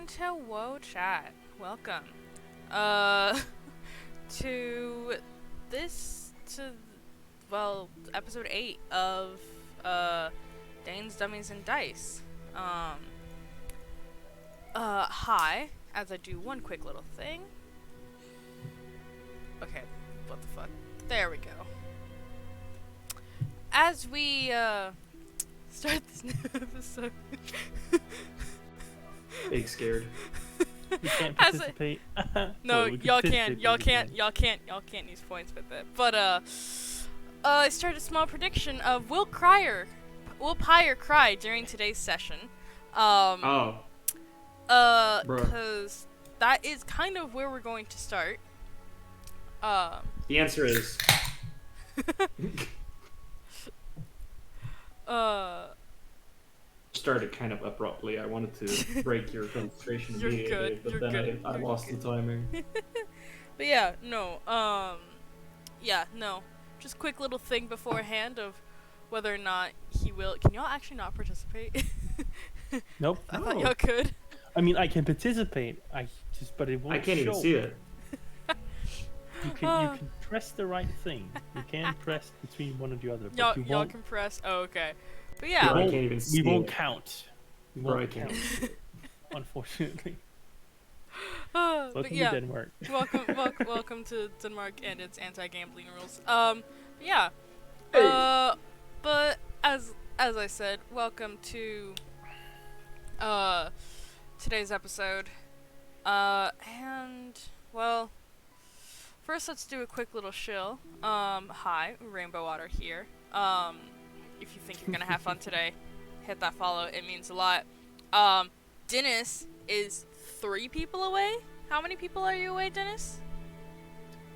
And hello, chat. Welcome. To episode 8 of, Dane's Dummies and Dice. Hi, as I do one quick little thing. Okay, what the fuck? There we go. As we, start this new episode. Big scared. We can't participate. No, Well, y'all can't use points with it. But I started a small prediction of will Pyre cry during today's session? Bruh. Because that is kind of where we're going to start. The answer is started kind of abruptly. I wanted to break your concentration You're immediately, good, but you're then good, I you're lost good. the timing. But yeah, no. Just quick little thing beforehand of whether or not he will. Can y'all actually not participate? Nope. I thought y'all could. I mean, I can participate. But it won't I can't even show. see it. You can press the right thing. You can press between one or the other. But Y'all can press. Oh, okay. But yeah. Bro, I can't even see we won't it. count. We Bro, I won't can't. count. Unfortunately. But Welcome yeah. to Denmark. welcome to Denmark and its anti-gambling rules. Yeah. Hey. But as I said, welcome to today's episode. And well, first let's do a quick little shill. Hi, Rainbow Water here. If you think you're gonna have fun today, hit that follow. It means a lot. Dennis is 3 people away. How many people are you away, Dennis?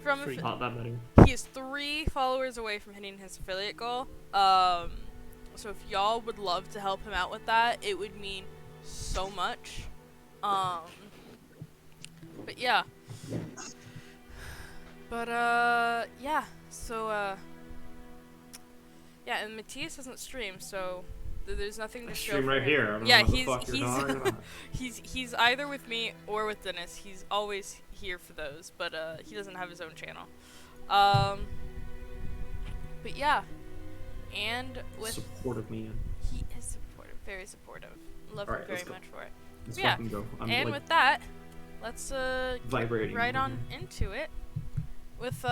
From 3. Not that many. He is 3 followers away from hitting his affiliate goal. So if y'all would love to help him out with that, it would mean so much. But yeah. But yeah. So yeah, and Mathias doesn't stream, so there's nothing to I show. stream for right him. here. I don't Yeah, know what the fuck you're talking about. he's either with me or with Dennis. He's always here for those, but he doesn't have his own channel. But yeah, and with Supportive man. he is supportive, very supportive. Love him Alright, very let's go. much for it. Let's Yeah, fucking go. I'm and like with that, let's vibrating. right over on here. into it. With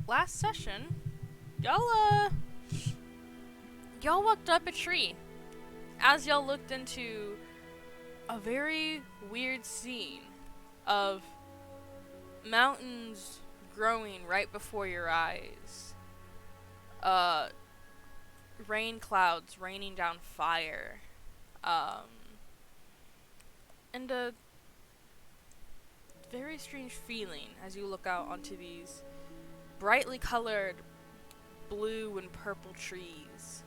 last session, y'all walked up a tree as y'all looked into a very weird scene of mountains growing right before your eyes. Rain clouds raining down fire. And a very strange feeling as you look out onto these brightly colored blue and purple trees.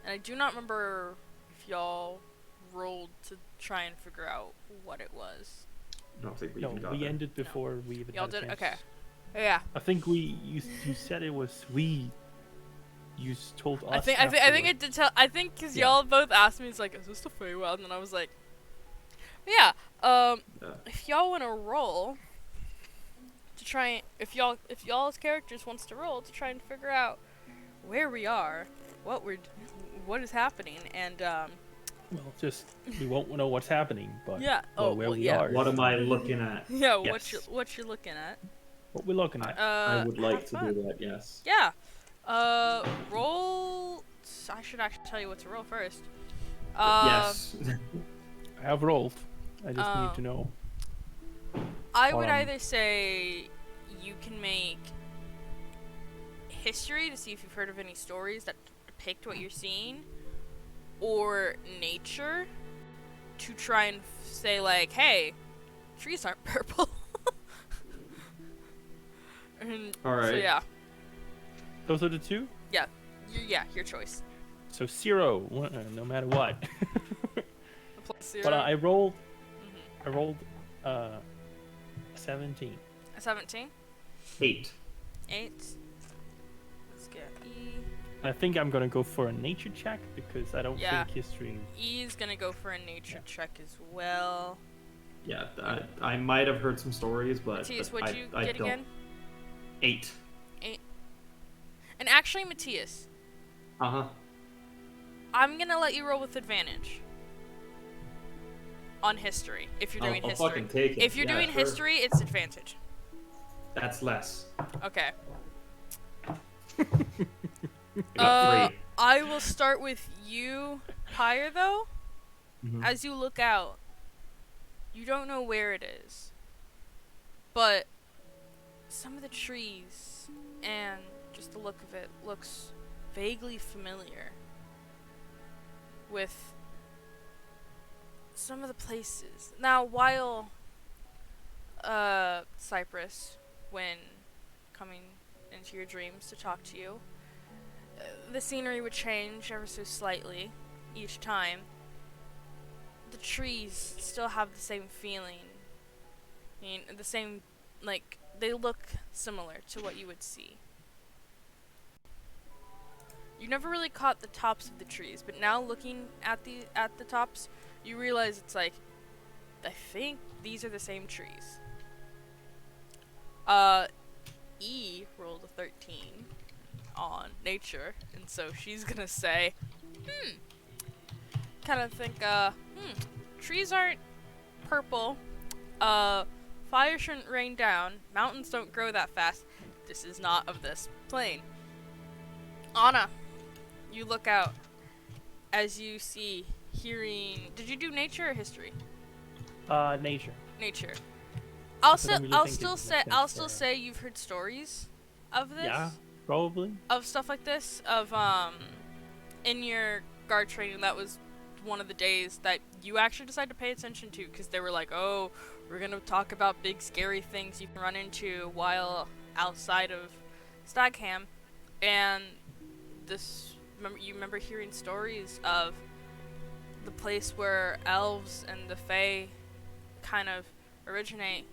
And I do not remember if y'all rolled to try and figure out what it was. I don't think we No, even got we there. ended before we even Y'all had a did? chance. Okay. Yeah. I think you said it was we. You told us. I think it did tell. I think because y'all both asked me, it's like, is this the Feywild? And then I was like, yeah. If y'all want to roll to try, if y'all's characters wants to roll to try and figure out where we are, what is happening, and Well, just we won't know what's happening, but yeah. where we yeah. are. What am I looking at? Yeah. Yes. What you're looking at? What we're looking at. I would like have to fun. do that, yes. Yeah. Roll. I should actually tell you what to roll first. Yes. I have rolled. I just need to know. I would either say you can make history to see if you've heard of any stories that depict what you're seeing, or nature to try and say like, hey, trees aren't purple. Alright. So yeah. Those are the 2. Your choice. So 0, no matter what. Plus 0. But I rolled. Mhm. I rolled 17. A 17. 8. 8. Let's get E. I think I'm gonna go for a nature check because I don't Yeah. think history. E's gonna go for a nature check as well. Yeah, I might have heard some stories, but Mathias, what'd you I get don't. again? 8. 8. And actually, Mathias, Uh-huh. I'm gonna let you roll with advantage on history if you're doing I'll history. fucking take it. If you're Yeah, doing sure. history, it's advantage. That's less. Okay. I got 3. I will start with you, Pyre, though. Mhm. As you look out, you don't know where it is, but some of the trees and just the look of it looks vaguely familiar with some of the places. Now, while Cypress, when coming into your dreams to talk to you, the scenery would change ever so slightly each time. The trees still have the same feeling. I mean, the same, like, they look similar to what you would see. You never really caught the tops of the trees, but now looking at the tops, you realize it's like, I think these are the same trees. E rolled a 13 on nature, and so she's gonna say, kind of think, trees aren't purple, fire shouldn't rain down, mountains don't grow that fast, this is not of this plane. Anna, you look out as you see, hearing, did you do nature or history? Nature. Nature. I don't really I'll think still it say makes I'll sense still there. say you've heard stories of this. Yeah, probably. Of stuff like this, of in your guard training, that was one of the days that you actually decided to pay attention to, because they were like, oh, we're gonna talk about big scary things you can run into while outside of Stagham, and you remember hearing stories of the place where elves and the Fae kind of originate,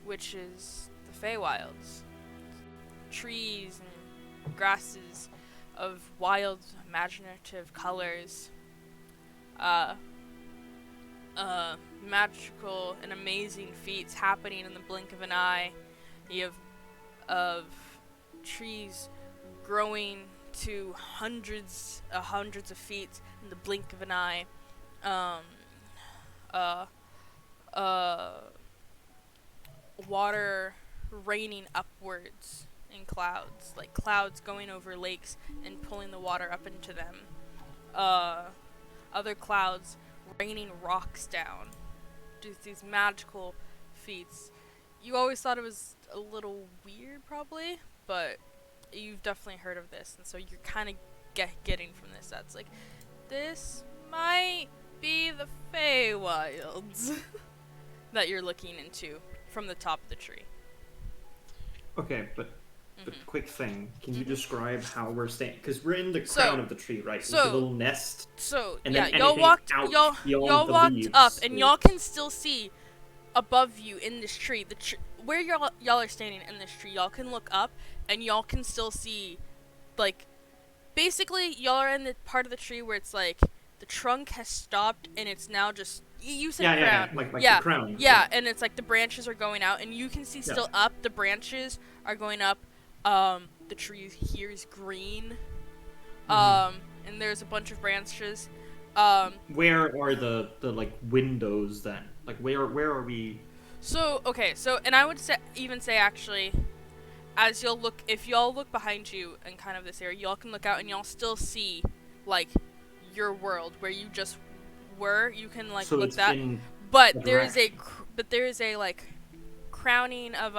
which is the Feywilds. Trees and grasses of wild, imaginative colors. Magical and amazing feats happening in the blink of an eye. You have of trees growing to hundreds of feet in the blink of an eye. Water raining upwards in clouds, like clouds going over lakes and pulling the water up into them. Other clouds raining rocks down. Just these magical feats. You always thought it was a little weird, probably, but you've definitely heard of this, and so you're kind of getting from this that's like, this might be the Feywilds that you're looking into from the top of the tree. Okay, but quick thing. Can you describe how we're staying? Because we're in the crown of the tree, right? With the little nest. So, and yeah, then y'all walked y'all walked leaves up, and y'all can still see above you in this tree, where y'all are standing in this tree, y'all can look up, and y'all can still see, like, basically, y'all are in the part of the tree where it's like, the trunk has stopped, and it's now just, you said crown. Like yeah, the crown. Yeah, and it's like the branches are going out, and you can see still up, the branches are going up, the tree here is green, and there's a bunch of branches. Where are the like windows then? Like where are we? So okay, and I would say actually, as if y'all look behind you in kind of this area, y'all can look out and y'all still see like your world where you just were. You can like look that, but there is a like crowning of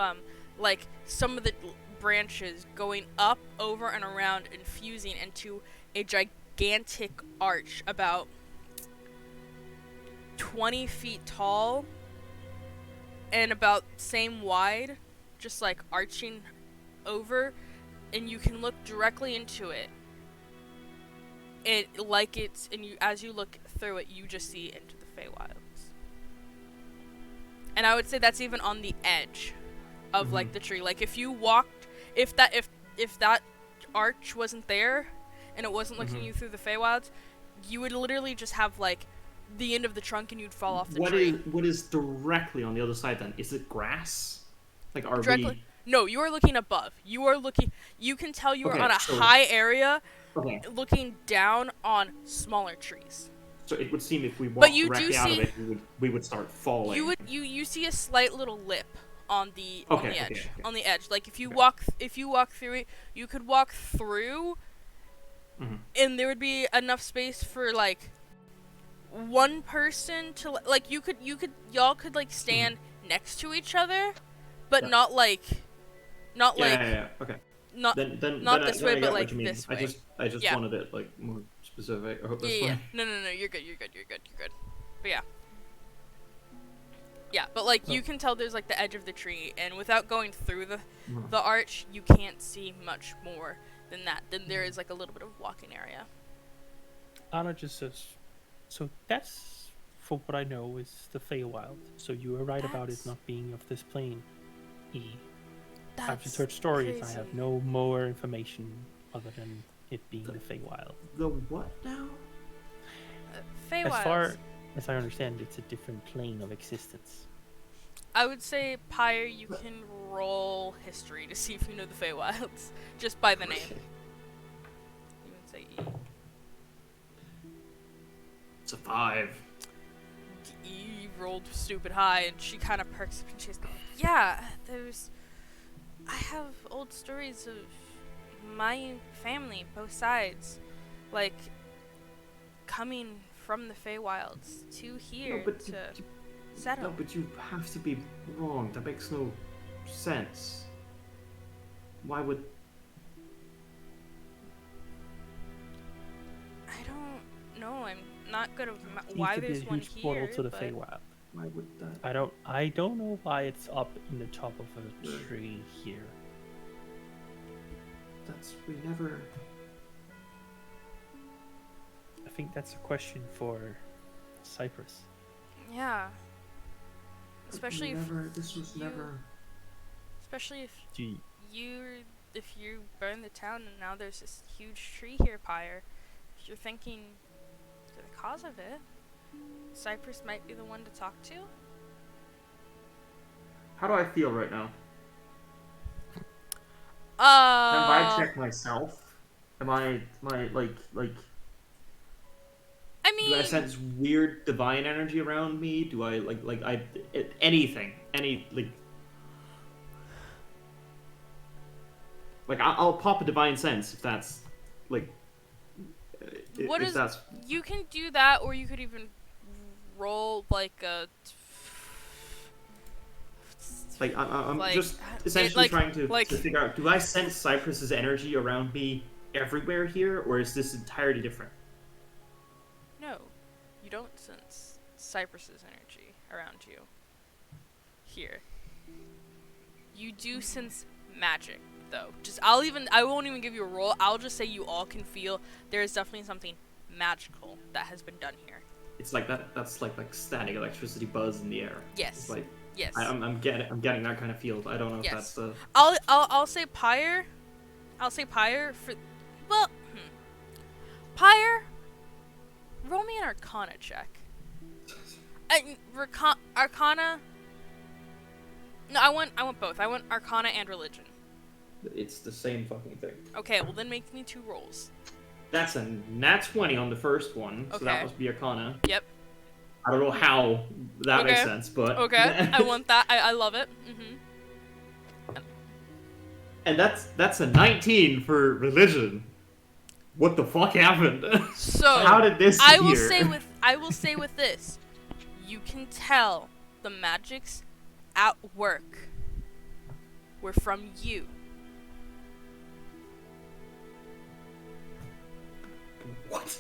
like some of the branches going up, over, and around and fusing into a gigantic arch about 20 feet tall and about same wide, just like arching over, and you can look directly into it. As you look through it, you just see into the Feywilds. And I would say that's even on the edge of like the tree. Like if you walked, if that arch wasn't there, and it wasn't looking you through the Feywilds, you would literally just have like the end of the trunk and you'd fall off the tree. What is directly on the other side then? Is it grass? Like are directly? No, you are looking above. You are looking. You can tell you are on a high area, looking down on smaller trees. So it would seem if we walked directly out of it, we would start falling. You see a slight little lip on the edge. On the edge. Like if you walk through it, you could walk through, and there would be enough space for like one person to like y'all could like stand next to each other, but not like okay. Not this way, but like this way. I just wanted it like more specific. I hope that's fine. No, you're good. But yeah, but like you can tell there's like the edge of the tree, and without going through the arch, you can't see much more than that. Then there is like a little bit of walking area. Anna just says, so that's, for what I know, is the Feywild. So you were right about it not being of this plane. I've just heard stories. Crazy. I have no more information other than it being the Feywild. The what now? Feywild. As far as I understand, it's a different plane of existence. I would say, Pyre, you can roll history to see if you know the Feywilds, just by the name. You would say E. It's a 5. E rolled stupid high, and she kind of perks up and she's going, yeah, I have old stories of my family, both sides, like, coming from the Feywilds to here to settle. No, but you have to be wrong. That makes no sense. Why would... I don't know. I'm not good at why there's one here. Portal to the Feywild. Why would that? I don't know why it's up in the top of a tree here. We never... I think that's a question for Cyprus. Yeah. Especially Especially if you burn the town and now there's this huge tree here, Pyre. If you're thinking the cause of it, Cyprus might be the one to talk to. How do I feel right now? Can I check myself? Am I like? I mean, do I sense weird divine energy around me? Do I anything? I'll pop a divine sense if that's like. You can do that, or you could even roll like a. I'm just essentially trying to figure out, do I sense Cyprus's energy around me everywhere here, or is this entirely different? No, you don't sense Cyprus's energy around you here. You do sense magic, though. I won't even give you a roll. I'll just say you all can feel there is definitely something magical that has been done here. It's like that. That's like static electricity buzz in the air. Yes. It's like, yes. I'm getting that kind of feel. I don't know if that's the. I'll say Pyre. I'll say Pyre for. Well, Pyre. Roll me an Arcana check. Arcana. No, I want both. I want Arcana and Religion. It's the same fucking thing. Okay, well then make me 2 rolls. That's a nat 20 on the first one, so that must be Arcana. Yep. I don't know how that makes sense, but... Okay, I want that. I love it. And that's a 19 for Religion. What the fuck happened? So how did this I will say with this, you can tell the magics at work were from you. What?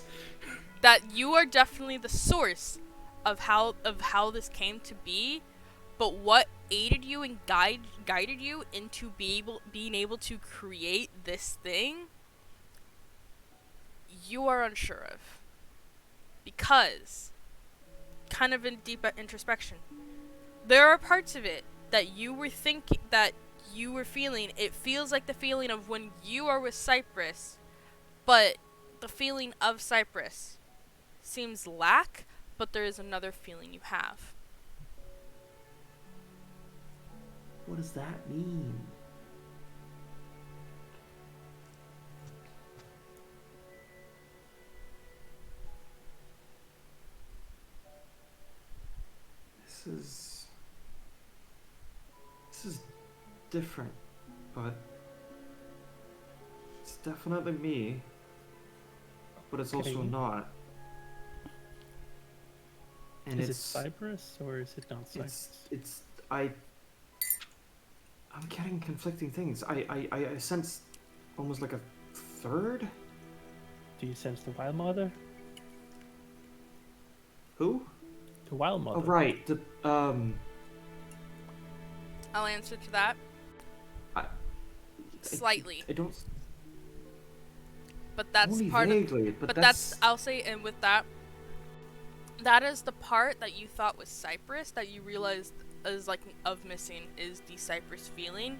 That you are definitely the source of how this came to be, but what aided you and guided you into being able to create this thing, you are unsure of. Because, kind of in deep introspection, there are parts of it that you were thinking, that you were feeling. It feels like the feeling of when you are with Cyprus, but the feeling of Cypress seems lack, but there is another feeling you have. What does that mean? This is different, but it's definitely me, but it's also not. And is it Cypress or is it not Cypress? I'm getting conflicting things. I sense almost like a third. Do you sense the Wild Mother? Who? The Wild Mother. Oh right. I'll answer to that. Slightly. I don't. But that's only part vaguely, of. But that's. I'll say, and with that, that is the part that you thought was Cypress that you realized is like of missing is the Cypress feeling.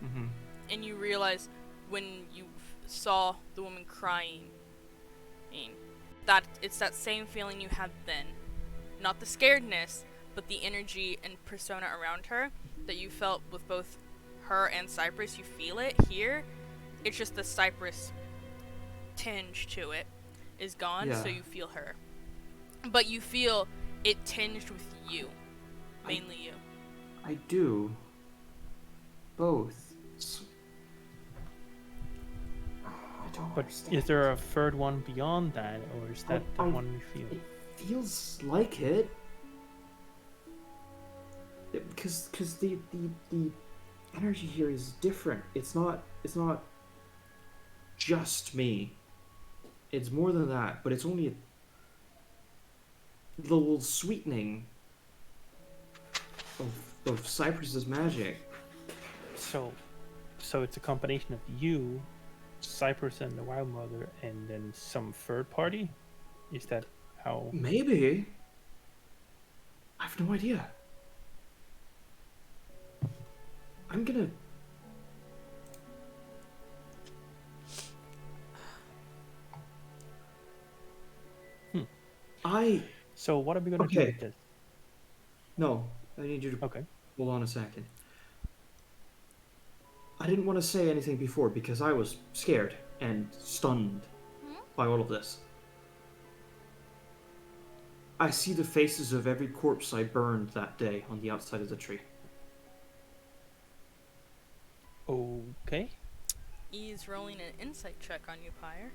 Mm-hmm. And you realize when you saw the woman crying, that it's that same feeling you had then, not the scaredness, but the energy and persona around her that you felt with both her and Cypress. You feel it here. It's just the Cypress tinge to it is gone, so you feel her. But you feel it tinged with you. Mainly you. I do. Both. I don't understand. Is there a third one beyond that, or is that the one you feel? It feels like it. Because the energy here is different. It's not just me. It's more than that, but it's only the little sweetening of Cypress's magic. So it's a combination of you, Cypress and the Wild Mother, and then some third party? Is that how... Maybe. I have no idea. I'm gonna... So what are we gonna do with this? No, I need you to... Okay. Hold on a second. I didn't want to say anything before because I was scared and stunned by all of this. I see the faces of every corpse I burned that day on the outside of the tree. Okay. He's rolling an insight check on you, Pyre.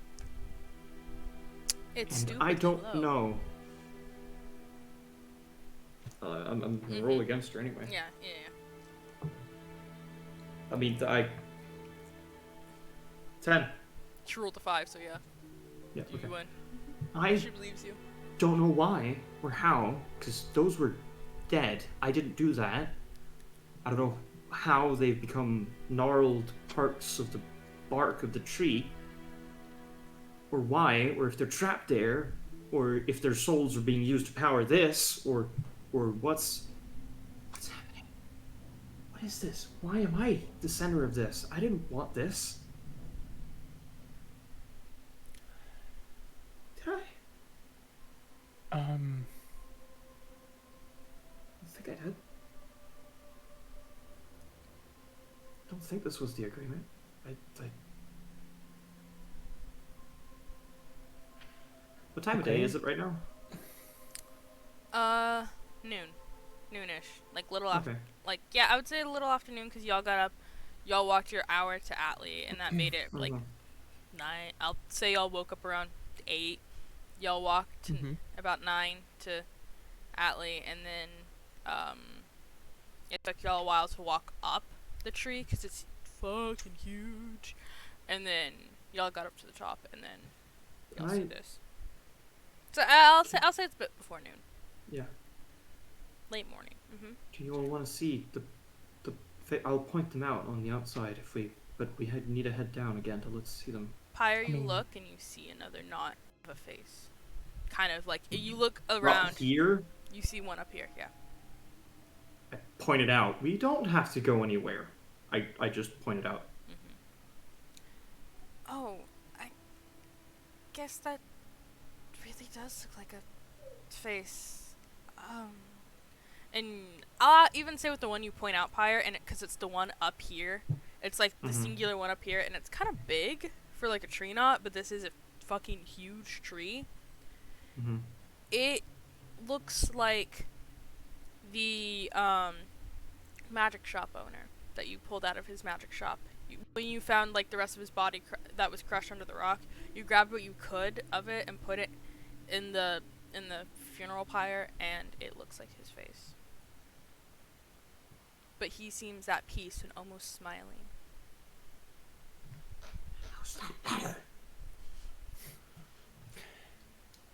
It's and stupid. I don't know. I'm gonna roll against her anyway. Yeah. I mean, 10. She rolled a 5, so yeah. Yeah, okay. You win. She believes you. Don't know why or how, because those were dead. I didn't do that. I don't know how they've become gnarled parts of the bark of the tree, or why, or if they're trapped there, or if their souls are being used to power this, or what's happening? What is this? Why am I the center of this? I didn't want this. Did I? I think I did. I don't think this was the agreement. What time of day is it right now? Noon. Noonish. Like, little after. Like, yeah, I would say a little afternoon because y'all got up. Y'all walked your hour to Atlee, and that made it, like, 9. I'll say y'all woke up around 8. Y'all walked about 9 to Atlee, and then, it took y'all a while to walk up the tree because it's fucking huge. And then y'all got up to the top, and then y'all see this. So I'll say it's a bit before noon. Yeah. Late morning. Do you all want to see the? I'll point them out on the outside but we need to head down again to let's see them. Pyre, you look and you see another knot of a face. Kind of like you look around. Up here. You see one up here. Yeah. I pointed out. We don't have to go anywhere. I just pointed out. Oh, guess that really does look like a face. And I'll even say with the one you point out, Pyre, and because it's the one up here, it's like the singular one up here, and it's kind of big for like a tree knot, but this is a fucking huge tree. It looks like the magic shop owner that you pulled out of his magic shop. When you found like the rest of his body that was crushed under the rock, you grabbed what you could of it and put it in the funeral pyre, and it looks like his face. But he seems at peace and almost smiling. How's that better?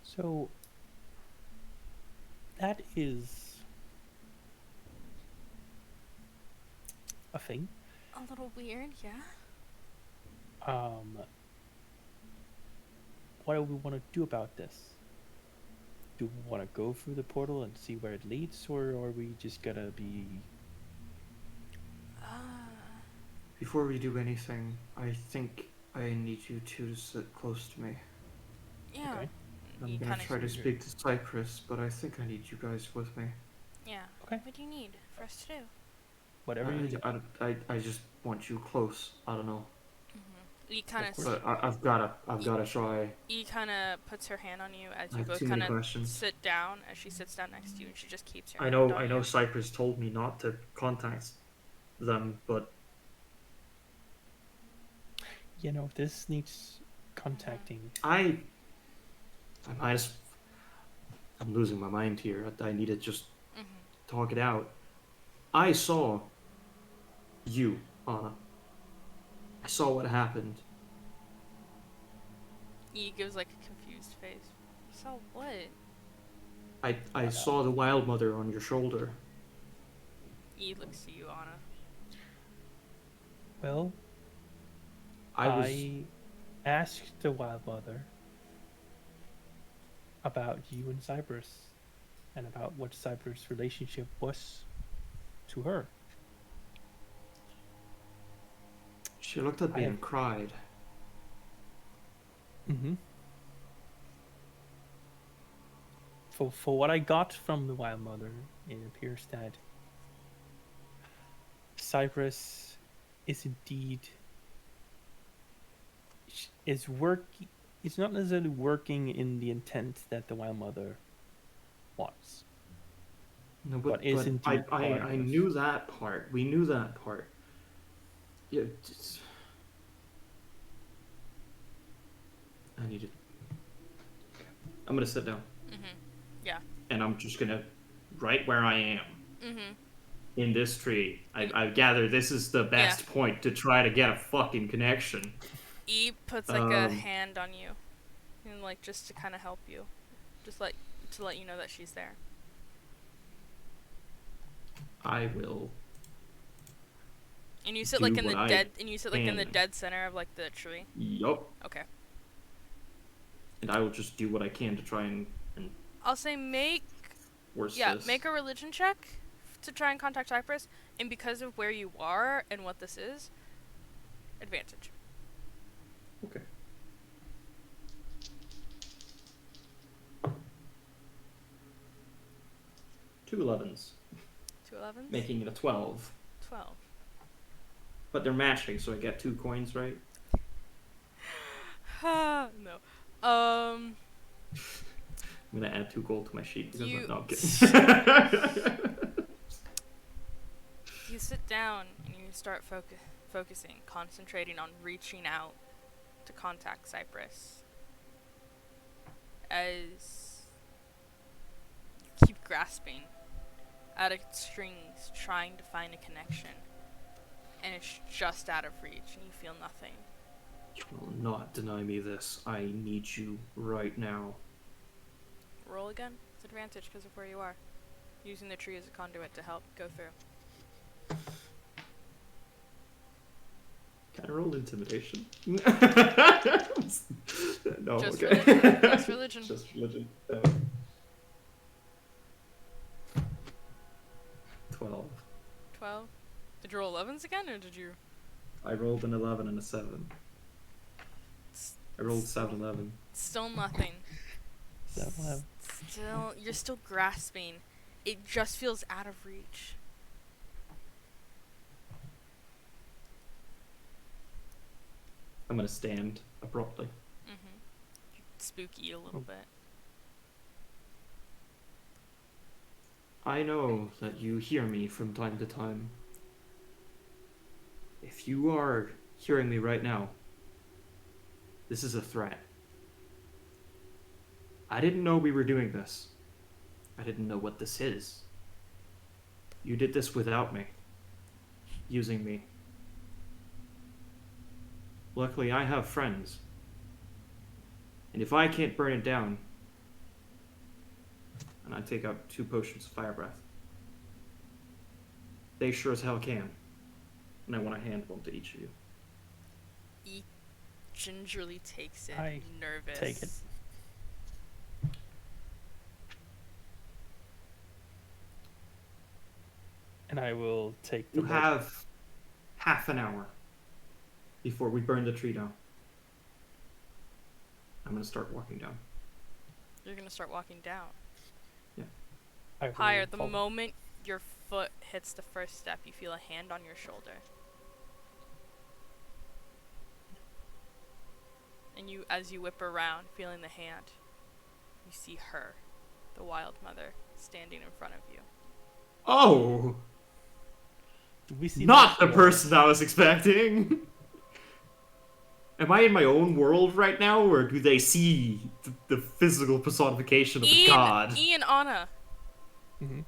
So that is a thing. A little weird, yeah. What do we want to do about this? Do we want to go through the portal and see where it leads, or are we just gonna be... Before we do anything, I think I need you two to sit close to me. Yeah. Okay. I'm gonna try to speak to Cypress, but I think I need you guys with me. Yeah. Okay. What do you need for us to do? Whatever you need. I just want you close. I don't know. You kind of. But I've gotta try. E kind of puts her hand on you as I you have both too many kind of questions. sit down. As she sits down next to you, and she just keeps her. I hand know on you. Cypress told me not to contact them, but You know, this needs contacting. I might as... I'm losing my mind here. I need to just talk it out. I saw you, Anna. I saw what happened. E gives like a confused face. You saw what? I saw the Wild Mother on your shoulder. E looks to you, Anna. Well, I asked the Wild Mother about you and Cypress, and about what Cypress' relationship was to her. She looked at me and cried. For what I got from the Wild Mother, it appears that Cypress is indeed is not necessarily working in the intent that the Wild Mother wants. No, but is indeed I knew that part. We knew that part. Yeah, I need to... I'm gonna sit down. Yeah. And I'm just gonna... Right where I am. In this tree. I gather this is the best point to try to get a fucking connection. E puts like a hand on you. And like just to kind of help you. Just like to let you know that she's there. I will... And you sit like in the dead in the dead center of like the tree. Yup. Okay. And I will just do what I can to try and I'll say make this. Make a religion check to try and contact Cypress, and because of where you are and what this is, advantage. Okay. Two 11s. Two 11s? Making it a 12. 12. But they're matching, so I get 2 coins, right? No. I'm gonna add 2 gold to my sheet because I'm not kidding. You sit down and you start focusing, concentrating on reaching out to contact Cypress. As you keep grasping at its strings, trying to find a connection, and it's just out of reach, and you feel nothing. You will not deny me this. I need you right now. Roll again. It's advantage because of where you are. Using the tree as a conduit to help go through. Can I roll intimidation? No, Just okay. religion. Just religion. Just religion. 12. 12. Did you roll 11s again, or did you? I rolled an 11 and a 7. I rolled 7-11. Still nothing. 7-11. You're still grasping. It just feels out of reach. I'm gonna stand abruptly. Spooky a little bit. I know that you hear me from time to time. If you are hearing me right now, this is a threat. I didn't know we were doing this. I didn't know what this is. You did this without me. Using me. Luckily, I have friends. And if I can't burn it down, and I take out 2 potions of fire breath, they sure as hell can. And I want to hand one to each of you. He gingerly takes it, I nervous. take it. And I will take the You have half an hour before we burn the tree down. I'm gonna start walking down. You're gonna start walking down. I will Pyre, the follow. moment your foot hits the first step, you feel a hand on your shoulder. And you, as you whip around, feeling the hand, you see her, the wild mother, standing in front of you. Oh! Do we see Not that? the person I was expecting! Am I in my own world right now, or do they see the physical personification of the god? Ian, Anna, Mhm.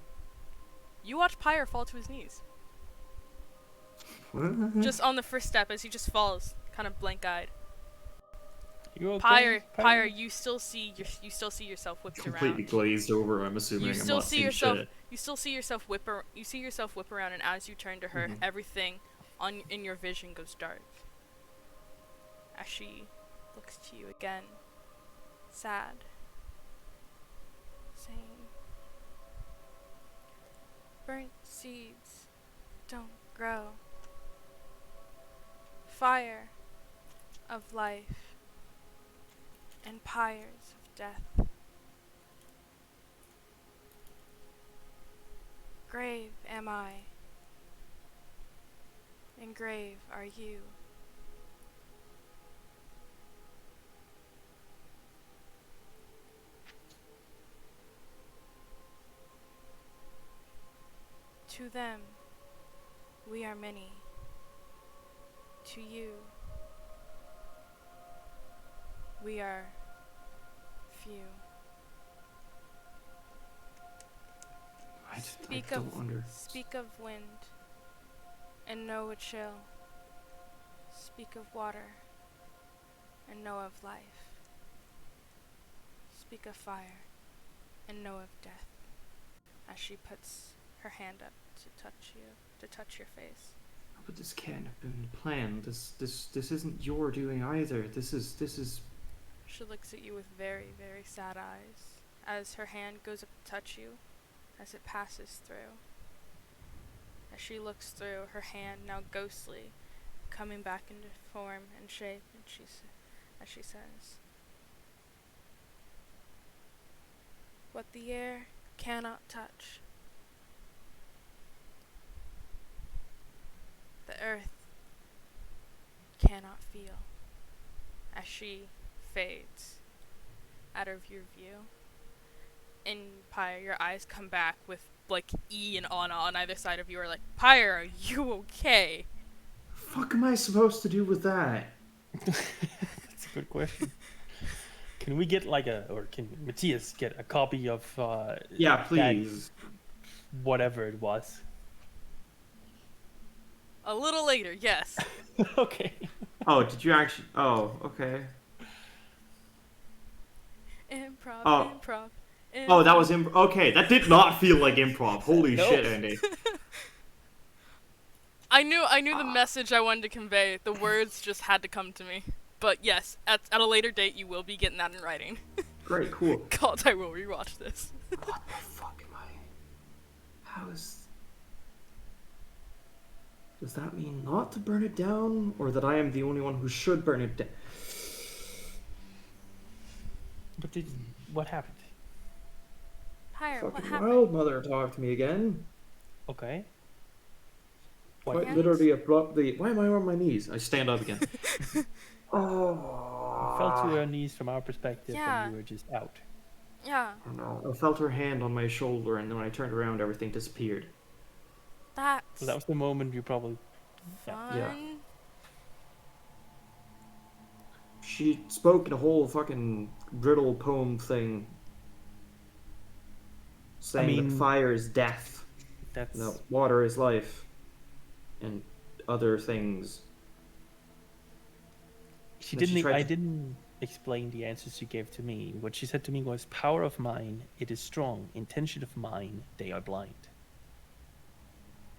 you watch Pyre fall to his knees. What? Just on the first step as he just falls, kind of blank-eyed. You okay, Pyre, you still see yourself whipped Completely around. glazed over, I'm assuming. You I'm still not see seeing yourself. shit. You still see yourself whip around, and as you turn to her, everything in your vision goes dark. As she looks to you again, sad, saying, "Burnt seeds don't grow. Fire of life and pyres of death. Grave am I, and grave are you. To them, we are many. To you, we are few. I Speak of wind, and know it shall. Speak of water, and know of life. Speak of fire, and know of death." As she puts her hand up to touch your face. But this can't have been planned. This isn't your doing either. This is. She looks at you with very, very sad eyes as her hand goes up to touch you, as it passes through. As she looks through, her hand now ghostly, coming back into form and shape, and as she says, "What the air cannot touch, the earth cannot feel." As she fades out of your view, and Pyre, your eyes come back with like E and Anna on either side of you are like, "Pyre, are you okay?" Fuck am I supposed to do with that? That's a good question. Can we get can Mathias get a copy of Yeah, please. whatever it was? A little later, yes. Okay. Oh, did you actually? Oh, okay. Improv, Oh. improv. Oh, that was okay. That did not feel like improv. Holy Nope. shit, Andy. I knew the message I wanted to convey. The words just had to come to me. But yes, at a later date, you will be getting that in writing. Great, cool. God, I will rewatch this. What the fuck am I? How is? Does that mean not to burn it down, or that I am the only one who should burn it down? But what happened? Pyre, what Fucking happened? wild mother talked to me again. Okay. Quite And? literally abruptly. Why am I on my knees? I stand up again. You fell to Oh. her knees from our perspective, and you Yeah. were just out. Yeah. I don't know. I felt her hand on my shoulder, and then when I turned around, everything disappeared. That's So that was the moment you probably. Yeah. Yeah. fun. She spoke in a whole fucking riddle poem thing, saying that mean, fire is death, and that that's. water is life, and other things. She And she didn't. tried I to. didn't explain the answers she gave to me. What she said to me was, "Power of mine, it is strong. Intention of mine, they are blind."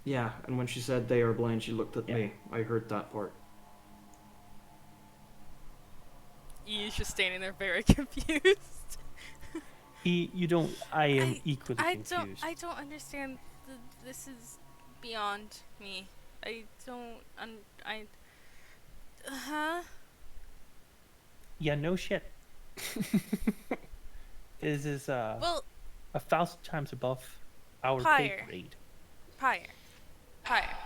Yeah, and when she said they are blind, she looked at Yeah. me. I heard that part. He's just standing there very confused. You don't. I am I equally I confused. don't understand. This is beyond me. I don't I huh? Yeah, no shit. This is Well, 1,000 times above our pay Pyre. grade. Pyre. Pyre.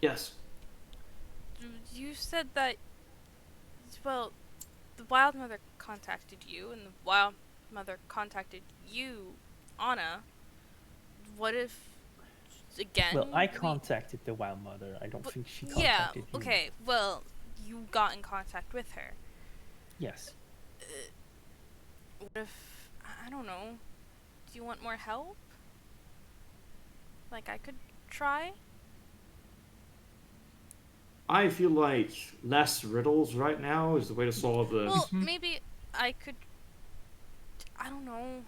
Yes. You said that well, the wild mother contacted you and the wild mother contacted you, Anna. What if again Well, I we contacted the wild mother. I don't But, think she yeah, contacted you. okay, well, you got in contact with her. Yes. What if, I don't know, do you want more help? Like, I could try? I feel like less riddles right now is the way to solve this. Well, maybe I could, I don't know,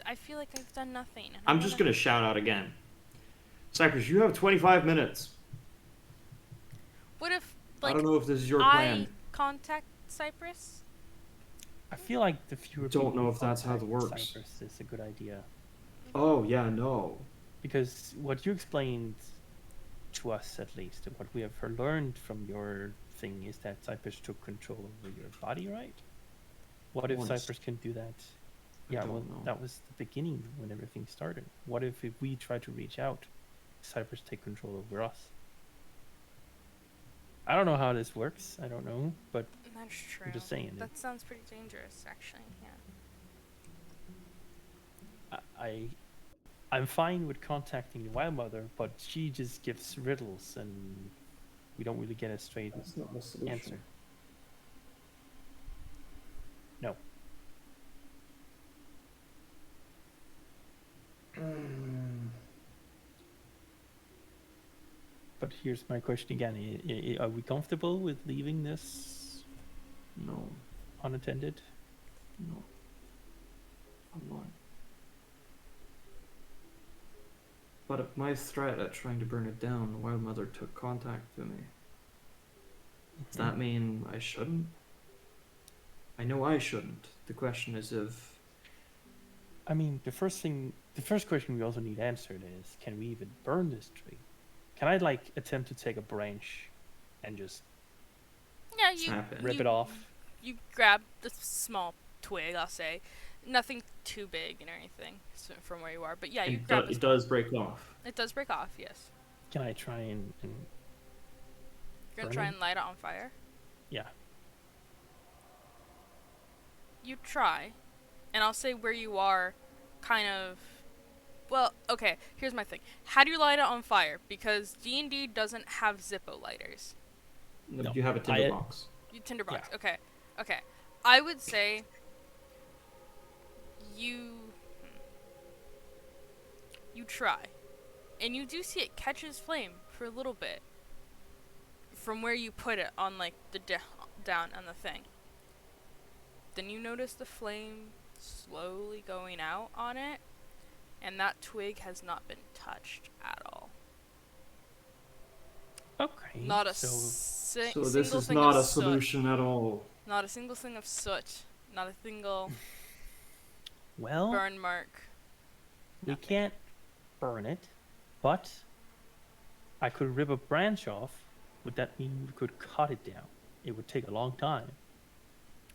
I feel like I've done nothing. And I'm just gonna shout out again. Cypress, you have 25 minutes. What if, I like, don't know if this is your I plan. contact Cypress? I feel like the fewer Don't people know who if that's how it contact works. Cyprus is a good idea. Oh, yeah, no. Because what you explained to us, at least, and what we have learned from your thing, is that Cyprus took control over your body, right? What if Once. Cyprus can do that? I Yeah, don't well, know. that was the beginning when everything started. What if we try to reach out, Cyprus take control over us? I don't know how this works. I don't know, but That's true. I'm just saying. That sounds pretty dangerous, actually, yeah. I'm fine with contacting the wild mother, but she just gives riddles, and we don't really get a straight That's not the solution. answer. No. But here's my question again: Are we comfortable with leaving this No, unattended? no. I'm not. But at my threat at trying to burn it down, the wild mother took contact with me. Does that mean I shouldn't? I know I shouldn't. The question is if... I mean, the first question we also need answered is: can we even burn this tree? Can I like attempt to take a branch and just Yeah, you snap it. rip it off? You grab the small twig, I'll say. Nothing too big and anything from where you are. But yeah, you grab It does break off. It does break off, yes. Can I try and You're gonna burn try it? and light it on fire? Yeah. You try. And I'll say where you are kind of... Well, okay, here's my thing. How do you light it on fire? Because D&D doesn't have Zippo lighters. No, You have a tinderbox. You tinderbox. Yeah. Okay. Okay. I would say you try. And you do see it catches flame for a little bit from where you put it on like the down on the thing. Then you notice the flame slowly going out on it, and that twig has not been touched at all. Okay. Not a So single this is thing not of a soot. solution at all. Not a single thing of soot. Not a single Well, burn mark. we Nothing. can't burn it, but I could rip a branch off. Would that mean we could cut it down? It would take a long time.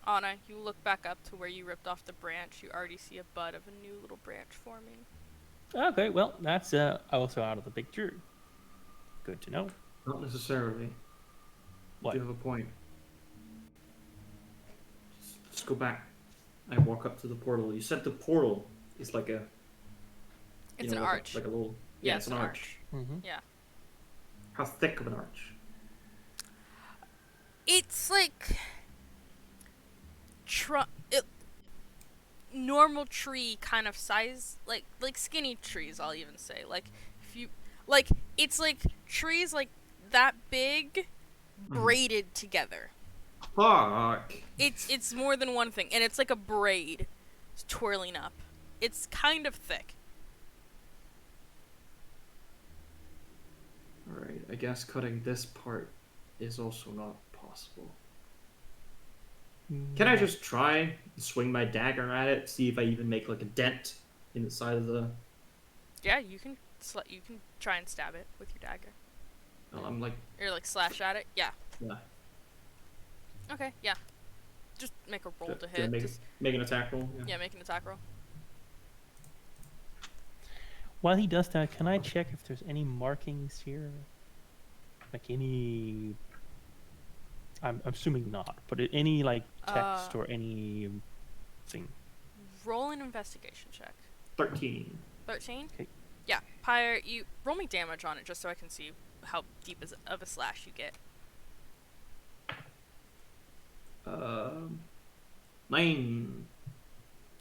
Anna, you look back up to where you ripped off the branch. You already see a bud of a new little branch forming. Okay, well, that's also out of the picture. Good to know. Not necessarily. What? You do have a point. Just go back. I walk up to the portal. You said the portal is like a... It's an like arch. like a little... Yeah, it's an arch. Mm-hmm. Yeah. How thick of an arch? It's like... normal tree kind of size, like skinny trees, I'll even say. Like, if you... Like, it's like trees like that big, braided together. Fuck! It's more than one thing, and it's like a braid twirling up. It's kind of thick. Alright, I guess cutting this part is also not possible. Can I just try and swing my dagger at it, see if I even make like a dent in the side of the... Yeah, you can try and stab it with your dagger. Well, I'm like... Or like slash at it. Yeah. Yeah. Okay, yeah. Just make a roll to Do I hit. make an attack roll? Yeah, make an attack roll. While he does that, can I check if there's any markings here? Like any... I'm assuming not, but any like text or any thing. Roll an investigation check. 13. 13? Okay. Yeah. Pyre, you roll me damage on it just so I can see how deep of a slash you get. 9.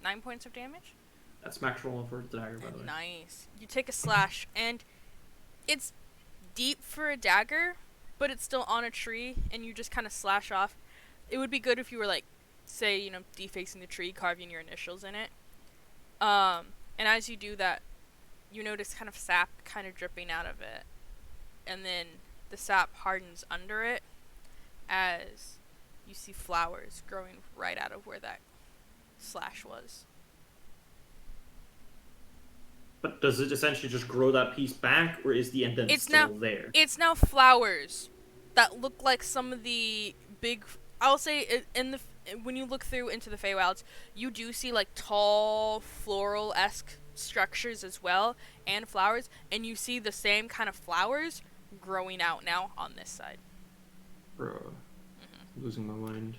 9 points of damage? That's max roll for the dagger, by the way. Nice. You take a slash, and it's deep for a dagger, but it's still on a tree, and you just kind of slash off. It would be good if you were, like, say, you know, defacing the tree, carving your initials in it. And as you do that, you notice kind of sap kind of dripping out of it. And then the sap hardens under it as you see flowers growing right out of where that slash was. But does it essentially just grow that piece back, or is the indent still there? It's now flowers that look like some of the big... I'll say when you look through into the Feywilds, you do see like tall floral-esque structures as well, and flowers, and you see the same kind of flowers growing out now on this side. Bro, losing my mind.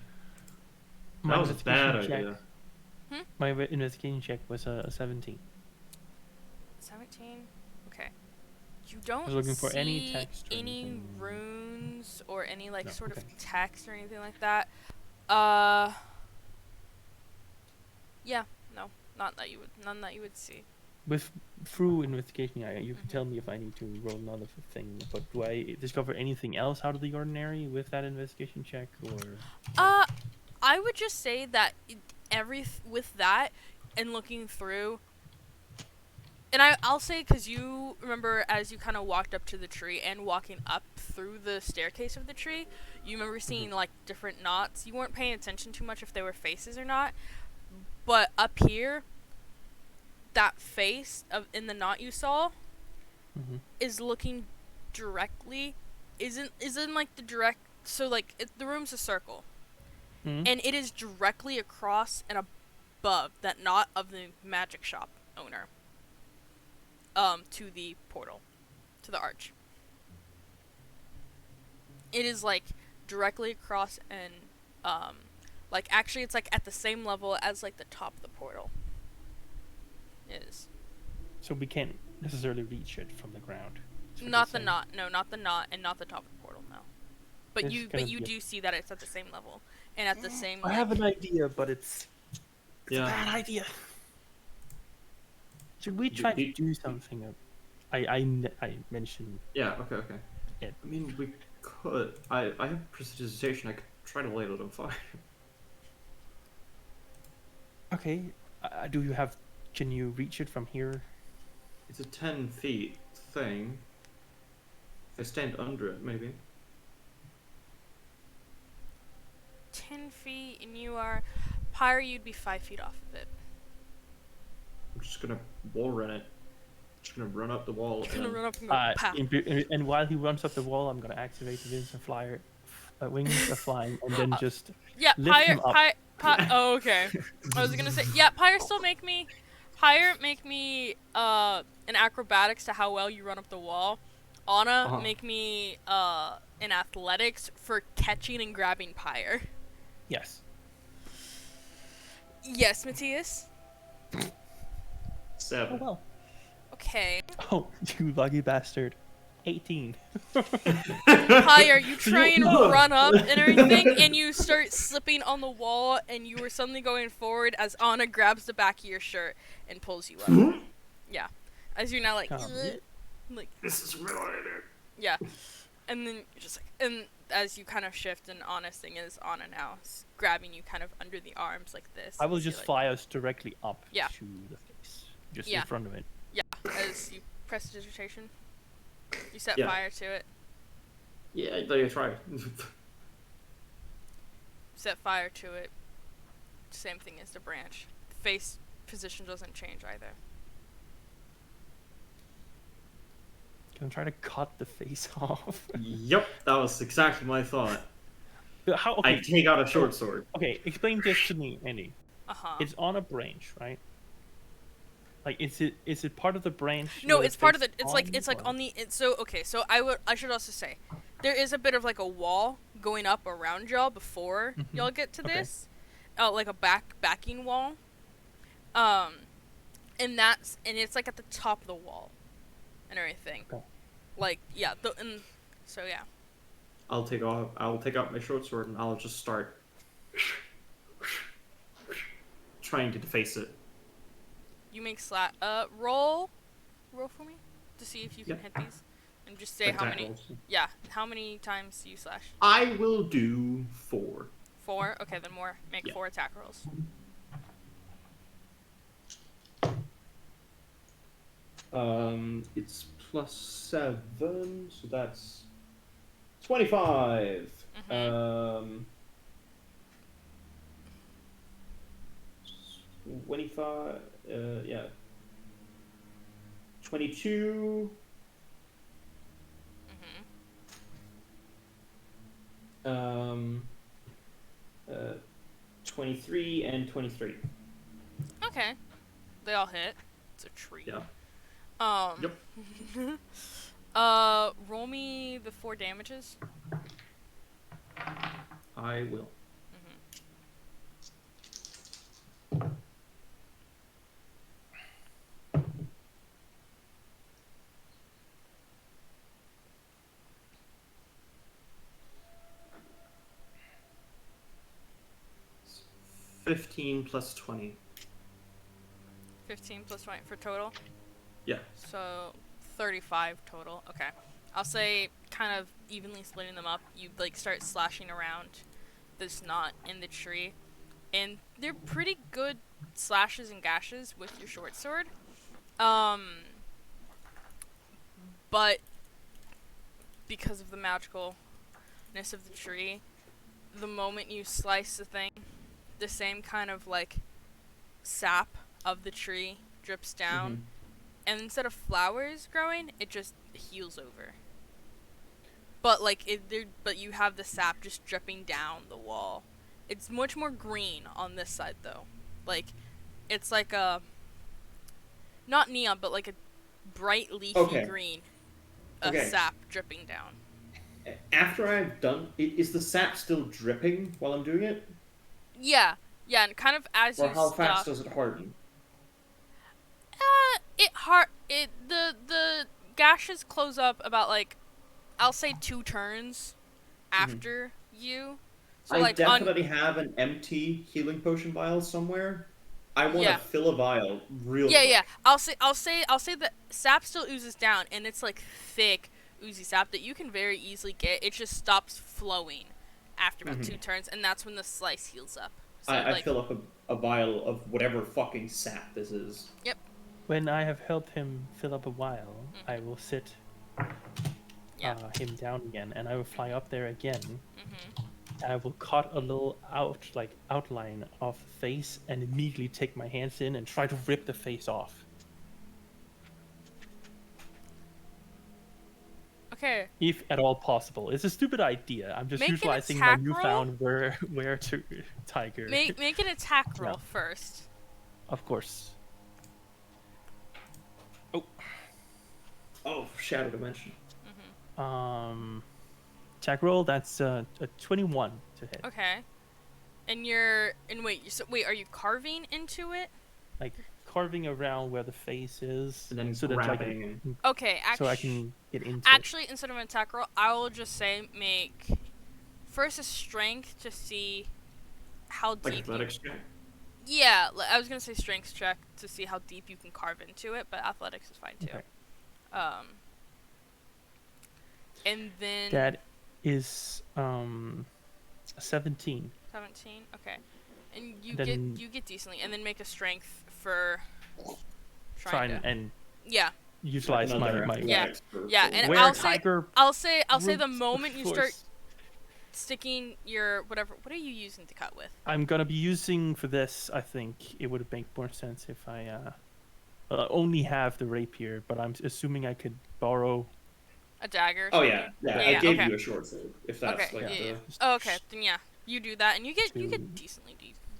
My That was a bad investigation idea. My investigation check was a 17. 17? Okay. You don't I was looking for see any text or any anything. runes or any like No, sort okay. of text or anything like that. Yeah, no, none that you would see. Through investigation, you can tell me if I need to roll another thing. But do I discover anything else out of the ordinary with that investigation check, or? I would just say that with that and looking through. And I'll say, because you remember as you kind of walked up to the tree and walking up through the staircase of the tree, you remember seeing, like, different knots. You weren't paying attention too much if they were faces or not. But up here, that face in the knot you saw is looking directly, is in like, the direct... So, like, the room's a circle. And it is directly across and above that knot of the magic shop owner. To the portal, to the arch. It is like directly across and like actually it's like at the same level as like the top of the portal. It is. So we can't necessarily reach it from the ground. Not the knot, no, not the knot, and not the top of the portal, no. But It's you do see that it's at the same level and at the same. I have an idea, but it's a bad idea. Should we try to do something? I mentioned. Yeah. Okay. Yeah. I mean, we could. I have prestidigitation. I could try to light it on fire. Okay. Do you have? Can you reach it from here? It's a 10 feet thing. If I stand under it, maybe. 10 feet, and you are Pyre. You'd be 5 feet off of it. I'm just gonna wall run it. Just gonna run up the wall. You're gonna run up and go pow. And while he runs up the wall, I'm gonna activate the wings of flying, and then just Yeah, lift him up. Oh, okay. I was gonna say, yeah, Pyre still make me in acrobatics to how well you run up the wall. Anna, make me in athletics for catching and grabbing Pyre. Yes. Yes, Matthias. 7. Oh well. Okay. Oh, you lucky bastard. 18. Pyre, you try and run up and everything, and you start slipping on the wall, and you are suddenly going forward as Anna grabs the back of your shirt and pulls you up. Yeah. As you're now like, like, this is related. yeah. And then you're just like, and as you kind of shift, and Anna's thing is Anna now grabbing you kind of under the arms like this. I will just fly us directly up Yeah. to the face. Just in front of it. Yeah. As you press digitation, you set Yeah. fire to it. Yeah, that's right. Set fire to it. Same thing as the branch. The face position doesn't change either. Gonna try to cut the face off. Yep, that was exactly my thought. But how? Okay. I take out a short sword. Okay, explain this to me, Andy. Uh-huh. It's on a branch, right? Like, is it part of the branch? No, where it's part of face the. It's like or- on the. So okay, so I should also say, there is a bit of like a wall going up around y'all before y'all get to Okay. this, like a backing wall. And it's like at the top of the wall, and everything. Okay. Like yeah, so yeah. I'll take out my short sword and I'll just start trying to deface it. You make roll for me to see if you can hit these, and just say how many. Spectacles. Yeah, how many times you slash? I will do 4. 4. Okay, then more. Make Yeah. 4 attack rolls. It's +7, so that's 25. 25. Yeah. 22. 23 and 23. Okay, they all hit. It's a tree. Yeah. Yep. Roll me the 4 damages. I will. 15 plus 20. 15 plus 20 for total. Yeah. So 35 total. Okay. I'll say kind of evenly splitting them up. You like start slashing around this knot in the tree, and they're pretty good slashes and gashes with your short sword. But because of the magicalness of the tree, the moment you slice the thing, the same kind of like sap of the tree drips down, and instead of flowers growing, it just heals over. But like but you have the sap just dripping down the wall. It's much more green on this side though. Like it's like a not neon, but like a bright leafy green sap dripping down. After I've done, is the sap still dripping while I'm doing it? Yeah, and kind of as you Or how stop, fast does it harden? The gashes close up about like, I'll say 2 turns after you. So I like definitely have an empty healing potion vial somewhere. I want to fill a vial real quick. Yeah. I'll say that sap still oozes down, and it's like thick, oozy sap that you can very easily get. It just stops flowing after about 2 turns, and that's when the slice heals up. So I fill up a vial of whatever fucking sap this is. Yep. When I have helped him fill up a vial, I will sit him down again, and I will fly up there again. And I will cut a little outline of the face, and immediately take my hands in and try to rip the face off. Okay. if at all possible. It's a stupid idea. I'm just Make an utilizing my attack roll? newfound where to tiger. Make an attack roll Yeah. first. Of course. Oh. Oh, Shadow Dimension. Attack roll. That's a 21 to hit. Okay. And wait, are you carving into it? Like carving around where the face is, And then so grabbing. Okay, so I can get into actually, instead of an attack roll, I will just say make first a strength to see how Like deep. athletics check. Yeah, I was gonna say strength check to see how deep you can carve into it, but athletics is fine too. Okay. And then That is 17. 17. Okay, and you Then- get decently, and then make a strength for Try trying to. and Yeah, utilize Another my Yeah. athletics for- yeah, for- and where I'll say tiger I'll say the roots moment you start force. sticking your whatever. What are you using to cut with? I'm gonna be using for this. I think it would make more sense if I only have the rapier, but I'm assuming I could borrow. A dagger. Or Oh something? yeah, Yeah, I gave okay. you a short sword. If that's Okay, like yeah, the. Oh, okay, then yeah, you do that, and you get To- decently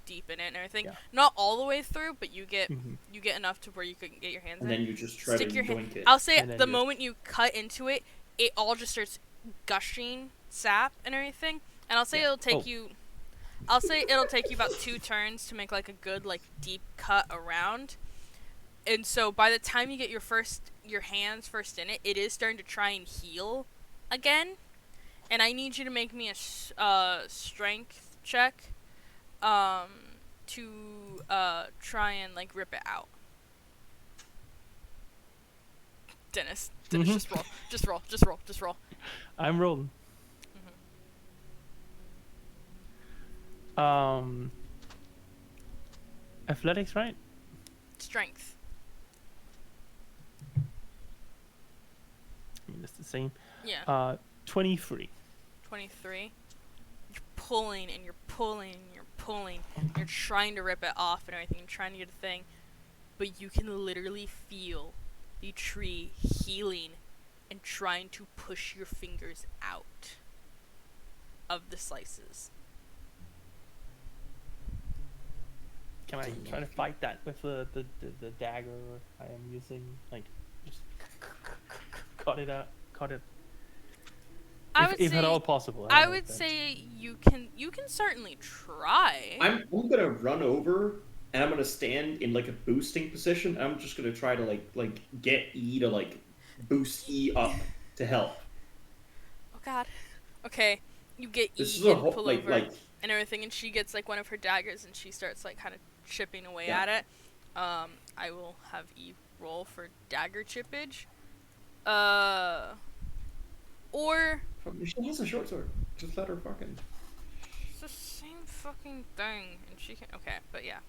deep in it and everything. Yeah. Not all the way through, but you get Mhm. enough to where you can get your hands And in. then you just try Stick to your hand. doink it. I'll say And then the just- moment you cut into it, it all just starts gushing sap and everything. And I'll say Yeah. it'll take Oh. you. I'll say it'll take you about 2 turns to make like a good like deep cut around. And so by the time you get your hands first in it, it is starting to try and heal again. And I need you to make me a strength check to try and like rip it out. Dennis, Mhm. just roll. I'm rolling. Athletics, right? Strength. I mean, it's the same. Yeah. 23. 23. You're pulling and you're pulling and you're pulling. You're trying to rip it off and everything. You're trying to get a thing. But you can literally feel the tree healing and trying to push your fingers out of the slices. Can I try to fight that with the dagger I am using? Like, just cut it out, cut it. If at all possible. I don't know would if that's- say you can certainly try. I'm gonna run over and I'm gonna stand in like a boosting position. I'm just gonna try to like get E to like boost E up to help. Oh God. Okay, you get This E is a and whole pull like over like and everything, and she gets like one of her daggers and she starts like kind of chipping away Yeah. at it. I will have E roll for dagger chippage. Or she has a short sword. Just let her fucking. it's the same fucking thing, and she can. Okay, but yeah.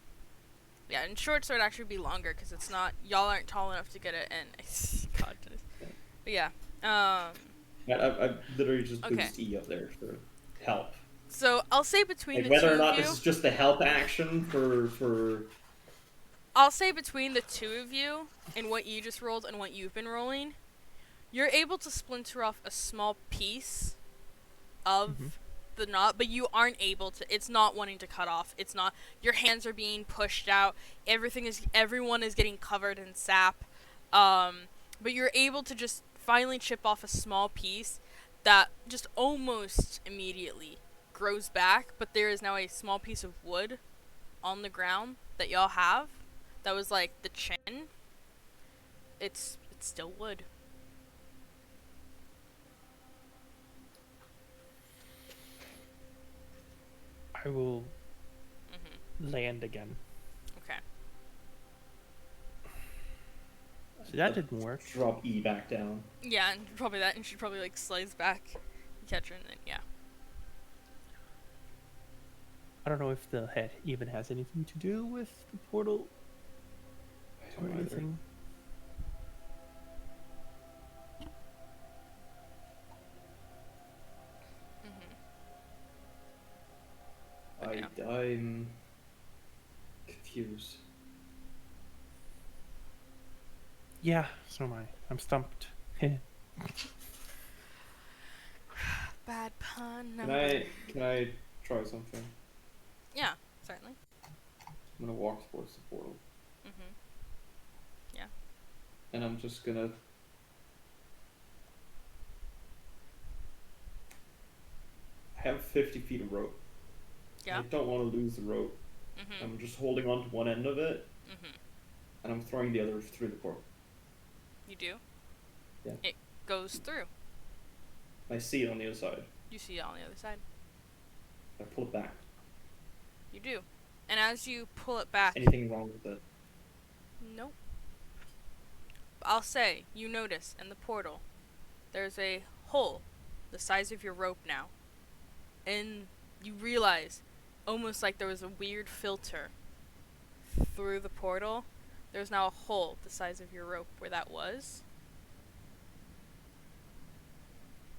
Yeah, and short sword actually be longer because it's not. Y'all aren't tall enough to get it, and God. But yeah. I literally just Okay. boost E up there for help. So I'll say between Like the whether two or not of you. this is just the help action for. I'll say between the two of you and what you just rolled and what you've been rolling, you're able to splinter off a small piece of the knot, but you aren't able to. It's not wanting to cut off. It's not. Your hands are being pushed out. Everyone is getting covered in sap. But you're able to just finally chip off a small piece that just almost immediately grows back, but there is now a small piece of wood on the ground that y'all have. That was like the chin. It's still wood. I will land again. Okay. So that didn't work. Drop E back down. Yeah, and probably that, and she probably like slides back, catch her, and then yeah. I don't know if the head even has anything to do with the portal I or don't either. anything. I'm confused. Yeah, so am I. I'm stumped. Can I try something? Yeah, certainly. I'm gonna walk towards the portal. Mhm. Yeah. And I'm just gonna have 50 feet of rope. Yeah. I don't want to lose the rope. Mhm. I'm just holding on to one end of it, Mhm. and I'm throwing the other through the portal. You do. Yeah. It goes through. I see it on the other side. You see it on the other side. I pull it back. You do. And as you pull it back, Anything wrong with it? nope. I'll say you notice in the portal there's a hole the size of your rope now. And you realize almost like there was a weird filter through the portal. There's now a hole the size of your rope where that was.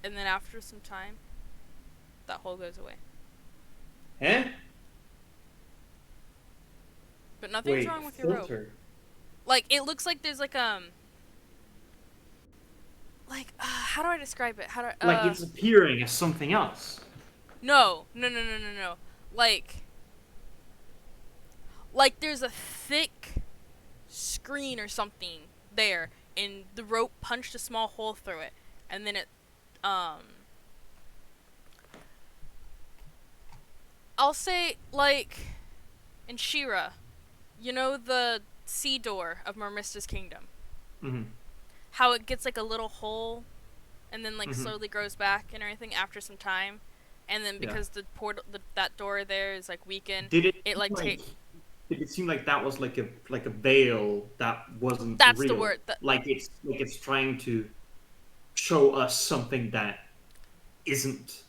And then after some time, that hole goes away. Huh? But nothing's Wait, wrong with your rope. filter. Like, it looks like there's like how do I describe it? How do I, Like it's appearing as something else. No. Like there's a thick screen or something there, and the rope punched a small hole through it, and then it, I'll say, like, in Shira, you know the sea door of Mermista's kingdom? Mm-hmm. How it gets like a little hole, and then like Mhm. slowly grows back and everything after some time, and then because the portal, that door there is like weakened, Did it like did it seem like that was like a veil that wasn't that's real? the word. Like it's trying to show us something that isn't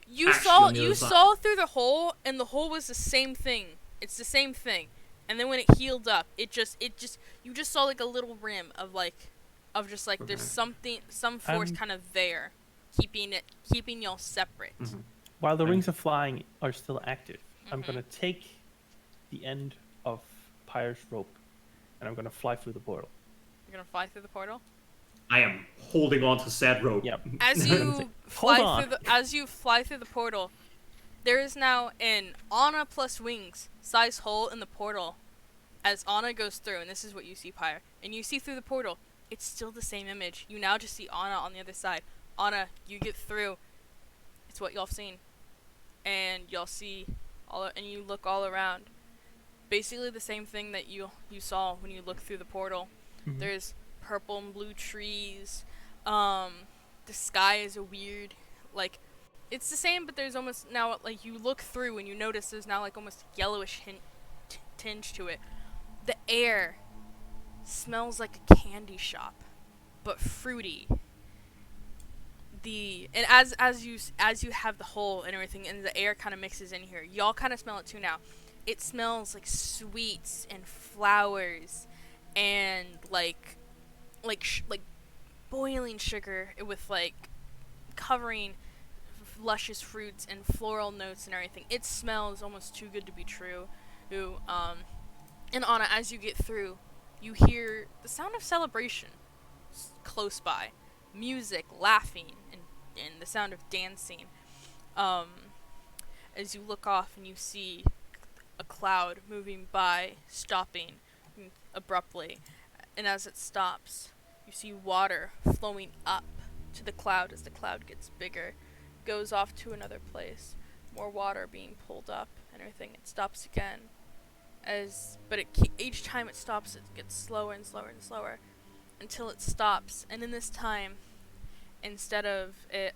You actually saw on the other side. through the hole, and the hole was the same thing. It's the same thing. And then when it healed up, you just saw like a little rim of just like there's Okay. some force kind of there, keeping y'all separate. Mhm. While the Thank rings of flying are still active, I'm Mhm. gonna take the end of Pyre's rope, and I'm gonna fly through the portal. You're gonna fly through the portal. I am holding on to said rope. Yep. As you fly through the portal, there is now an Anna plus wings size hole in the portal. As Anna goes through, and this is what you see, Pyre, and you see through the portal, it's still the same image. You now just see Anna on the other side. Anna, you get through. It's what y'all have seen, and y'all see and you look all around. Basically the same thing that you saw when you looked through the portal. Mhm. There's purple and blue trees. The sky is a weird, like, it's the same, but there's almost now like you look through and you notice there's now like almost yellowish tinge to it. The air smells like a candy shop, but fruity. And as you have the hole and everything, and the air kind of mixes in here, y'all kind of smell it too now. It smells like sweets and flowers, and like boiling sugar with like covering luscious fruits and floral notes and everything. It smells almost too good to be true. And Anna, as you get through, you hear the sound of celebration close by, music, laughing, and the sound of dancing. As you look off and you see a cloud moving by, stopping abruptly, and as it stops, you see water flowing up to the cloud as the cloud gets bigger, goes off to another place, more water being pulled up and everything. It stops again, each time it stops, it gets slower and slower and slower until it stops. And in this time, instead of it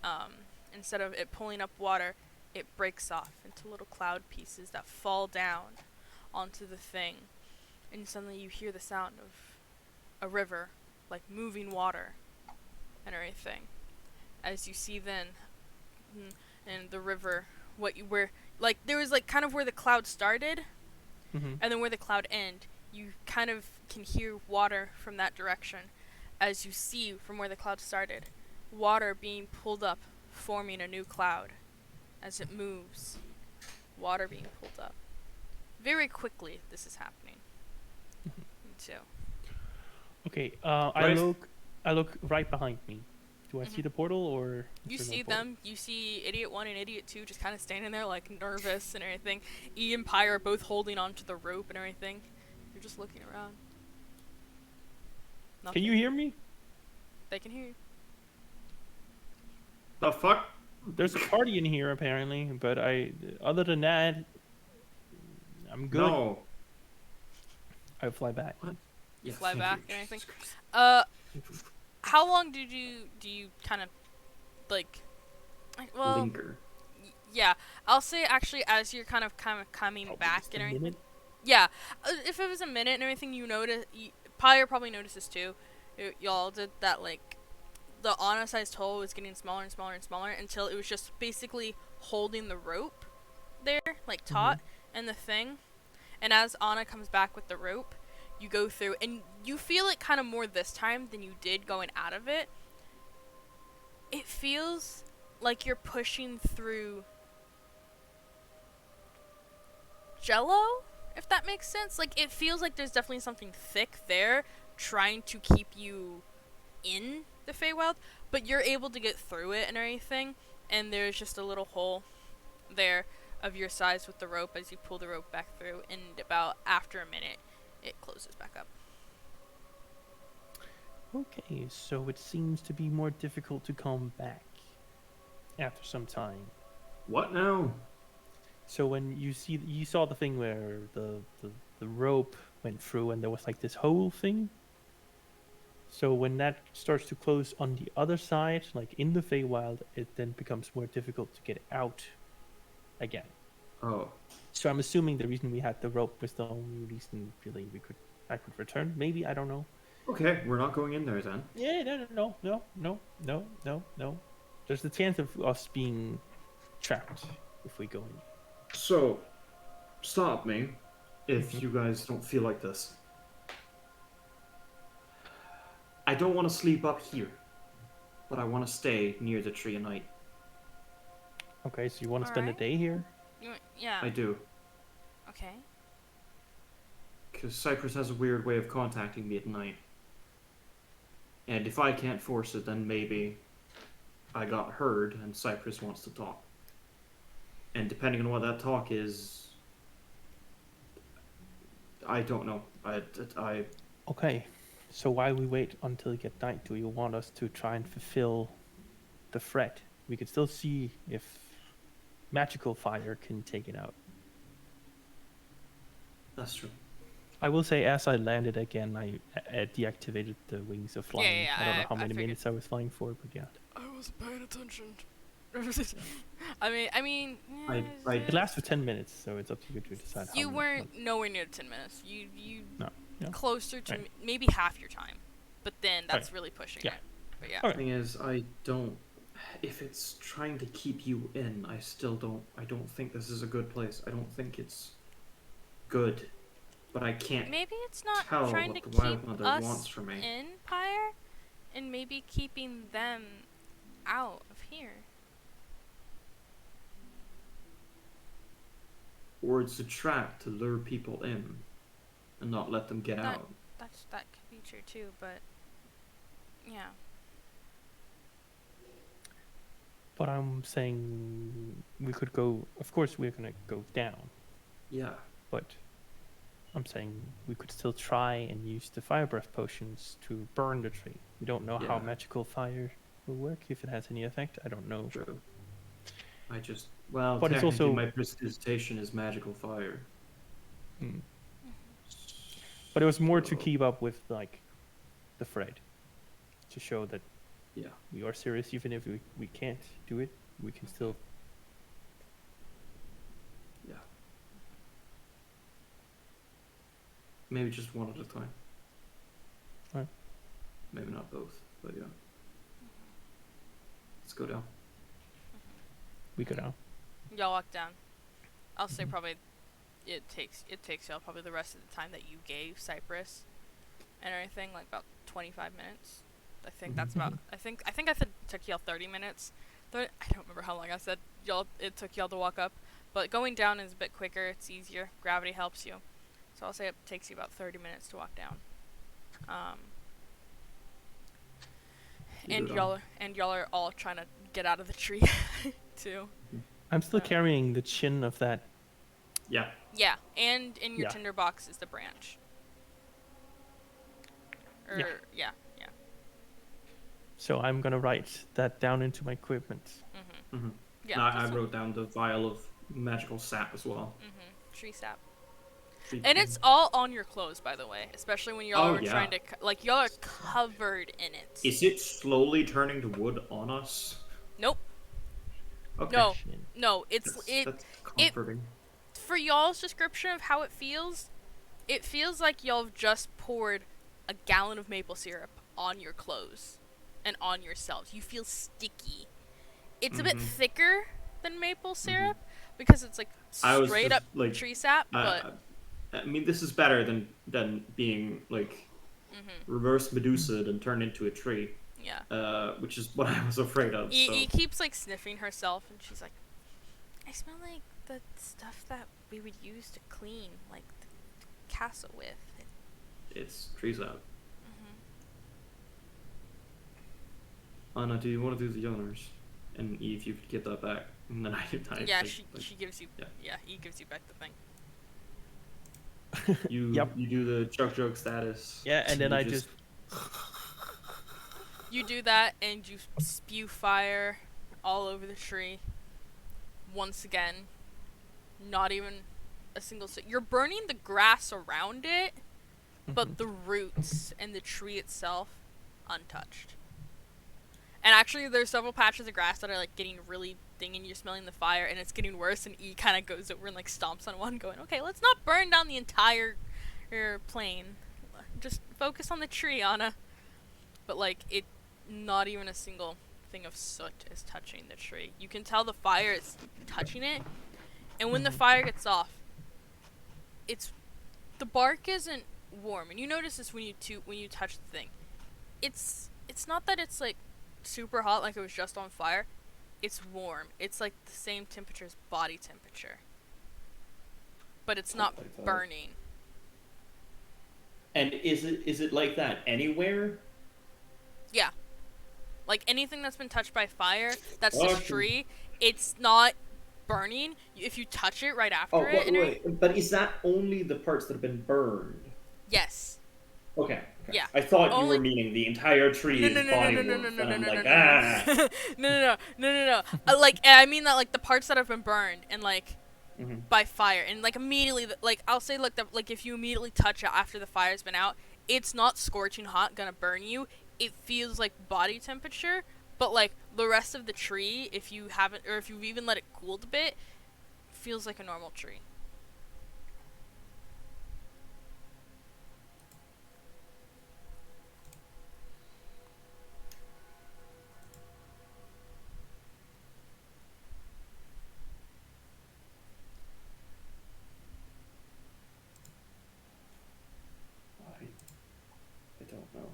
pulling up water, it breaks off into little cloud pieces that fall down onto the thing, and suddenly you hear the sound of a river, like moving water and everything. As you see then, and the river, there was like kind of where the cloud started, Mhm. and then where the cloud end, you kind of can hear water from that direction. As you see from where the cloud started, water being pulled up, forming a new cloud. As it moves, water being pulled up. Very quickly, this is happening. Me too. Okay. Right. I look right behind me, Do I see the portal, or You is there no see portal? them. You see Idiot 1 and Idiot 2 just kind of standing there, like, nervous and everything. E and Pyre are both holding onto the rope and everything. You're just looking around. Can Nothing. you hear me? They can hear you. The fuck? There's a party in here apparently, but other than that, I'm good. No. I fly back. What? You Yeah, fly thank back you, and everything. Jesus Christ. How long do you kind of, like, well, Linger. yeah, I'll say actually as you're kind of coming Probably back just and a everything. minute. Yeah, if it was a minute and everything, you notice. Pyre probably notices too. Y'all did that, like, the Anna-sized hole was getting smaller and smaller and smaller until it was just basically holding the rope there, like taut, and the thing. And as Anna comes back with the rope, you go through, and you feel it kind of more this time than you did going out of it. It feels like you're pushing through Jello, if that makes sense. Like, it feels like there's definitely something thick there trying to keep you in the Feywild, but you're able to get through it and everything, and there's just a little hole there of your size with the rope as you pull the rope back through, and about after a minute, it closes back up. Okay, so it seems to be more difficult to come back after some time. What now? So when you saw the thing where the rope went through and there was like this hole thing. So when that starts to close on the other side, like in the Feywild, it then becomes more difficult to get out again. Oh. So I'm assuming the reason we had the rope was the only reason really I could return. Maybe, I don't know. Okay, we're not going in there then. Yeah, no. There's the chance of us being trapped if we go in. So, stop me if you guys don't feel like this. I don't want to sleep up here, but I want to stay near the tree at night. Okay, so you want to spend a Alright. day here? Yeah. I do. Okay. Because Cypress has a weird way of contacting me at night. And if I can't force it, then maybe I got heard and Cypress wants to talk. And depending on what that talk is, I don't know. I Okay, so while we wait until it gets night, do you want us to try and fulfill the threat? We could still see if magical fire can take it out. That's true. I will say, as I landed again, I deactivated the wings of flying. yeah, I don't know how I many figured. minutes I was flying for, but yeah. I wasn't paying attention. I mean, It lasts for 10 minutes, so it's up to you to decide how you many- weren't nowhere near 10 minutes. You No. closer to Right. maybe half your time, but then that's Right. really pushing Yeah. it. But yeah. Okay. Thing is, I don't. If it's trying to keep you in, I still don't. I don't think this is a good place. I don't think it's good, but I can't Maybe it's not tell trying what to the Wild keep Mother us wants from me. in Pyre, and maybe keeping them out of here. Or it's a trap to lure people in and not let them get out. That could be true too, but yeah. But I'm saying we could go. Of course, we're gonna go down, Yeah. but I'm saying we could still try and use the fire breath potions to burn the tree. We don't know how Yeah. magical fire will work, if it has any effect. I don't know. True. Well, But it's technically also- my prestidigitation is magical fire. Mm. But it was more to So- keep up with like the thread, to show that Yeah. we are serious, even if we can't do it. We can still. Yeah. Maybe just one at a time. Alright. Maybe not both, but yeah. Let's go down. We go down. Y'all walk down. I'll say Mhm. probably it takes y'all probably the rest of the time that you gave Cypress and everything, like about 25 minutes. I think that's about. I think I said it took y'all 30 minutes. I don't remember how long I said y'all. It took y'all to walk up, but going down is a bit quicker. It's easier. Gravity helps you, so I'll say it takes you about 30 minutes to walk down. and y'all are all trying to get out of the tree, too. I'm still carrying the chin of that. Yeah. Yeah, and in your Yeah. tinderbox is the branch. Yeah. So I'm gonna write that down into my equipment. Yeah. I wrote down the vial of magical sap as well. Tree sap. Tree- And it's all on your clothes, by the way, especially when y'all Oh, are yeah. trying to, like, y'all are covered in it. Is it slowly turning to wood on us? Nope. Okay. No, That's comforting. for y'all's description of how it feels like y'all have just poured a gallon of maple syrup on your clothes and on yourselves. You feel sticky. It's a bit thicker than maple syrup because it's like straight up like, tree sap, but I mean, this is better than being like reverse Medusa and turned into a tree. yeah. Which is what I was afraid of. He keeps like sniffing herself, and she's like, I smell like the stuff that we would use to clean, like the castle with. It's trees out. Anna, do you want to do the honors? And Eve, you could get that back. And then Yeah, she gives you. Yeah, he gives you back the thing. You do the chug status. Yeah, and then I just You do that, and you spew fire all over the tree. Once again, not even a single. You're burning the grass around it, but the roots and the tree itself, untouched. And actually, there's several patches of grass that are like getting really thing, and you're smelling the fire, and it's getting worse. And E kind of goes over and like stomps on one, going, "Okay, let's not burn down the entire plane. Just focus on the tree, Anna." But like not even a single thing of soot is touching the tree. You can tell the fire is touching it, and when the fire gets off, the bark isn't warm, and you notice this when you touch the thing. It's not that it's like super hot like it was just on fire. It's warm. It's like the same temperature as body temperature, but it's not burning. And is it like that anywhere? Yeah. Like anything that's been touched by fire, that's just tree, it's not burning. If you touch it right after But is that only the parts that have been burned? Yes. Okay. Yeah. I thought you were meaning the entire tree is body warmth, and I'm like, ah. No. Like, I mean that like the parts that have been burned and like by fire, and like immediately, like I'll say like if you immediately touch it after the fire's been out, it's not scorching hot, gonna burn you. It feels like body temperature, but like the rest of the tree, if you haven't, or if you've even let it cool a bit, feels like a normal tree. I don't know.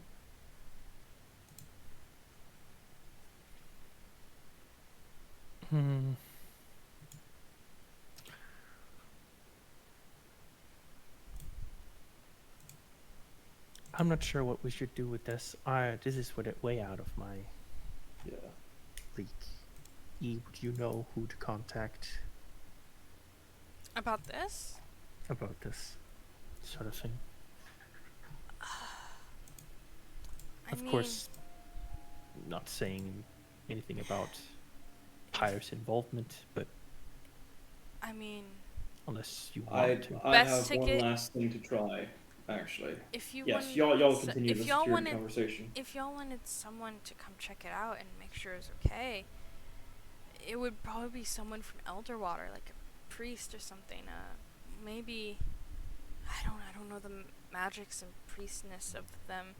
I'm not sure what we should do with this. This is way out of my league. E, would you know who to contact About this? about this sort of thing? Of course, not saying anything about Pyre's involvement, but I mean, unless you want to. I have one last thing to try, actually. If you y'all continue the security conversation. If y'all wanted someone to come check it out and make sure it's okay, it would probably be someone from Elderwater, like a priest or something. Maybe I don't know the magics and priestness of them.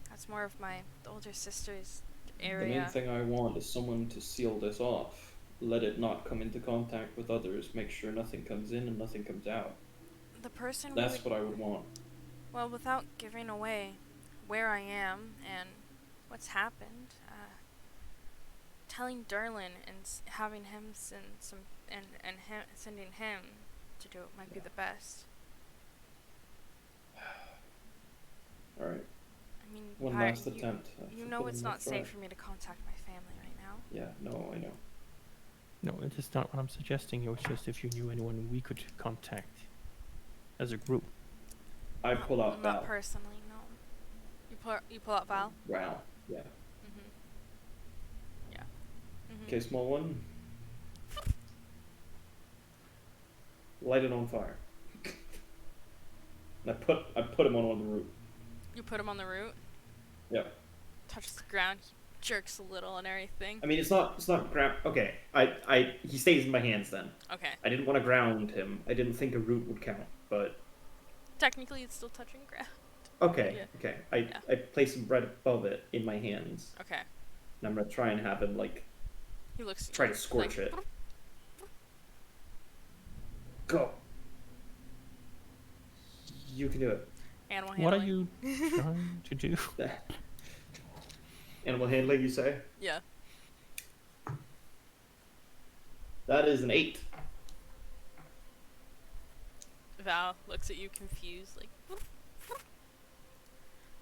That's more of my older sister's area. The main thing I want is someone to seal this off. Let it not come into contact with others. Make sure nothing comes in and nothing comes out. The person. That's what I would want. Well, without giving away where I am and what's happened, telling Derlin and having him send some and sending him to do it might be the best. All right. I I mean, One Pyre, last attempt. you know it's not safe for me to contact my family right now. Yeah, no, I know. No, it is not what I'm suggesting. It was just if you knew anyone we could contact as a group. I pull out Not Val. personally, no. You pull out Val? Wow. Yeah. Mm-hmm. Yeah. Mm-hmm. Okay, small one. Light it on fire. And I put him on the root. You put him on the root? Yep. Touches the ground, he jerks a little and everything. I mean, it's not ground. Okay, he stays in my hands then. Okay. I didn't want to ground him. I didn't think a root would count, but Technically, it's still touching ground. okay, Yeah. okay. Yeah. I place him right above it in my hands, Okay. and I'm gonna try and have him like He looks. try to scorch like, it. Go. You can do it. Animal handling. What are you trying to do? Animal handling, you say? Yeah. That is an 8. Val looks at you confused, like.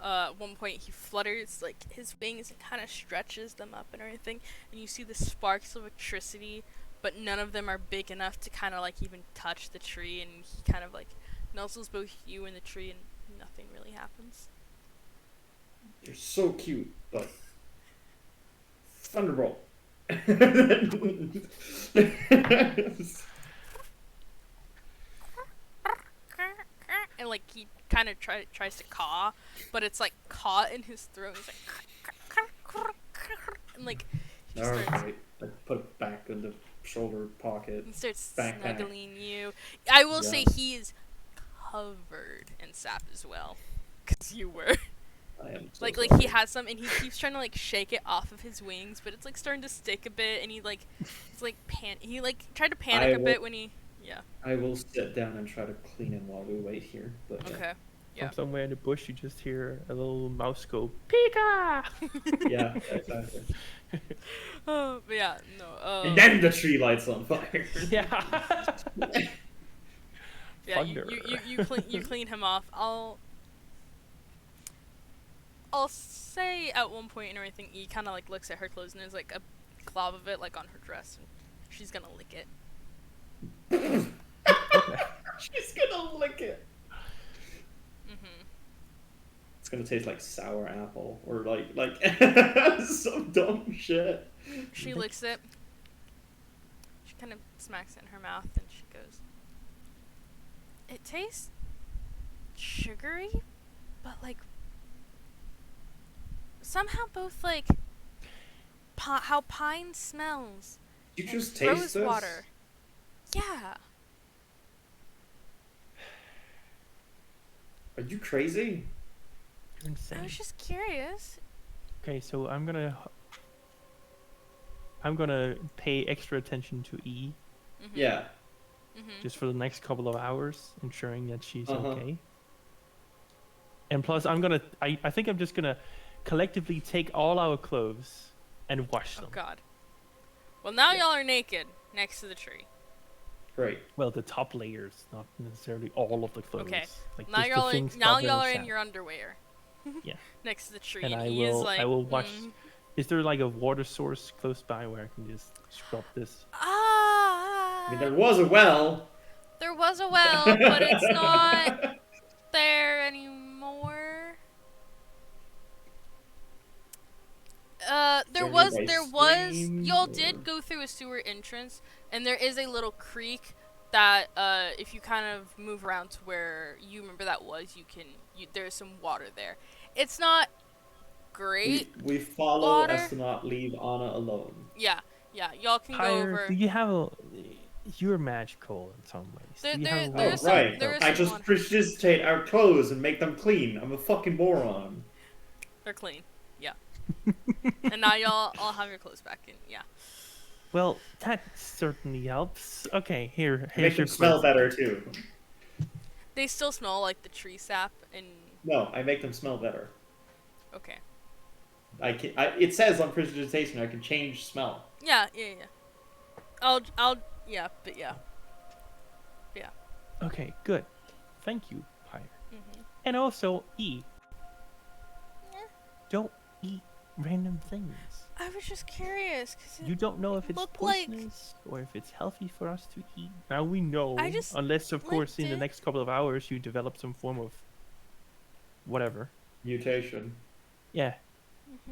At one point he flutters like his wings and kind of stretches them up and everything, and you see the sparks of electricity, but none of them are big enough to kind of like even touch the tree, and he kind of like nuzzles both you and the tree, and nothing really happens. You're so cute, but Thunderbolt. And like he kind of tries to caw, but it's like caught in his throat. He's like, and like he All starts, right, I put it back in the shoulder pocket. he starts Backpack. snuggling you. I will Yeah. say he is covered in sap as well, cause you were. I am so Like sorry. he has some, and he keeps trying to like shake it off of his wings, but it's like starting to stick a bit, and it's like he like tried to panic a bit when he. Yeah. I will sit down and try to clean him while we wait here. But Okay. Yeah. From somewhere in the bush, you just hear a little mouse go, Pika! yeah, exactly. But yeah, no. And then the tree lights on fire. Yeah. Yeah, you clean him off. I'll say at one point and everything, he kind of like looks at her clothes and there's like a glob of it like on her dress, and she's gonna lick it. She's gonna lick it. Mhm. It's gonna taste like sour apple or like some dumb shit. She licks it. She kind of smacks it in her mouth and she goes, "It tastes sugary, but like somehow both like how pine smells. You and just taste rose this? water. Yeah." Are you crazy? You're insane. I was just curious. Okay, so I'm gonna pay extra attention to E Mhm. Yeah. Mhm. just for the next couple of hours, ensuring that she's Uh-huh. okay. And plus, I think I'm just gonna collectively take all our clothes and wash Oh them. God. Well, now y'all are naked next to the tree. Great. Well, the top layers, not necessarily all of the clothes. Okay. Like Now just y'all the things now covered y'all are sap. in your underwear. Yeah. Next to the tree, And and I he is will like, wash. Is there like a water source close by where I can just scrub this? I mean, there Ah, was a well. there was a well, but it's not there anymore. There was, y'all did go through a sewer entrance, and there is a little creek that, if you kind of move around to where you remember that was, there's some water there. It's not great. We follow water. as to not leave Anna alone. Yeah, y'all can go Pyre, over. do you have a? You're magical in some ways. There- Do you there- have a there's way some- to Right. there is I some just water. prestidigitate our clothes and make them clean. I'm a fucking moron. They're clean. Yeah. And now y'all all have your clothes back in. Yeah. Well, that certainly helps. Okay, I here's make them your smell clothes. better too. They still smell like the tree sap and No, I make them smell better. okay. It says on prestidigitation I can change smell. Yeah. I'll yeah, but yeah. Okay, good. Thank you, Pyre. Mhm. And also E. don't eat random things. I was just curious because You don't know if it's looked like poisonous or if it's healthy for us to eat. Now we know, I just unless of course licked in the it. next couple of hours you develop some form of whatever. Mutation. Yeah,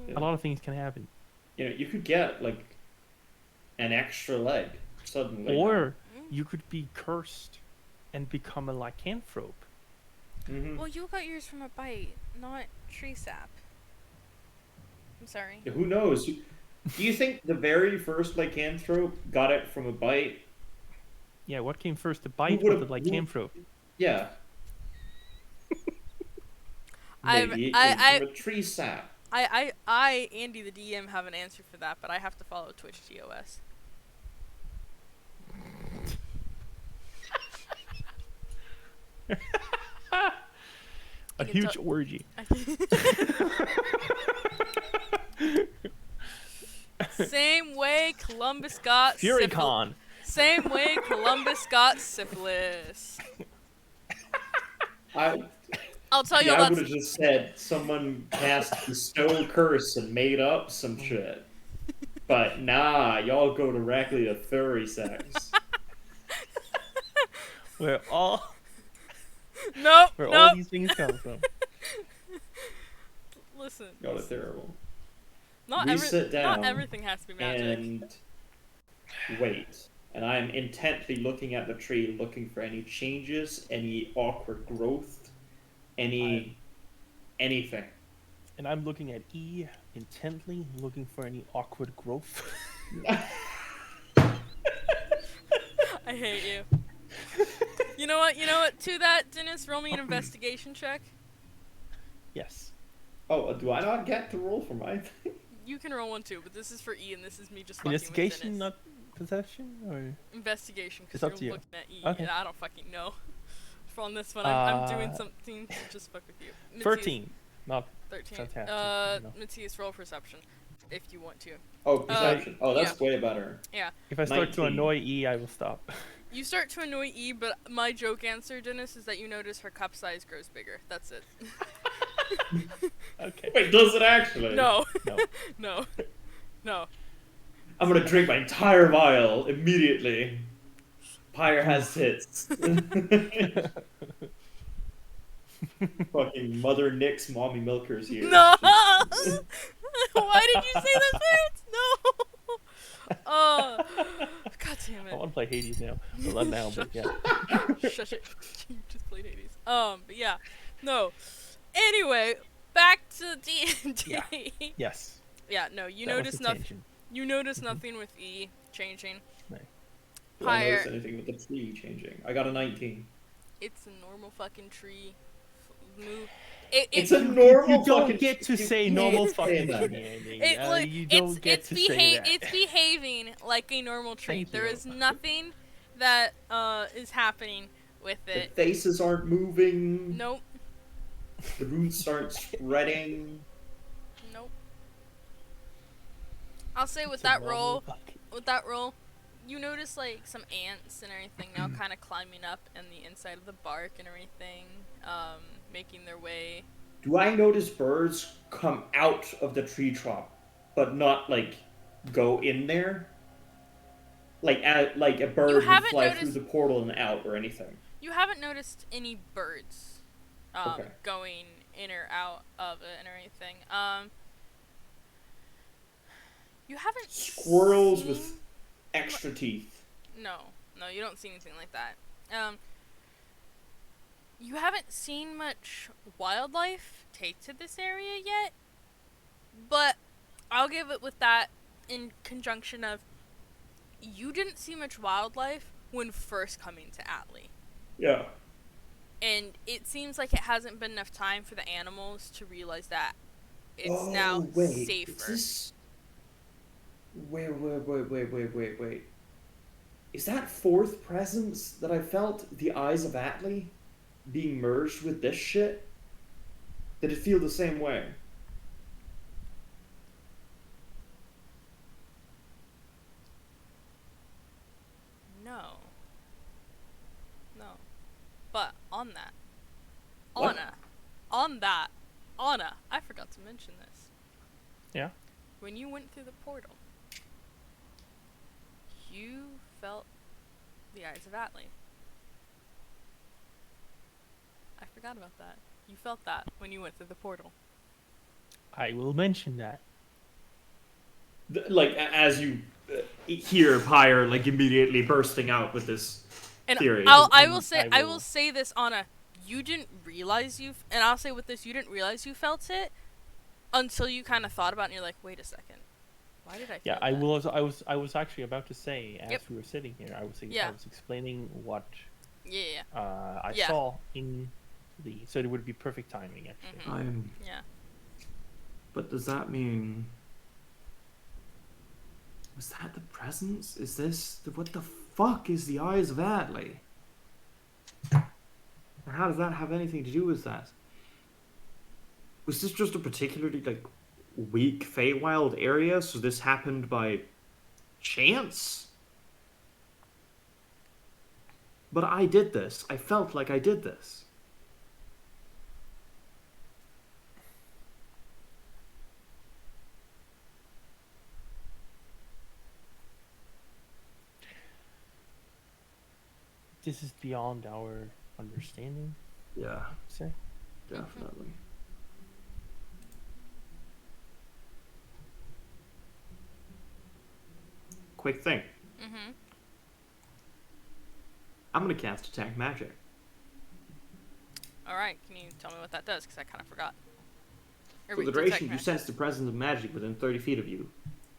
Yeah. a lot of things can happen. You know, you could get like an extra leg suddenly. Or you could be cursed and become a lycanthrope. Mm-hmm. Well, you got yours from a bite, not tree sap. I'm sorry. Who knows? Do you think the very first lycanthrope got it from a bite? Yeah, what came first, the Who bite would or the have? lycanthrope? Yeah. Maybe it came from a tree sap. Andy the DM, have an answer for that, but I have to follow Twitch TOS. A huge orgy. Same way Columbus got FuryCon. Same way Columbus got syphilis. I'll tell you I about. would have just said someone cast bestow curse and made up some shit. But nah, y'all go directly to furry sex. Where all Nope. all these things come from. Listen. Y'all are terrible. Not everything has to be magic. And wait. And I'm intently looking at the tree, looking for any changes, any awkward growth, anything. And I'm looking at E intently, looking for any awkward growth. I hate you. You know what? To that, Dennis, roll me an investigation check. Yes. Oh, do I not get to roll for my thing? You can roll one too, but this is for E, and this is me just fucking with Investigation, Dennis. not possession, or Investigation, because It's up to you're you. looking at E, Okay. and I don't fucking know. On this one, I'm doing something to just fuck with you. Matthias, 13. Not 13. fantastic. Matthias, roll perception, if you want to. Oh, perception. That's way better. Yeah. If I start to 19. annoy E, I will stop. You start to annoy E, but my joke answer, Dennis, is that you notice her cup size grows bigger. That's it. Okay. Wait, does it actually? No. No. No. No. I'm gonna drink my entire vial immediately. Pyre has tits. Fucking Mother Nick's mommy milkers here. No! Why did you say those words? No! Oh, God damn I it. want to play Hades now. Well, not now, but yeah. Shush it. You just played Hades. But yeah. No. Anyway, back to D&D. Yeah. Yes. Yeah, no, you That was notice the nothing. tangent. You notice nothing with E changing. No. Do I notice Pyre. anything with the tree changing? I got a 19. It's a normal fucking tree. Move. It's a normal You don't fucking get to tree. say You normal can't fucking say that. tree. You don't get to say that. It's behaving like a normal tree. Thank There you. is nothing that is happening with The it. faces aren't moving. Nope. The roots aren't spreading. Nope. I'll say with It's a that normal roll, you notice like some ants and everything now kind of climbing up in the inside of the bark and everything, making their way. Do I notice birds come out of the tree trunk, but not like go in there? Like a bird would haven't fly noticed- through the portal and out or anything. You haven't noticed any birds Okay. going in or out of it and everything. You haven't Squirrels seen... with extra teeth. No, you don't see anything like that. You haven't seen much wildlife take to this area yet, but I'll give it with that in conjunction of you didn't see much wildlife when first coming to Atlee. Yeah. And it seems like it hasn't been enough time for the animals to realize that it's now safer. Is this... Wait. Is that fourth presence that I felt the eyes of Atlee being merged with this shit? Did it feel the same way? No. But on that, What? Anna, I forgot to mention this. Yeah. When you went through the portal, you felt the eyes of Atli. I forgot about that. You felt that when you went through the portal. I will mention that. Like as you hear Pyre like immediately bursting out with this And theory. I will will say this, Anna. You didn't realize and I'll say with this, you didn't realize you felt it until you kind of thought about it and you're like, wait a second. Why did I feel Yeah, that? I was actually about to say as Yep. we were sitting here, I was Yeah. explaining what Yeah. I Yeah. saw in so it would be perfect timing actually. Mhm. Yeah. But does that mean? Was that the presence? Is this what the fuck is the eyes of Atli? How does that have anything to do with that? Was this just a particularly like weak Feywild area? So this happened by chance? But I did this. I felt like I did this. This is beyond our understanding. Yeah, I'd say. definitely. Quick thing. Mhm. I'm gonna cast Detect Magic. All right. Can you tell me what that does? Because I kind of forgot. For the duration, you sense the presence of magic within 30 feet of you.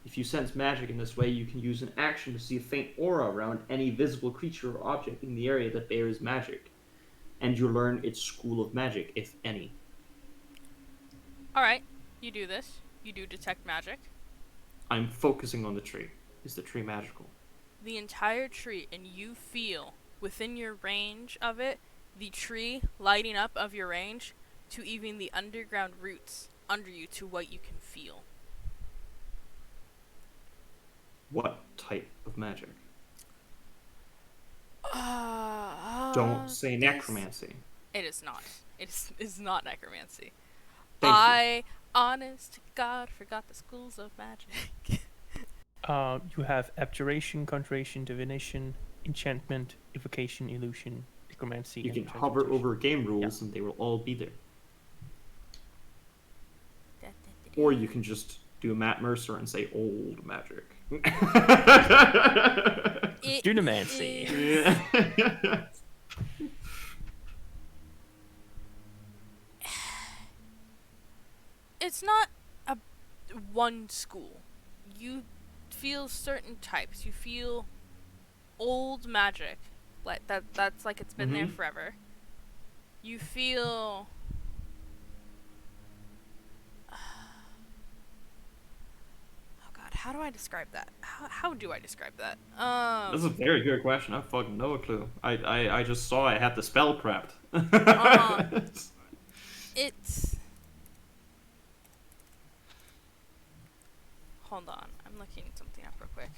If you sense magic in this way, you can use an action to see a faint aura around any visible creature or object in the area that bears magic. And you learn its school of magic, if any. Alright, you do this. You do detect magic. I'm focusing on the tree. Is the tree magical? The entire tree, and you feel within your range of it, the tree lighting up of your range to even the underground roots under you to what you can feel. What type of magic? Don't say necromancy. It is not. It's not necromancy. Thank you. Honest to God, forgot the schools of magic. You have abjuration, conjuration, divination, enchantment, evocation, illusion, necromancy. You and can hover transmutation. over game rules and they will all be there. Or you can just do a Matt Mercer and say old magic. Dunamancy. Yeah. It's not a one school. You feel certain types. You feel old magic, like that's like it's been there forever. You feel oh god, how do I describe that? How do I describe that? That's a very good question. I fucking no clue. I just saw I had the spell prepped. It's hold on, I'm looking something up real quick.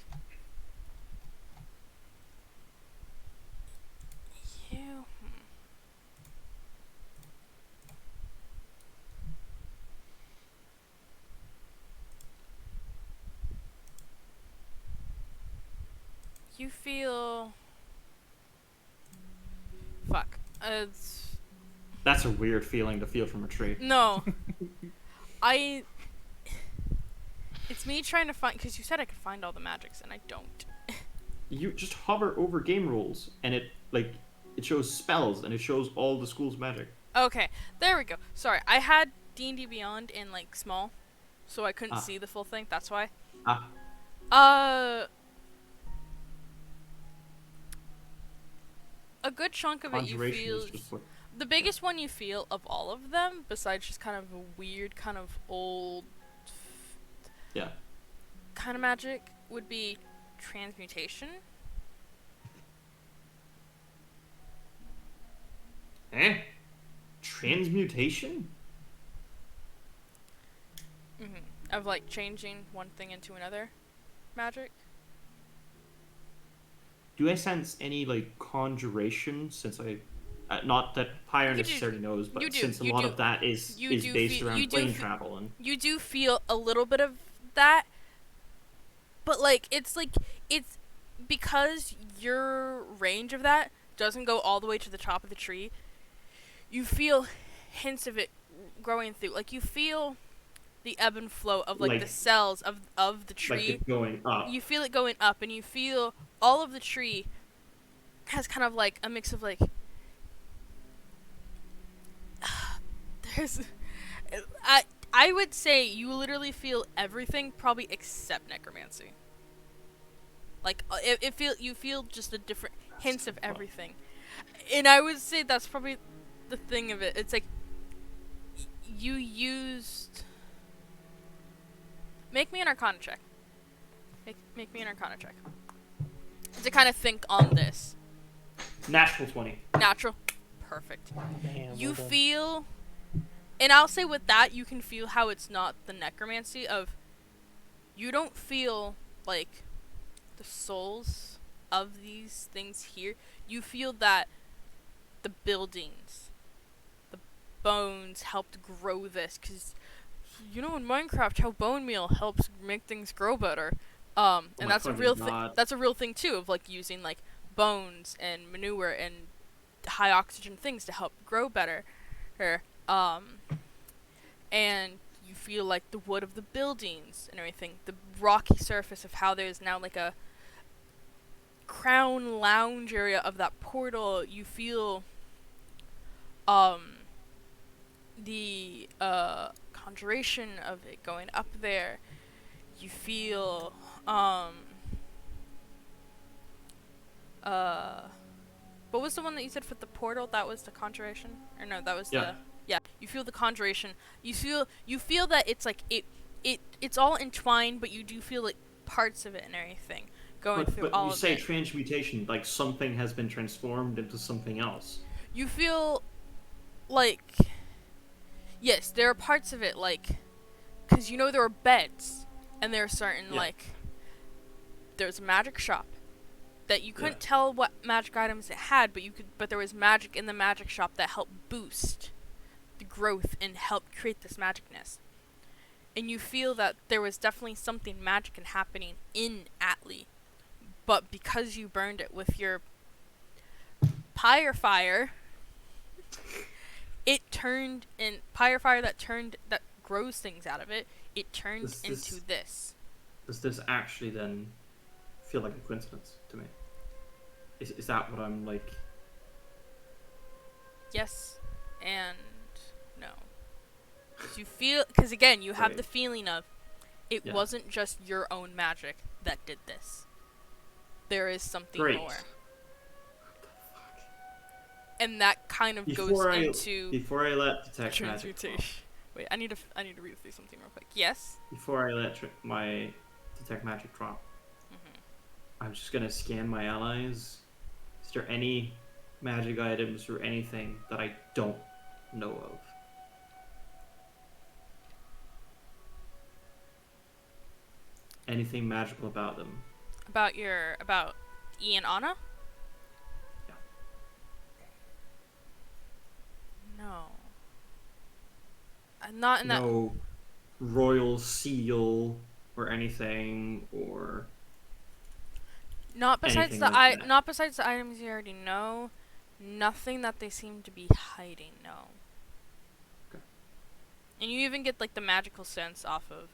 You feel fuck. That's a weird feeling to feel from a tree. No. It's me trying to find, because you said I could find all the magics, and I don't. You just hover over game rules, and it shows spells, and it shows all the school's magic. Okay, there we go. Sorry, I had D&D Beyond in, like, small, so I couldn't see the full thing, that's why. A good chunk of it you feel... The biggest one you feel of all of them, besides just kind of a weird, kind of old... Yeah. kind of magic, would be transmutation. Transmutation? Of, like, changing one thing into another magic. Do I sense any, like, conjuration, since I Not that Pyre You do- necessarily knows, but you do, since a you lot do. of that is You do based feel- around you do plane fe- travel and You do feel a little bit of that, but like it's because your range of that doesn't go all the way to the top of the tree. You feel hints of it growing through. Like you feel the ebb and flow of like the cells of the like tree. it going up. You feel it going up, and you feel all of the tree has kind of like a mix of like there's I would say you literally feel everything probably except necromancy. Like you feel just a different hints of everything. And I would say that's probably the thing of it. It's like you used make me an arcana check. Make me an arcana check. To kind of think on this. Natural 20. Natural. Perfect. Damn, You well done. feel, and I'll say with that, you can feel how it's not the necromancy of, you don't feel like the souls of these things here. You feel that the buildings, the bones helped grow this, because, you know, in Minecraft, how bone meal helps make things grow better. And my that's a fucking real thing. God. That's a real thing too, of like using like bones and manure and high oxygen things to help grow better. And you feel like the wood of the buildings and everything, the rocky surface of how there's now like a crown lounge area of that portal. You feel the conjuration of it going up there. You feel what was the one that you said for the portal? That was the conjuration? Or no, that was Yeah. you feel the conjuration. You feel that it's like it's all entwined, but you do feel like parts of it and everything going through But all you of say it. transmutation, like something has been transformed into something else. You feel like, yes, there are parts of it, like, because you know there are beds, and there are certain, Yeah. like, there's a magic shop that you couldn't Yeah. tell what magic items it had, but there was magic in the magic shop that helped boost the growth and help create this magicness. And you feel that there was definitely something magic and happening in Atlee, but because you burned it with your Pyre fire, it turned in Pyre fire that grows things out of it. It turned into this. Does this actually then feel like a coincidence to me? Is that what I'm like? Yes and no. 'Cause you feel, because again, you have Right. the feeling of it Yeah. wasn't just your own magic that did this. There is something Great. more. And that kind of goes into before I let detect magic drop, transmutation. Wait, I need to read through something real quick. Yes. before I let my detect magic drop, I'm just gonna scan my allies. Is there any magic items or anything that I don't know of? Anything magical about them? About E and Anna? Yeah. No. Not in that. No royal seal or anything, or Not besides anything the like that. not besides the items you already know. Nothing that they seem to be hiding. No. Okay. And you even get like the magical sense off of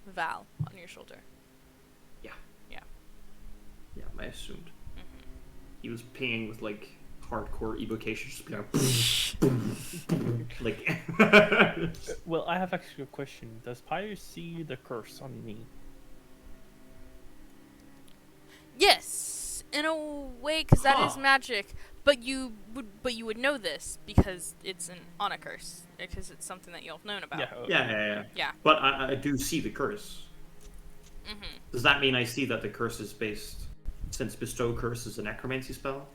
Val on your shoulder. Yeah, I assumed. He was pinging with like hardcore evocation, just like. Well, I have actually a question. Does Pyre see the curse on me? Yes, in a way, because that is Huh. magic. But you would know this because it's an Anna curse, because it's something that you've known about. Yeah. Yeah. But I do see the curse. Mhm. Does that mean I see that the curse is based, since bestow curse is a necromancy spell?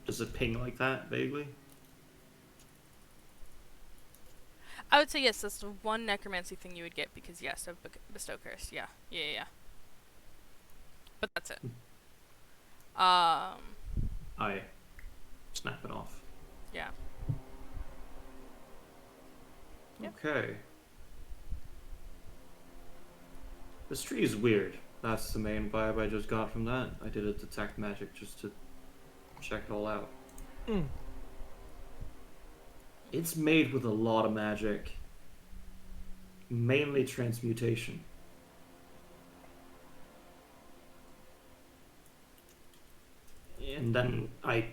Does it ping like that vaguely? I would say yes. That's the one necromancy thing you would get because yes, of bestow curse. Yeah. But that's it. I snap it off. Yeah. Yep. Okay. This tree is weird. That's the main vibe I just got from that. I did a detect magic just to check it all out. It's made with a lot of magic. Mainly transmutation. And then I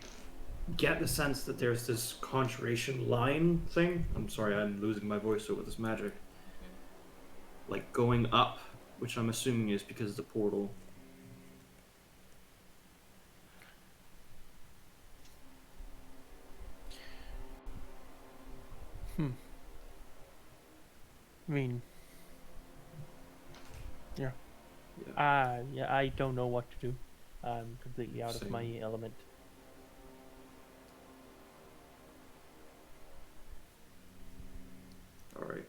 get the sense that there's this conjuration line thing. I'm sorry, I'm losing my voice over this magic. Like going up, which I'm assuming is because of the portal. I mean, yeah. Yeah. Yeah, I don't know what to do. I'm completely out of Same. my element. Alright.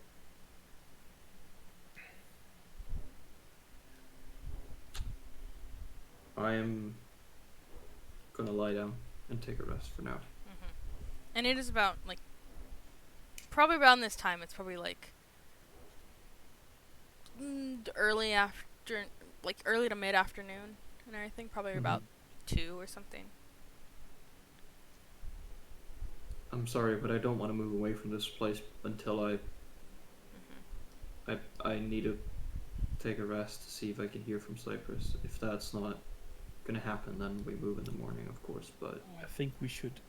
I am gonna lie down and take a rest for now. And it is about, like, probably around this time. It's probably, like, early after, like, early to mid-afternoon and everything. Probably about 2 or something. I'm sorry, but I don't want to move away from this place until I need to take a rest to see if I can hear from Cyprus. If that's not gonna happen, then we move in the morning, of course, but... I think we should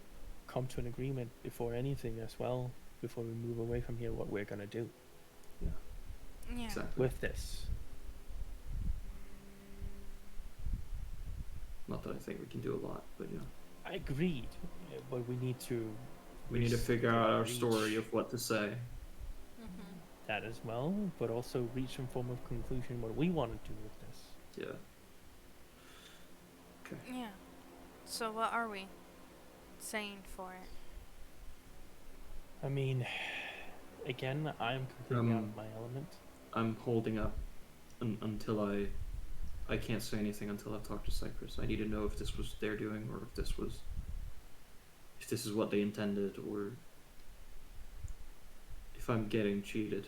come to an agreement before anything as well, before we move away from here, what we're gonna do Yeah. Exactly. with this. Not that I think we can do a lot, but yeah. I agreed, but we need to... We need to figure out our reach story of what to say. that as well, but also reach some form of conclusion what we want to do with this. Yeah. Okay. Yeah. So what are we saying for it? I mean, again, I'm completely out of my element. I'm holding up until I can't say anything until I've talked to Cyprus. I need to know if this was their doing or if this is what they intended, or if I'm getting cheated.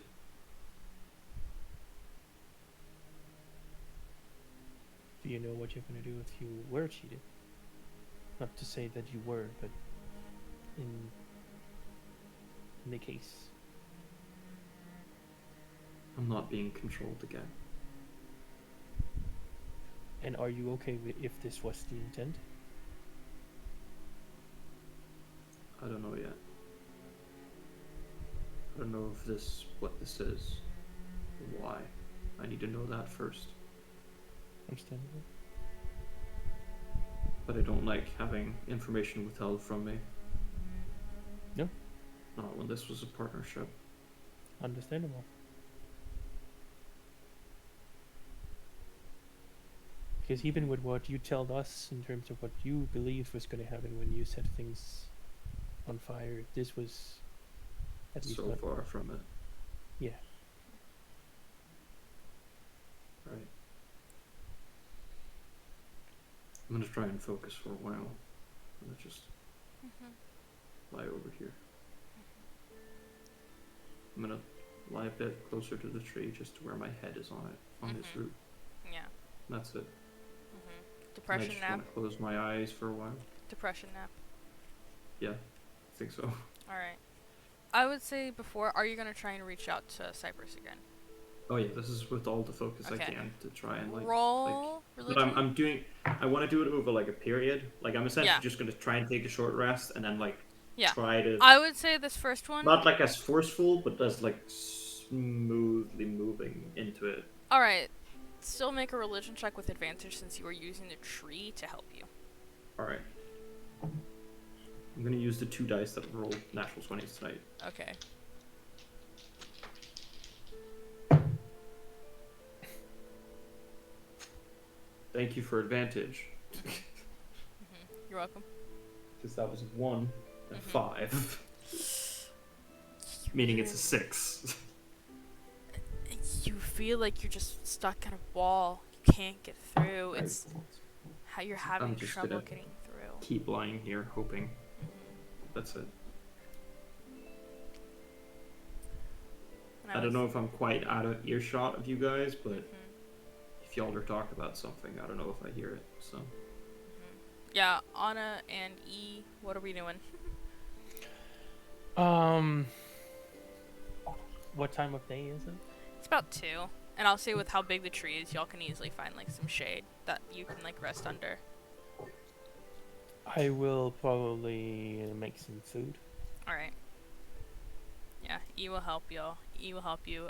Do you know what you're going to do if you were cheated? Not to say that you were, but in the case. I'm not being controlled again. And are you okay with if this was the intent? I don't know yet. I don't know if what this is, or why. I need to know that first. Understandable. But I don't like having information withheld from me. No. Not when this was a partnership. Understandable. Because even with what you told us in terms of what you believed was going to happen when you set things on fire, this was at least So not... far from it. Yeah. Right. I'm gonna try and focus for a while. I'm gonna just lie over here. I'm gonna lie a bit closer to the tree, just to where my head is on it, on this root. Yeah. That's it. And I Depression just nap. want to close my eyes for a while. Depression nap. Yeah, I think so. Alright. I would say before, are you going to try and reach out to Cyprus again? Oh yeah, this is with all the focus I Okay. can to try and Roll but religion? I'm doing. I want to do it over like a period. Like I'm essentially Yeah. just gonna try and take a short rest and then like Yeah. try to I would say this first one. not like as forceful, but as like smoothly moving into it. Alright. Still make a religion check with advantage since you were using the tree to help you. All right. I'm gonna use the 2 dice that roll natural 20s tonight. Okay. Thank you for advantage. You're welcome. Because that was 1 and 5. Meaning it's a 6. You feel like you're just stuck in a wall. You can't get through. It's how you're having I'm just trouble gonna- getting through. keep lying here, hoping. That's it. And I don't know if I'm quite out of earshot of you guys, but if y'all are talking about something, I don't know if I hear it. So. Yeah, Anna and E, what are we doing? What time of day is it? It's about 2. And I'll say with how big the tree is, y'all can easily find like some shade that you can like rest under. I will probably make some food. Alright. Yeah, E will help y'all. E will help you.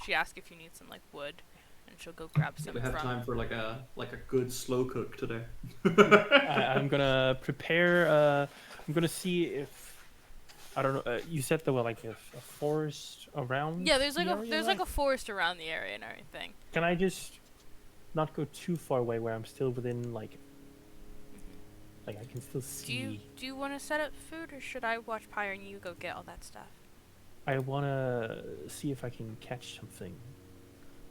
She asked if you need some like wood, and she'll go grab some We have from. time for like a good slow cook today. I'm gonna prepare. I'm gonna see if I don't know. You said there were like a forest around. Yeah, there's like the a area, there's right? like a forest around the area and everything. Can I just not go too far away where I'm still within like I can still see. Do you want to set up food, or should I watch Pyre and you go get all that stuff? I wanna see if I can catch something.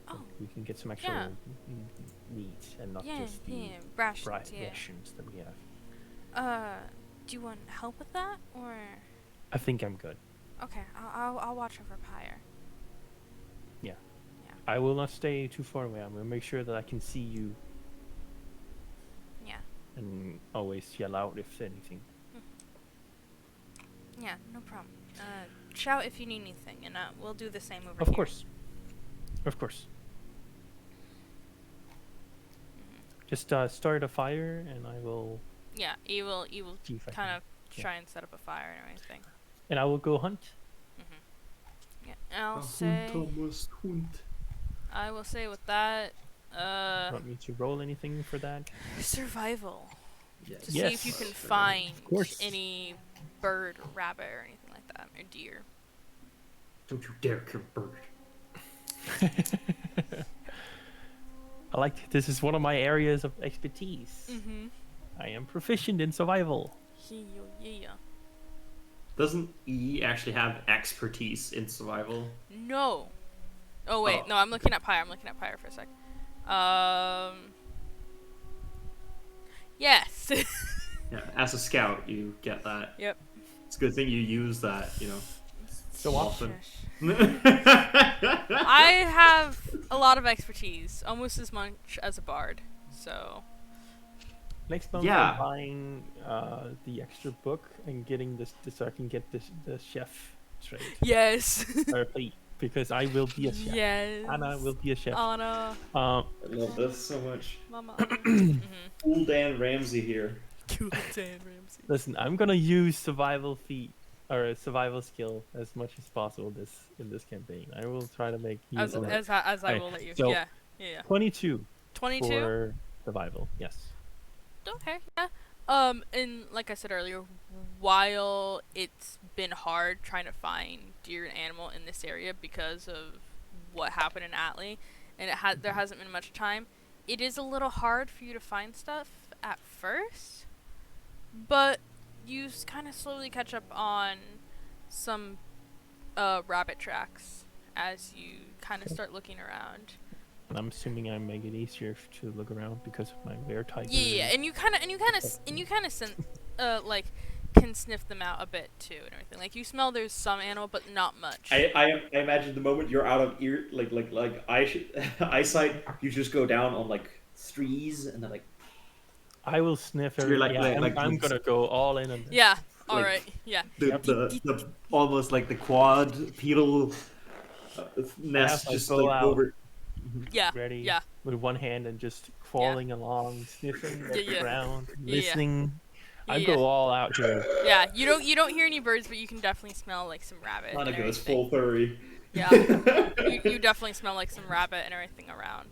Oh, We can get some actual meat and not just the rations. rations that we have. Do you want help with that, or? I think I'm good. Okay, I'll watch over Pyre. Yeah. Yeah. I will not stay too far away. I'm gonna make sure that I can see you. Yeah. And always yell out if anything. Yeah, no problem. Shout if you need anything, and we'll do the same over here. Of course. Of course. Just start a fire, and I will. Yeah, you will See if I kind can- of try and set up a fire and everything. And I will go hunt. Yeah, and I will say with that, Want me to roll anything for that? survival. Yes. To see if you can find Of course. any bird or rabbit or anything like that, or deer. Don't you dare kill a bird. I like this is one of my areas of expertise. Mm-hmm. I am proficient in survival. Yeah. Doesn't E actually have expertise in survival? No. Oh wait, Oh. no, I'm looking at Pyre. I'm looking at Pyre for a sec. Yes. Yeah, as a scout, you get that. Yep. It's a good thing you use that, So often. I have a lot of expertise, almost as much as a bard. So. Next month Yeah. I'm buying the extra book and getting this so I can get the chef trade Yes. or plate because I will be a chef. Yes. Anna will be a chef. Anna. I love this so much. Mama. Cool Dan Ramsey here. Cool Dan Ramsey. Listen, I'm gonna use survival feat or a survival skill as much as possible in this campaign. I will try to make use of it. As I Alright, will let you. so- Yeah. 22 22. for survival. Yes. Okay, yeah. And like I said earlier, while it's been hard trying to find deer and animal in this area because of what happened in Atlee, and there hasn't been much time, it is a little hard for you to find stuff at first, but you kind of slowly catch up on some rabbit tracks as you kind of start looking around. And I'm assuming I make it easier to look around because of my rare tiger. Yeah, and you kind of like can sniff them out a bit too and everything. Like you smell there's some animal, but not much. I imagine the moment you're out of ear eyesight, you just go down on like trees and then like. I will sniff You're everything. like- I'm gonna go all in on this. Yeah. All Like- right. Yeah. The almost like the quadrupedal nest I just go like out. over. Yeah. Ready Yeah. with one hand and just crawling along, sniffing at the Yeah. ground, Yeah. listening. I Yeah. go all out here. Yeah. You don't hear any birds, but you can definitely smell like some rabbit. Not and goes everything. full furry. Yeah. you definitely smell like some rabbit and everything around.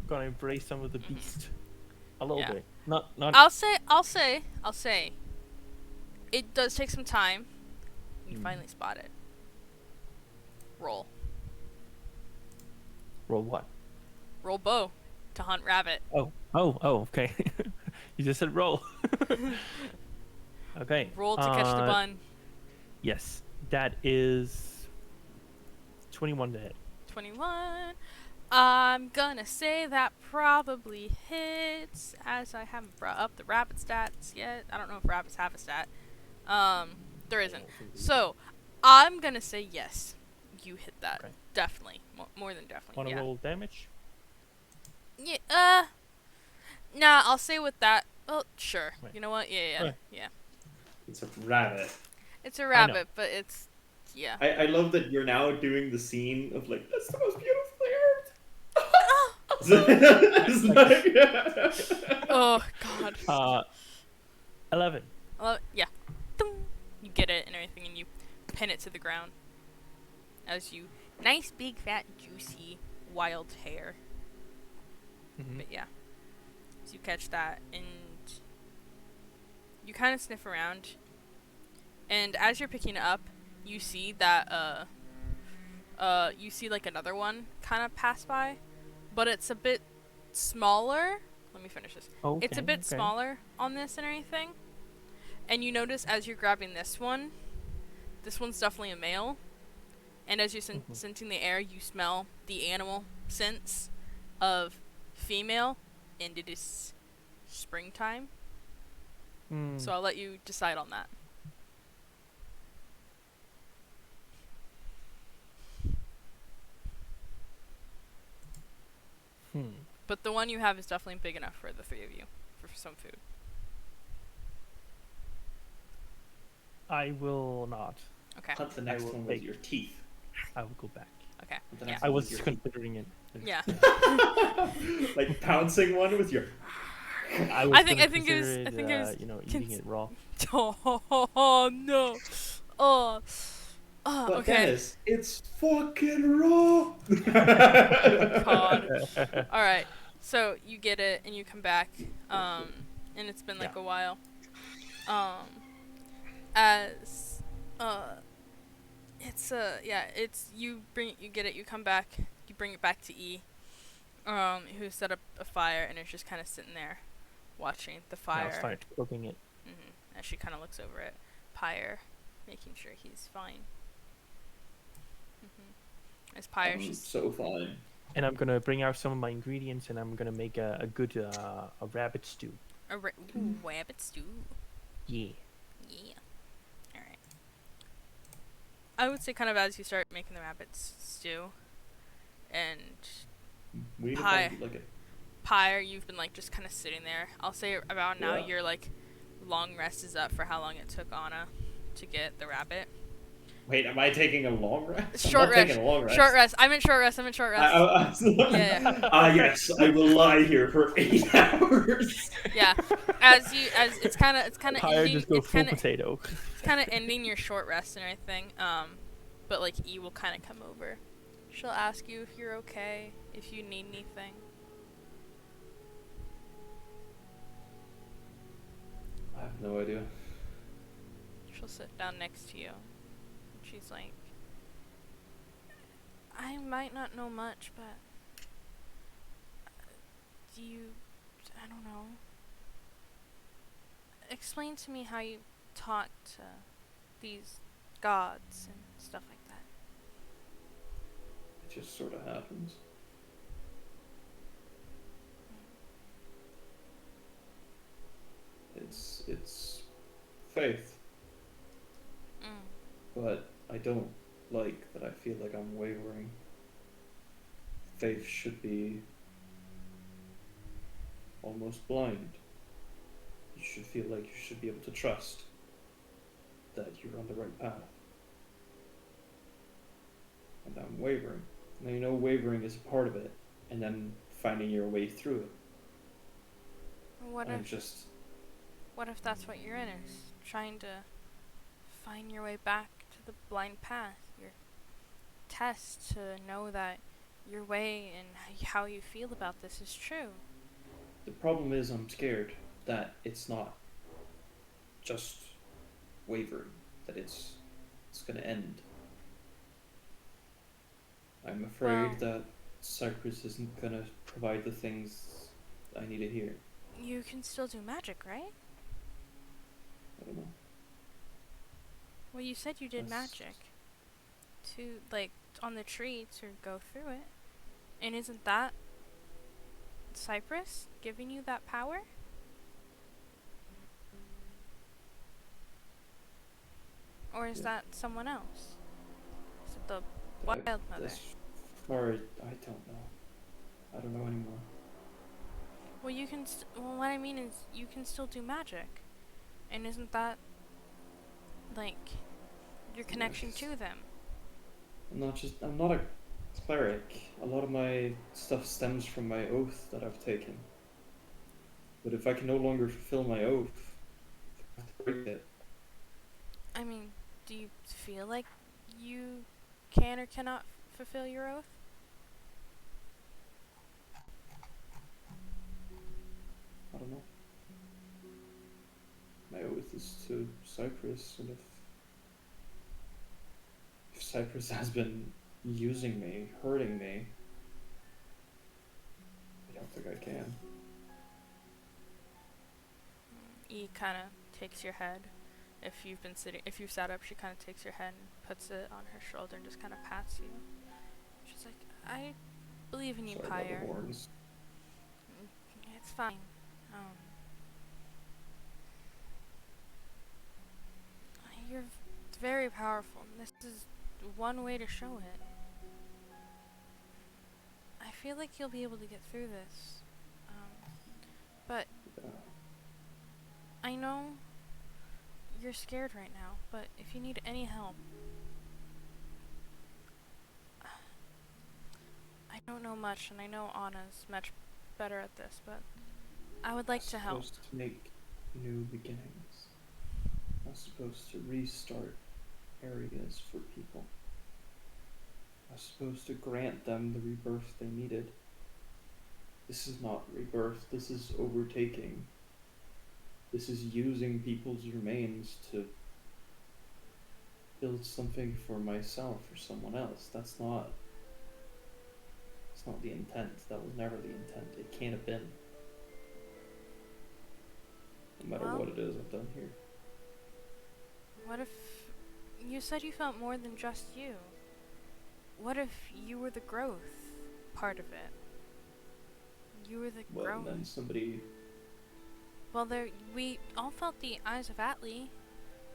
Gonna embrace some of the beast a little Yeah. bit. Not. I'll say. It does take some time. You finally spot it. Roll. Roll what? Roll bow to hunt rabbit. Oh. Okay. You just said roll. Okay. Roll to catch the bun. Yes, that is 21 to hit. 21. I'm gonna say that probably hits, as I haven't brought up the rabbit stats yet. I don't know if rabbits have a stat. There isn't. So, I'm gonna say yes. You hit that. Okay. Definitely. More than definitely, Want to yeah. roll damage? Yeah, nah, I'll say with that. Oh, sure. Right. You know what? Yeah. Okay. It's a rabbit. It's a rabbit, but it's, yeah. I love that you're now doing the scene of like, that's the most beautiful thing. Oh, God. 11. Yeah. Ding. You get it and everything, and you pin it to the ground. As you, nice, big, fat, juicy, wild hair. Mm-hmm. But yeah. So you catch that, and you kind of sniff around. And as you're picking it up, you see that, you see like another one kind of pass by, but it's a bit smaller. Let me finish this. Okay, It's a bit smaller on this and everything. And you notice as you're grabbing this one's definitely a male. And as you're scenting the air, you smell the animal scents of female, and it is springtime. So I'll let you decide on that. But the one you have is definitely big enough for the three of you, for some food. I will not. Okay. Hunt the next one with your teeth. I will go back. Okay. Yeah. I was considering it. Yeah. Like pouncing one with your. I think it was eating it raw. Oh no. Oh. Oh, But okay. Dennis, it's fucking raw. God. All right. So you get it and you come back, and it's been like a while. It's you get it, you come back, you bring it back to E, who set up a fire and is just kind of sitting there, watching the fire. I'll start cooking it. As she kind of looks over at Pyre, making sure he's fine. As Pyre, she's so fine. And I'm gonna bring out some of my ingredients, and I'm gonna make a good a rabbit stew. Rabbit stew. Yeah. Alright. I would say kind of as you start making the rabbit stew, and Pyre, you've been like just kind of sitting there. I'll say about now your like long rest is up for how long it took Anna to get the rabbit. Wait, am I taking a long rest? Short rest. Taking a long rest. Short rest. I meant short rest. Yeah. Yes, I will lie here for 8 hours. Yeah, as it's kind of Pyre just go full potato. It's kind of ending your short rest and everything. But like E will kind of come over. She'll ask you if you're okay, if you need anything. I have no idea. She'll sit down next to you. She's like, I might not know much, but I don't know. Explain to me how you talk to these gods and stuff like that. It just sort of happens. It's faith. But I don't like that I feel like I'm wavering. Faith should be almost blind. You should feel like you should be able to trust that you're on the right path. And I'm wavering. Now you know wavering is a part of it, and then finding your way through it. What if that's what you're in, is trying to find your way back to the blind path, your test to know that your way and how you feel about this is true. The problem is I'm scared that it's not just wavering, that it's going to end. I'm afraid that Cyprus isn't going to provide the things I need to hear. You can still do magic, right? I don't know. Well, you said you did magic to, like, on the tree to go through it. And isn't that Cypress giving you that power? Or is Yeah. that someone else? Is it the I, Wild Mother? as far as I don't know. I don't know anymore. Well, you can. Well, what I mean is, you can still do magic, and isn't that like your Yeah, connection 'cause to them? I'm not a cleric. A lot of my stuff stems from my oath that I've taken. But if I can no longer fulfill my oath, I have to break it. I mean, do you feel like you can or cannot fulfill your oath? I don't know. My oath is to Cypress, and if Cypress has been using me, hurting me, I don't think I can. E kind of takes your head. If you've sat up, she kind of takes your head and puts it on her shoulder and just kind of pats you. She's like, I believe in you, Sorry about the Pyre. horns. It's fine. Um, you're very powerful, and this is one way to show it. I feel like you'll be able to get through this. But Yeah. I know you're scared right now, but if you need any help, I don't know much, and I know Anna's much better at this, but I would like to I'm help. supposed to make new beginnings. I'm supposed to restart areas for people. I'm supposed to grant them the rebirth they needed. This is not rebirth, this is overtaking. This is using people's remains to build something for myself or someone else. It's not the intent. That was never the intent. It can't have been. No matter Well, what it is I've done here. what if you said you felt more than just you? What if you were the growth part of it? You were the What, and growth. then somebody. Well, we all felt the eyes of Atlee.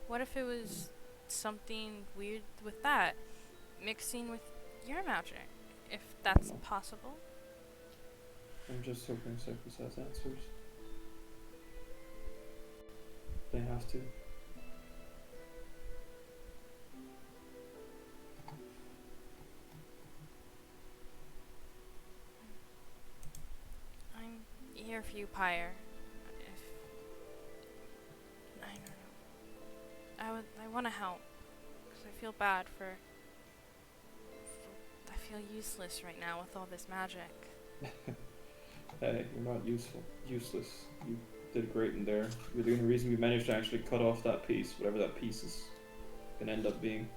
What if it was something weird with that, mixing with your magic, if that's know. possible? I'm just hoping Cypress has answers. They have to. I'm here for you, Pyre. If I don't know, I want to help because I feel bad for. I feel useless right now with all this magic. Hey, you're not useless. You did great in there. You're the only reason we managed to actually cut off that piece, whatever that piece is gonna end up being.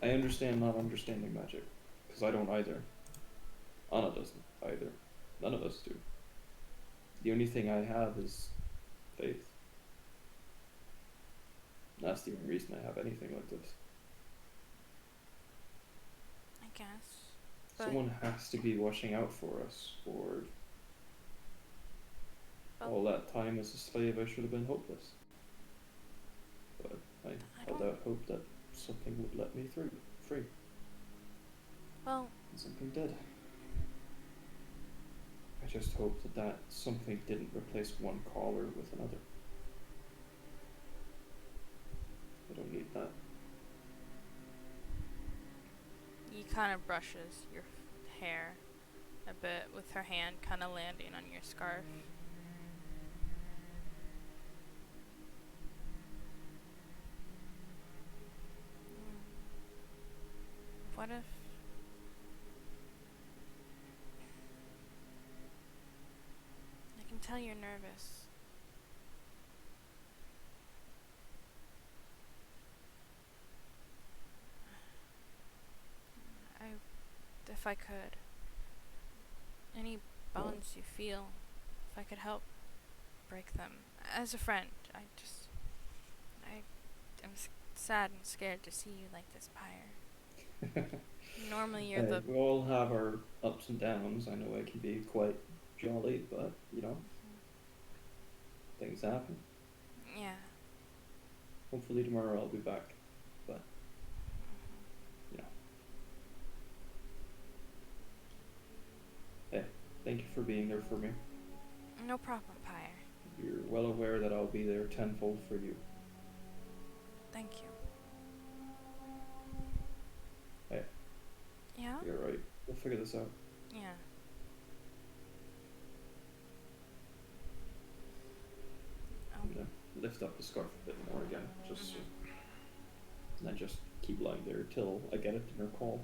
I understand not understanding magic, because I don't either. Anna doesn't either. None of us do. The only thing I have is faith. That's the only reason I have anything like this. I guess. But Someone has to be watching out for us, or Well- all that time as a slave I should have been hopeless. But I held don't- out hope that something would let me through, free, well, and something did. I just hope that something didn't replace one collar with another. I don't need that. he kind of brushes your hair a bit with her hand, kind of landing on your scarf. What if I can tell you're nervous? If I could, any bones you feel, if I could help break them as a friend, I am sad and scared to see you like this, Pyre. Normally you're the... We all have our ups and downs. I know it can be quite jolly, but, things happen. Yeah. Hopefully tomorrow I'll be back, but, Hey, thank you for being there for me. No problem, Pyre. You're well aware that I'll be there tenfold for you. Thank you. Hey. Yeah? You're right. We'll figure this out. Yeah. I'm gonna lift up the scarf a bit more again, just and then just keep lying there till I get a dinner call.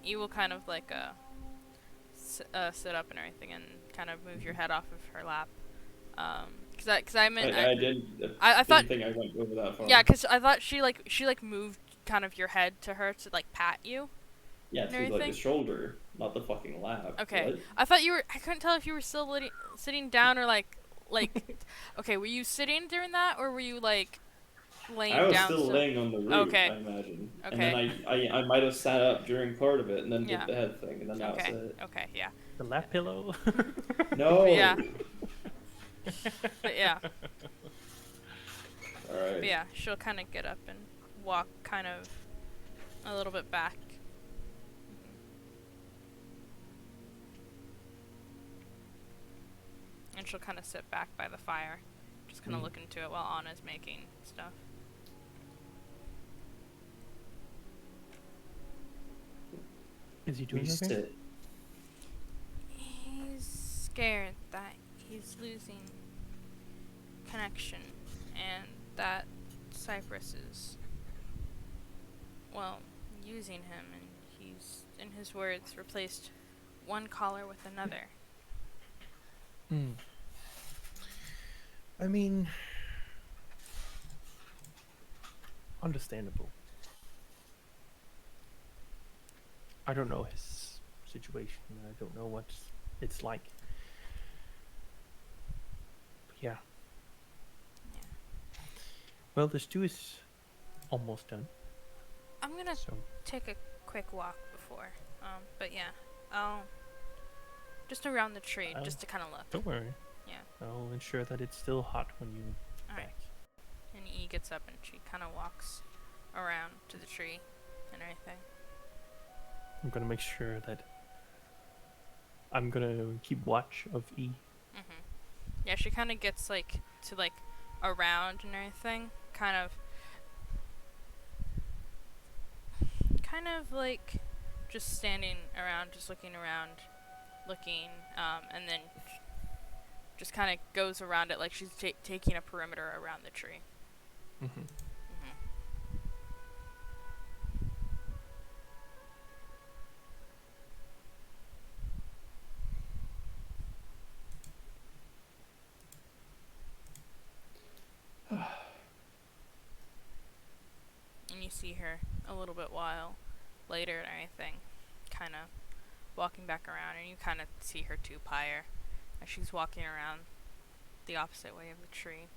You will kind of like sit up and everything and kind of move your head off of her lap. Cause I meant I didn't. I thought think I went over that far. Yeah, cause I thought she moved kind of your head to her to like pat you. Yeah, to like the shoulder, not the fucking lap. Okay, What? I thought you were. I couldn't tell if you were still sitting down or like. Okay, were you sitting during that or were you like laying down? I was still laying on the roof. Okay. I imagine. Okay. And then I might have sat up during part of it and then Yeah. did the head thing and then that was it. Okay. Yeah. The lap pillow. No. Yeah. But yeah. All right. But yeah, she'll kind of get up and walk kind of a little bit back. And she'll kind of sit back by the fire, just kind of look into it while Anna's making stuff. Is he doing We anything? sit. He's scared that he's losing connection and that Cypress is, well, using him, and he's, in his words, replaced one collar with another. I mean, understandable. I don't know his situation. I don't know what it's like. But yeah. Well, the stew is almost done. I'm gonna So take a quick walk before, but yeah, I'll just around the tree, just to kind of look. don't worry. Yeah. I'll ensure that it's still hot when you Alright. back. And E gets up and she kind of walks around to the tree and everything. I'm gonna make sure that I'm gonna keep watch of E. Yeah, she kind of gets like to like around and everything, kind of like just standing around, just looking around, and then just kind of goes around it like she's taking a perimeter around the tree. And you see her a little bit while later and everything, kind of walking back around, and you kind of see her too, Pyre, as she's walking around the opposite way of the tree,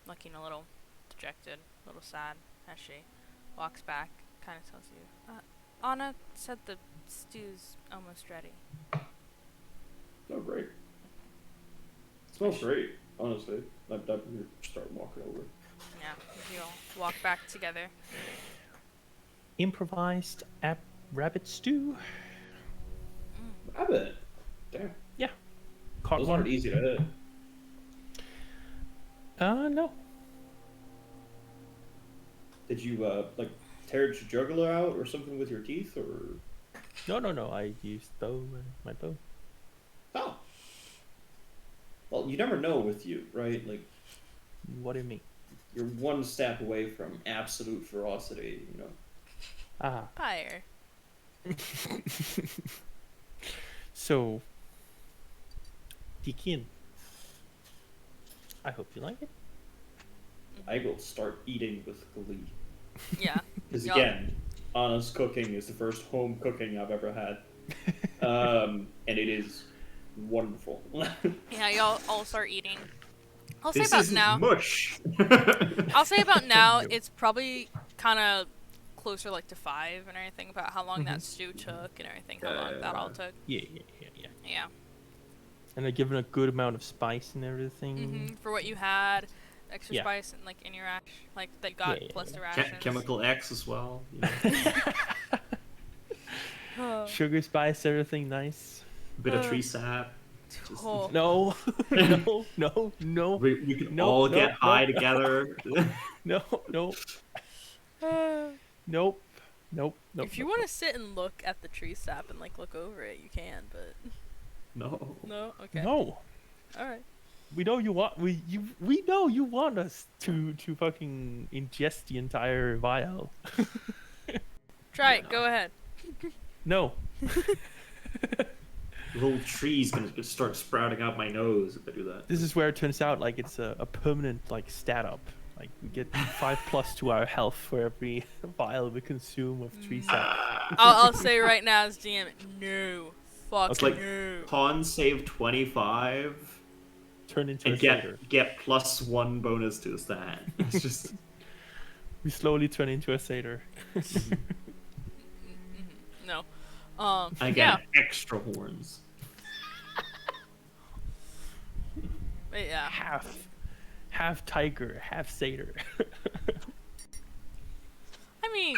looking a little dejected, a little sad, as she walks back, kind of tells you, Anna said the stew's almost ready. Oh, great. It smells great, honestly. I'm going to start walking over. Yeah, you all walk back together. Improvised rabbit stew. Rabbit? Damn. Yeah. Caught Those one. aren't easy to hit. No. Did you, tear your jugular out or something with your teeth, or...? No. I used my bow. Oh. Well, you never know with you, right? Like, What do you mean? you're one step away from absolute ferocity, you know? Ah. Pyre. So, Dikin, I hope you like it. I will start eating with glee. Yeah. Because again, honest cooking is the first home cooking I've ever had. And it is wonderful. Yeah, y'all all start eating. I'll say This about isn't now. mush. I'll say about now. It's probably kind of closer like to 5 and everything about how long that stew took and everything, how long that all took. Yeah. Yeah. And they're given a good amount of spice and everything. For what you had, extra Yeah. spice and like in your rash, like that you got plus the rations. Chemical X as well. You know? Sugar, spice, everything nice. Bit of tree sap. Just, No. No. we can all get high together. Nope. If you want to sit and look at the tree sap and like look over it, you can, but No. Okay. No. All right. We know you want we know you want us to fucking ingest the entire vial. Try it. Go ahead. No. The whole tree's gonna start sprouting out my nose if I do that. This is where it turns out like it's a permanent like stat up. Like we get 5+ to our health for every vial we consume of tree sap. I'll say right now as DM, no. Fuck It's like no. con save 25 Turn into and a satyr. get +1 bonus to the stat. It's just We slowly turn into a satyr. No. I get extra horns. But yeah. Half tiger, half satyr. I mean,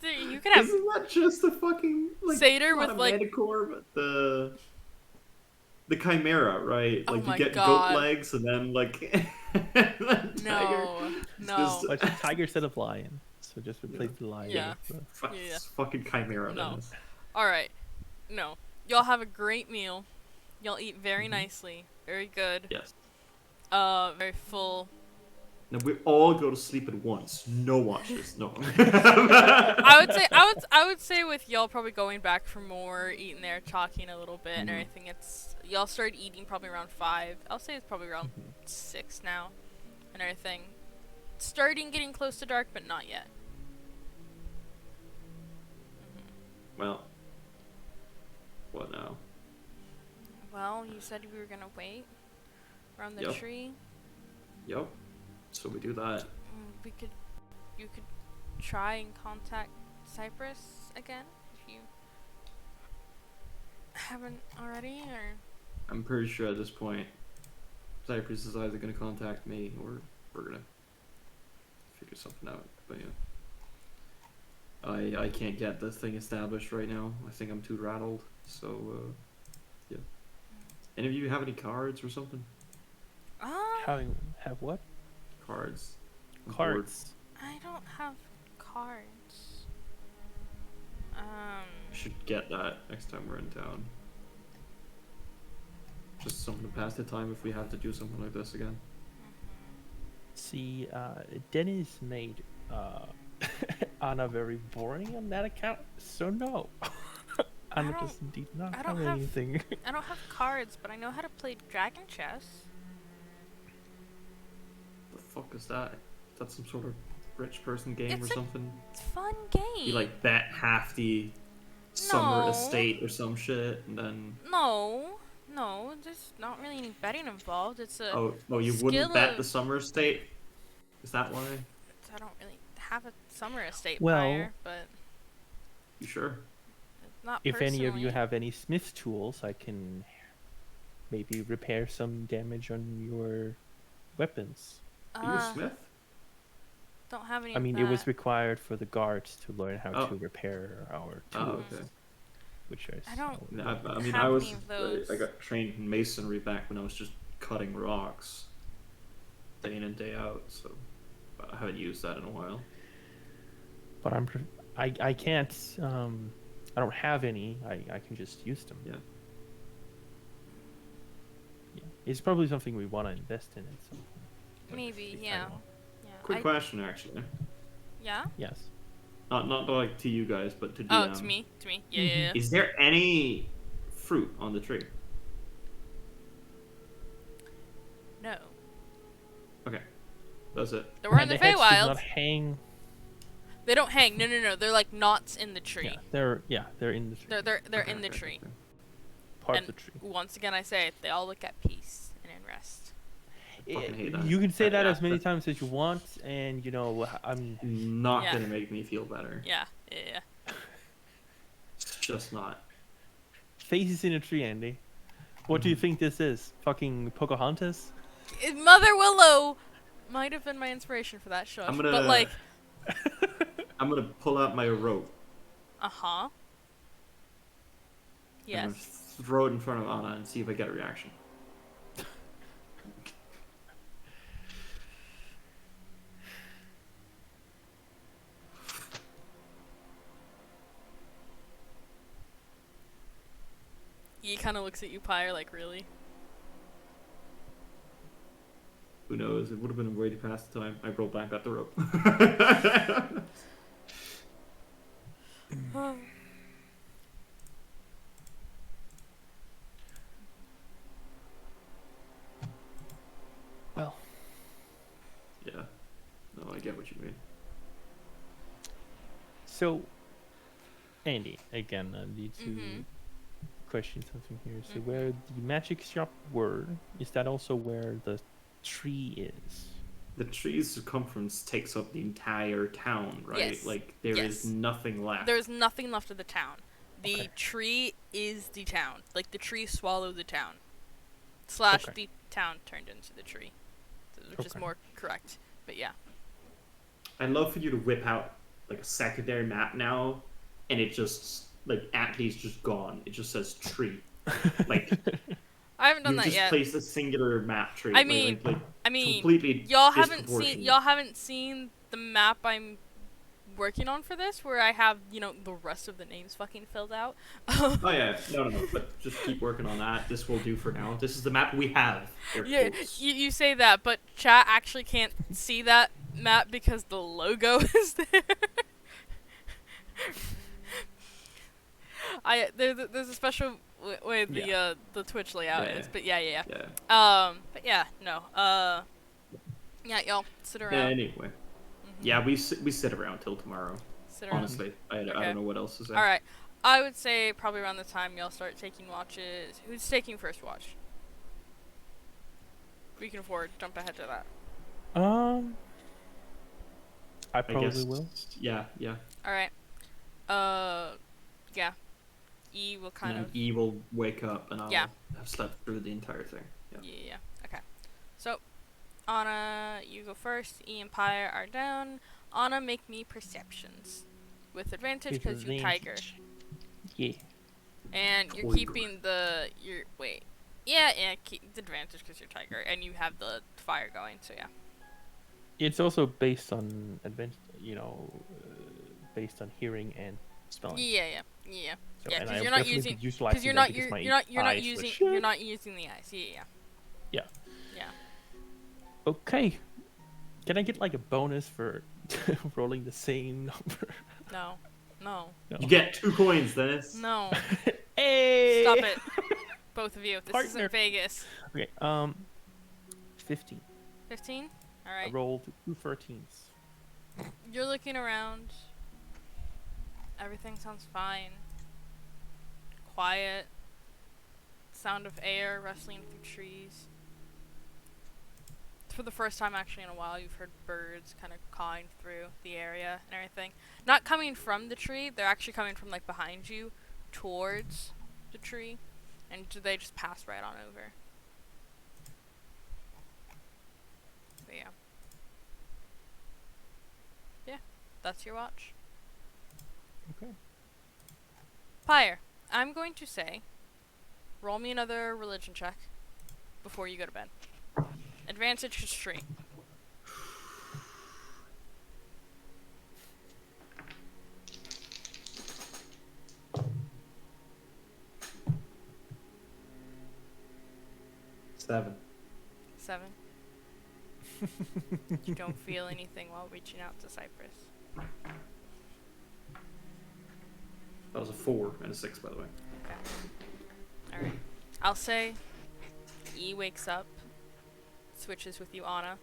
you could have Isn't that just a fucking like satyr not with a like manticore, but the chimera, right? Oh Like my you get God. goat legs and then like tiger. no. But it's tiger instead of lion, so just replace the lion. Yeah. with the- Yeah. Fucking chimera. No. That is. All right. No. Y'all have a great meal. Y'all eat very nicely. Very good. Yes. Very full. Now we all go to sleep at once. No watches. No. I would say with y'all probably going back for more, eating there, talking a little bit and everything. It's y'all started eating probably around 5. I'll say it's probably around 6 now, and everything. Starting getting close to dark, but not yet. Well. What now? Well, you said we were gonna wait around the Yep. tree. Yep. So we do that. You could try and contact Cyprus again if you haven't already, or I'm pretty sure at this point, Cypress is either gonna contact me or we're gonna figure something out. But yeah, I can't get this thing established right now. I think I'm too rattled. So yeah. Any of you have any cards or something? Have what? Cards. On board. Cards. I don't have cards. I should get that next time we're in town. Just something to pass the time if we have to do something like this again. See, Dennis made Anna very boring on that account, so no. Anna does indeed not I don't have have- anything. I don't have cards, but I know how to play dragon chess. The fuck is that? Is that some sort of rich person game It's or a- something? It's a fun game. You like bet half the summer No. estate or some shit, and then No, there's not really any betting involved. It's a oh, you skill wouldn't bet of- the summer estate? Is that why? I don't really have a summer estate Well- Pyre, but You sure? not If any of you personally. have any smith tools, I can maybe repair some damage on your weapons. Are you a smith? Don't have any. I mean, of it was that. required for the guards to learn how Oh. to repair our Oh, tools, okay. which is I don't- No, I mean, have I was any of those. I got trained in masonry back when I was just cutting rocks, day in and day out. So but I haven't used that in a while. But I can't. I don't have any. I can just use them. Yeah. Yeah, it's probably something we want to invest in at some point. Maybe, I yeah. don't know. Yeah. Quick question, actually. Yeah. Yes. Not like to you guys, but to DM. Oh, to me. Yeah, yeah. Is there any fruit on the tree? No. Okay, that's it. We're in the heads do Feywild. not hang. They don't hang. No. They're like knots in the tree. They're in the tree. They're Okay, in the okay, tree. okay. Part and of the tree. once again, I say it. They all look at peace and in rest. fucking hate that. You can say that Yeah, as many that's times as you want, and I'm not Yeah. gonna make me feel better. Yeah. It's just not. faces in a tree, Andy. What do you think this is? Fucking Pocahontas? Mother Willow might have been my inspiration for that shush, I'm but like, gonna pull out my rope. uh-huh. I'm gonna Yes. throw it in front of Anna and see if I get a reaction. He kind of looks at you, Pyre, like, really? Who knows? It would have been a way to pass the time. I rolled back at the rope. Well, Yeah. No, I get what you mean. so Andy, again, I need to question something here. So where the magic shop were, is that also where the tree is? The tree's circumference takes up the entire town, right? Yes. Like, there is Yes. nothing left. There's nothing left of the town. The Okay. tree is the town. Like, the tree swallowed the town. Slash, Okay. the town turned into the tree. Which is Okay. more correct. But yeah. I'd love for you to whip out, like, a secondary map now, and it just, like, Atlee's just gone. It just says tree. Like, I haven't done you that just yet. placed a singular map tree. I mean, completely y'all haven't disproportionate. seen the map I'm working on for this, where I have, the rest of the names fucking filled out. Oh yeah, no, but just keep working on that. This will do for now. This is the map we have. Air Yeah, quotes. you say that, but chat actually can't see that map because the logo is there. There's a special way the Twitch layout is, but yeah. But yeah, no. Yeah, y'all sit around. Anyway, yeah, we sit around till tomorrow. Sit around. Honestly, I don't know what else to say. All right, I would say probably around the time y'all start taking watches. Who's taking first watch? We can afford jump ahead to that. I probably guess, will. Yeah. All right. Yeah. E will kind of. E will wake up and I'll Yeah. have slept through the entire thing. Yeah. Okay. So, Anna, you go first. E and Pyre are down. Anna, make me perceptions with advantage because you tiger. Yeah. And you're Tiger. keeping wait. Yeah, keep the advantage because you're tiger, and you have the fire going. So yeah. It's also based on based on hearing and spelling. Yeah. So, Yeah, and because I you're not definitely using be utilizing you're that not because my you're not eyes were using shut. you're not using the eyes. Yeah. Yeah. Yeah. Okay. Can I get like a bonus for rolling the same number? No. You get 2 coins, Dennis. No. Hey! Stop it. Both of you. This Partner. isn't Vegas. Okay. 15. 15? All I right. rolled 2 13s. You're looking around. Everything sounds fine. Quiet. Sound of air rustling through trees. For the first time actually in a while, you've heard birds kind of cawing through the area and everything. Not coming from the tree, they're actually coming from like behind you towards the tree, and they just pass right on over. But yeah, that's your watch. Okay. Pyre, I'm going to say, roll me another religion check before you go to bed. Advantage is tree. Seven. 7. You don't feel anything while reaching out to Cypress. That was a 4 and a 6, by the way. Okay. Alright. I'll say E wakes up, switches with you, Anna,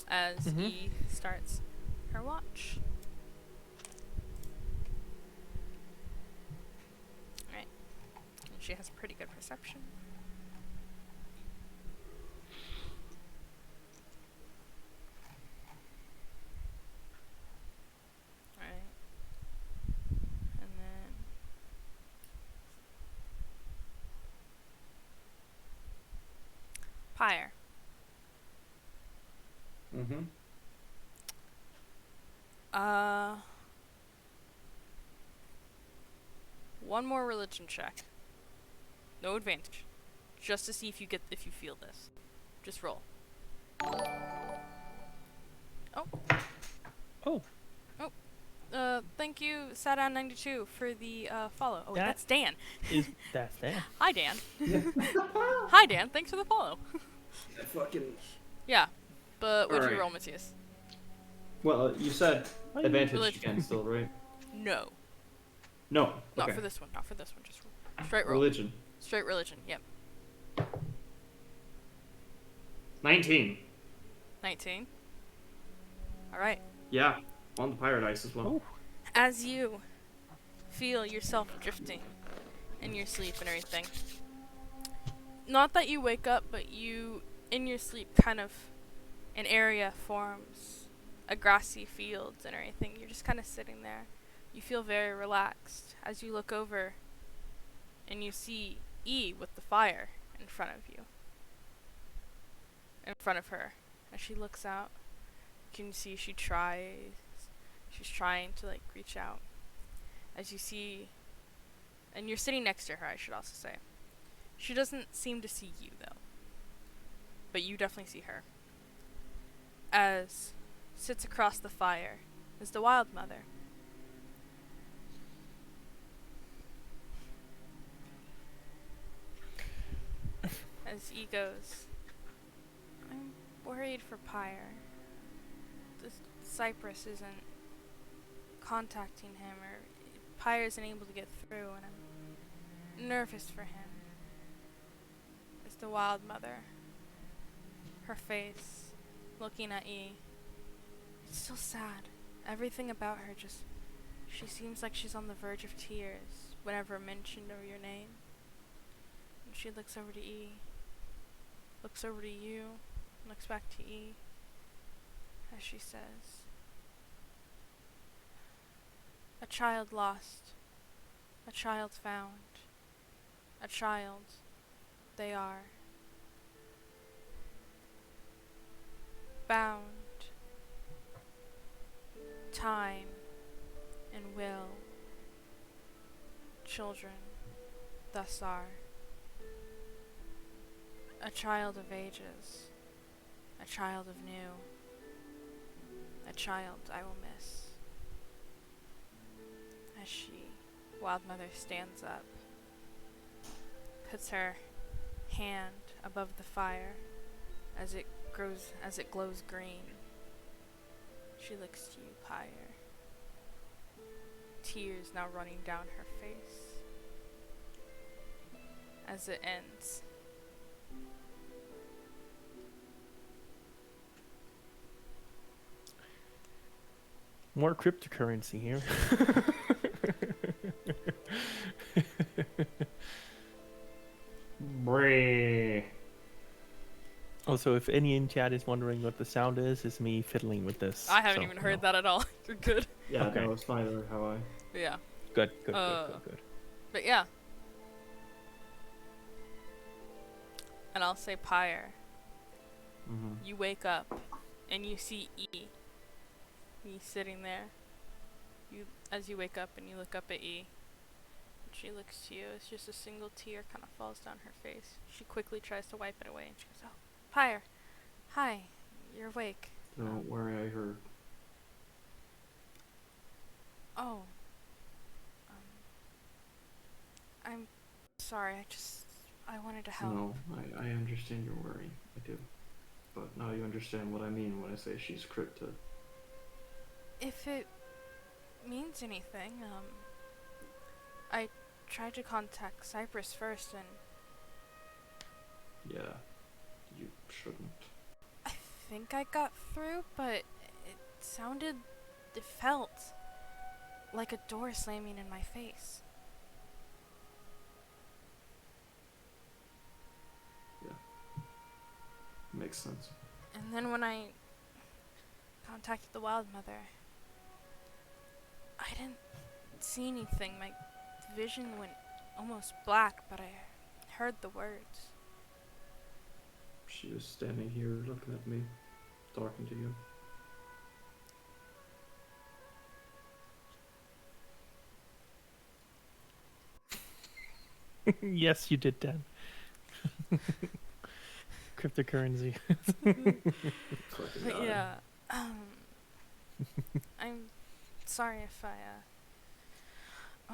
as E starts her watch. Alright. And she has pretty good perception. Pyre. Mm-hmm. One more religion check. No advantage. Just to see if you feel this. Just roll. Oh. Oh. Thank you, Sadan92, for the follow. Oh, That that's Dan. That's Dan. Hi, Dan. Yeah. Hi, Dan. Thanks for the follow. Fucking. Yeah, but what'd you Alright. roll, Mathias? Well, you said Why advantage Religion. again still, right? No. No. Not Okay. for this one. Not for this one. Just roll. Straight roll. Religion. Straight religion. Yep. 19. 19. All right. Yeah. On the pirate ice as well. Oh. As you feel yourself drifting in your sleep and everything, not that you wake up, but you, in your sleep, kind of, an area forms, a grassy fields and everything. You're just kind of sitting there. You feel very relaxed as you look over and you see E with the fire in front of you. In front of her. As she looks out, you can see she's trying to like reach out. As you see, and you're sitting next to her, I should also say. She doesn't seem to see you though, but you definitely see her. As sits across the fire is the Wild Mother. As E goes, I'm worried for Pyre. The Cypress isn't contacting him, or Pyre isn't able to get through, and I'm nervous for him. It's the Wild Mother. Her face, looking at E. It's still sad. Everything about her just... She seems like she's on the verge of tears whenever mentioned of your name. And she looks over to E. Looks over to you. Looks back to E. As she says... A child lost. A child found. A child they are. Bound. Time and will. Children thus are. A child of ages. A child of new. A child I will miss. As she, Wild Mother, stands up, puts her hand above the fire as it glows green. She looks to you, Pyre. Tears now running down her face. As it ends. More cryptocurrency here. Brrrr. Also, if any in chat is wondering what the sound is me fiddling with this. I haven't even heard that at all. You're good. Yeah, Okay. no, it's fine or how I. But yeah. Good. But yeah. And I'll say Pyre. Mm-hmm. You wake up and you see E. E sitting there. As you wake up and you look up at E. She looks to you. It's just a single tear kind of falls down her face. She quickly tries to wipe it away and she goes, "Oh, Pyre. Hi. You're awake." Don't worry, I heard. Oh. I'm sorry. I wanted to help. No, I understand your worry. I do. But now you understand what I mean when I say she's cryptid. If it means anything, I tried to contact Cypress first, and Yeah, you shouldn't. I think I got through, but it felt like a door slamming in my face. Makes sense. And then when I contacted the Wild Mother, I didn't see anything. My vision went almost black, but I heard the words. She was standing here looking at me, talking to you. Yes, you did, Dan. Cryptocurrency. Fucking But God. yeah, I'm sorry if I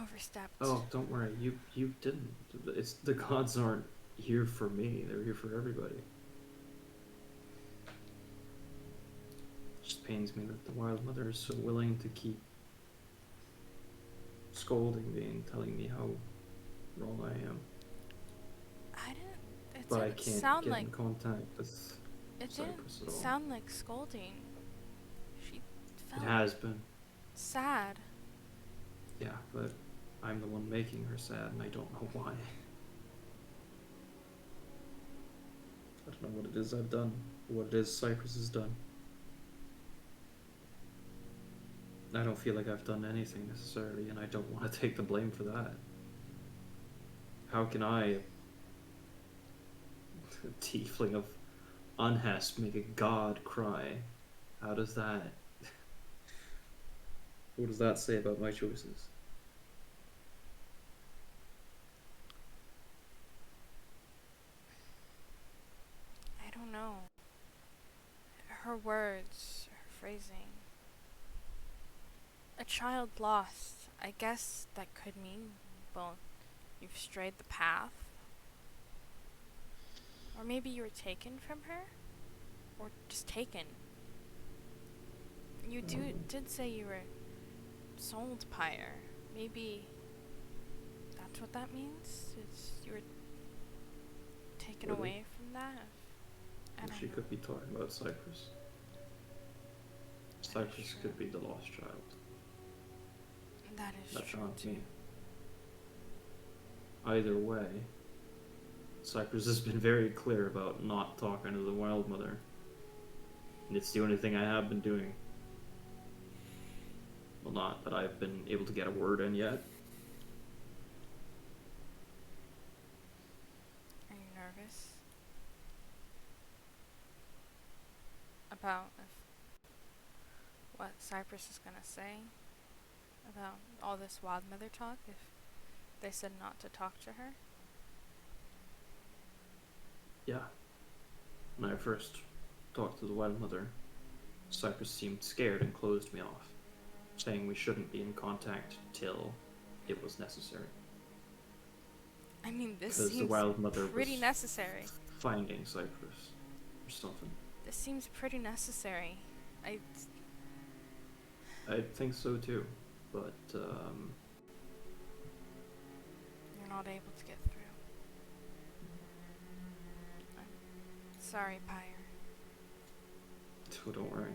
overstepped. Oh, don't worry. You didn't. It's the gods aren't here for me. They're here for everybody. It just pains me that the Wild Mother is so willing to keep scolding me and telling me how wrong I am. I didn't. It But I didn't can't sound get like in contact with it Cypress didn't at all. sound like scolding. She It felt has been. sad. Yeah, but I'm the one making her sad and I don't know why. I don't know what it is I've done, or what it is Cypress has done. I don't feel like I've done anything necessarily, and I don't want to take the blame for that. How can I, a tiefling of Unhasp, make a god cry? How does that... What does that say about my choices? I don't know. Her words, her phrasing. A child lost. I guess that could mean, well, you've strayed the path. Or maybe you were taken from her? Or just taken. You did say you were sold, Pyre. Maybe that's what that means? Is you were taken Really? away from that? I don't She know. could be talking about Cypress. Cypress could be the lost child. That is That's true not too. me. Either way, Cypress has been very clear about not talking to the Wild Mother. And it's the only thing I have been doing. Well, not that I've been able to get a word in yet. Are you nervous? About what Cypress is gonna say? About all this Wild Mother talk if they said not to talk to her? Yeah. When I first talked to the Wild Mother, Cypress seemed scared and closed me off, saying we shouldn't be in contact till it was necessary. I mean, this Because the seems Wild Mother pretty was necessary. finding Cypress or something. This seems pretty necessary. I think so too, but You're not able to get through. I'm sorry, Pyre. oh, don't worry.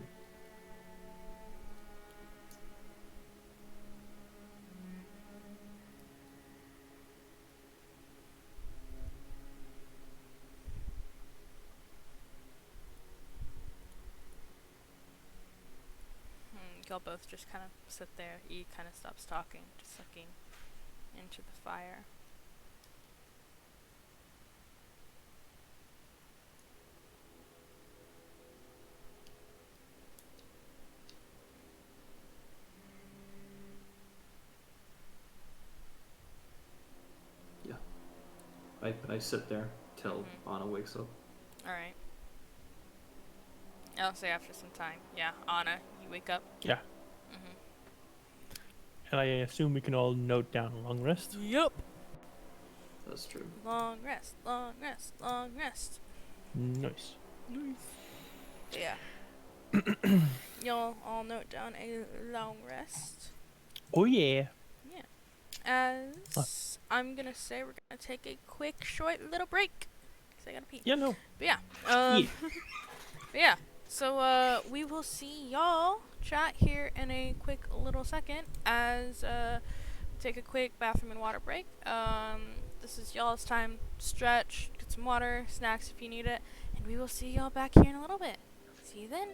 Y'all both just kind of sit there. E kind of stops talking, just looking into the fire. I sit there till Anna wakes up. Alright. I'll say after some time. Yeah, Anna, you wake up. Yeah. And I assume we can all note down a long rest. Yup. That's true. Long rest, long rest, long rest. Nice. Yeah. Y'all all note down a long rest. Oh yeah. Yeah. As I'm gonna say, we're gonna take a quick, short little break. 'Cause I gotta pee. Yeah, no. But yeah. Yeah. But yeah. So we will see y'all chat here in a quick little second as take a quick bathroom and water break. This is y'all's time to stretch, get some water, snacks if you need it, and we will see y'all back here in a little bit. See you then.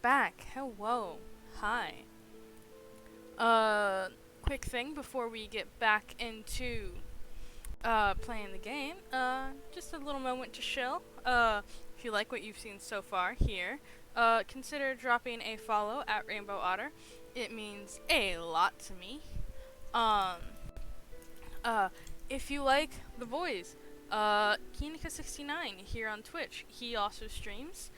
back. Hello. Hi. Quick thing before we get back into playing the game. Just a little moment to chill. If you like what you've seen so far here, consider dropping a follow at Rainbow Otter. It means a lot to me. Um, if you like the boys, Keenika69 here on Twitch. He also streams.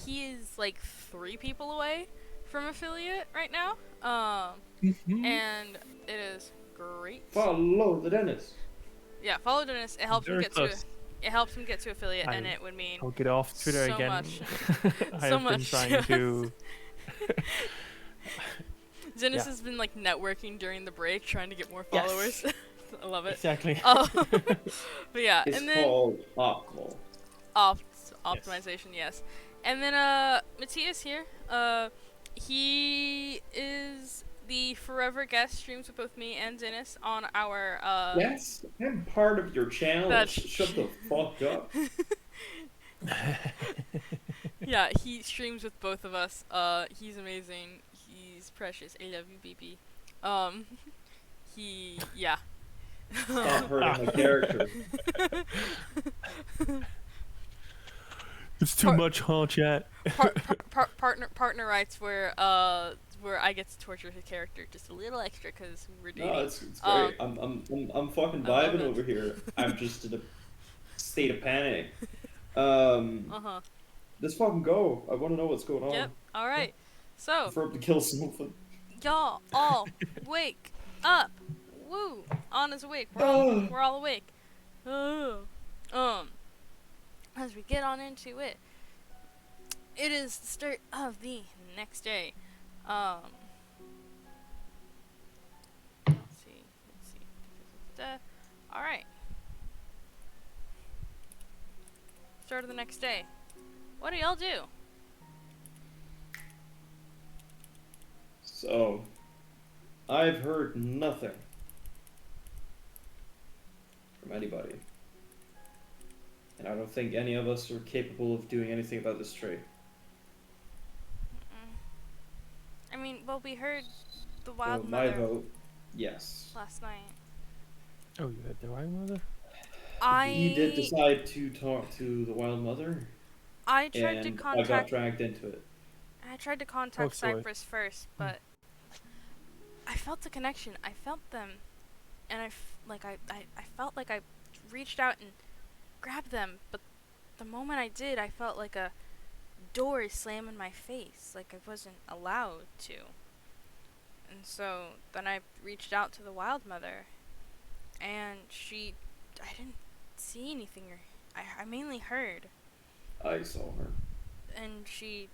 He is like 3 people away from affiliate right now. And it is great. Follow the Dennis. Yeah, follow Dennis. It helps him Very get close. it helps him get to affiliate, and it would mean I'll get off Twitter so again. much. I So have been much trying to to. Dennis Yeah. has been like networking during the break, trying to get more followers. Yes. I love it. Exactly. But yeah, It's and then called optimal. optimization, yes. And then Mathias here. He is the forever guest, streams with both me and Dennis on our Yes, I'm part of your channel. That's Shut the fuck up. Yeah, he streams with both of us. He's amazing. He's precious. I love you, BB. Yeah. Stop hurting my character. It's too much, huh, chat? Partner rights where I get to torture his character just a little extra because we're dating. No, it's great. I'm fucking I love vibing it. over here. I'm just in a state of panic. Uh-huh. Let's fucking go. I want to know what's going on. Yep. All right. So, Prefer to kill something. y'all all wake up. Woo! Anna's awake. We're all awake. As we get on into it, it is the start of the next day. Let's see. All right. Start of the next day. What do y'all do? So, I've heard nothing from anybody. And I don't think any of us are capable of doing anything about this tree. I mean, well, we heard the So wild my mother vote, yes. last night. Oh, you had the right mother? We did decide to talk to the wild mother, I tried to and I got contact. dragged into it. I tried to contact sorry. Cypress first, but I felt the connection. I felt them, and I felt like I reached out and grabbed them, but the moment I did, I felt like a door slam in my face, like I wasn't allowed to. And so then I reached out to the wild mother, and I didn't see anything, or I mainly heard. I saw her. And she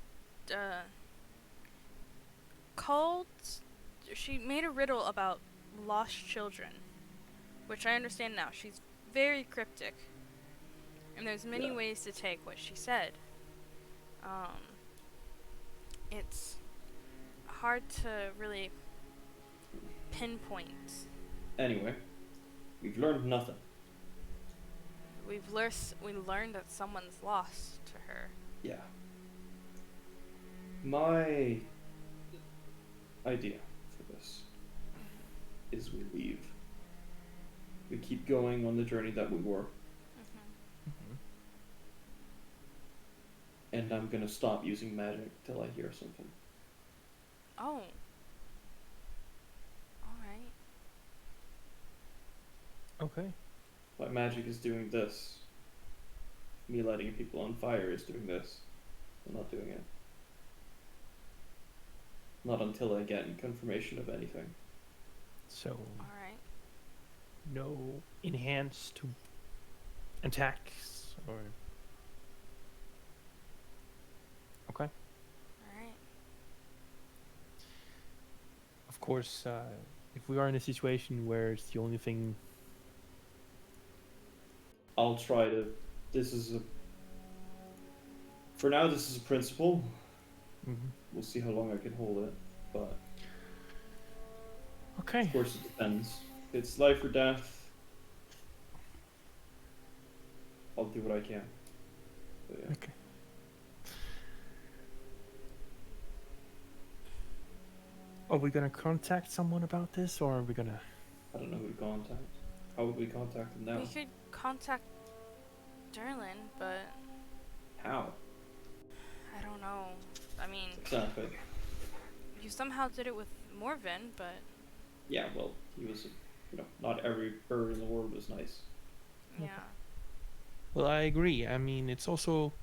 she made a riddle about lost children, which I understand now. She's very cryptic, and there's many ways to take what she said. It's hard to really pinpoint. Anyway, we've learned nothing. We learned that someone's lost to her. Yeah. My idea for this is we leave. We keep going on the journey that we were. And I'm gonna stop using magic till I hear something. Oh. Alright. Okay. My magic is doing this. Me lighting people on fire is doing this. I'm not doing it. Not until I get confirmation of anything. So, Alright. no enhanced attacks or. Okay. Alright. Of course, if we are in a situation where it's the only thing. I'll try to. For now, this is a principle. Mm-hmm. We'll see how long I can hold it, but Okay. of course it depends. If it's life or death, I'll do what I can. But yeah. Okay. Are we gonna contact someone about this, or are we gonna? I don't know who to contact. How would we contact them now? We could contact Derlin, but How? I don't know. I mean, Exactly. you somehow did it with Morvin, but Yeah, well, he was, not every bird in the world was nice. yeah. Well, I agree. I mean, it's also,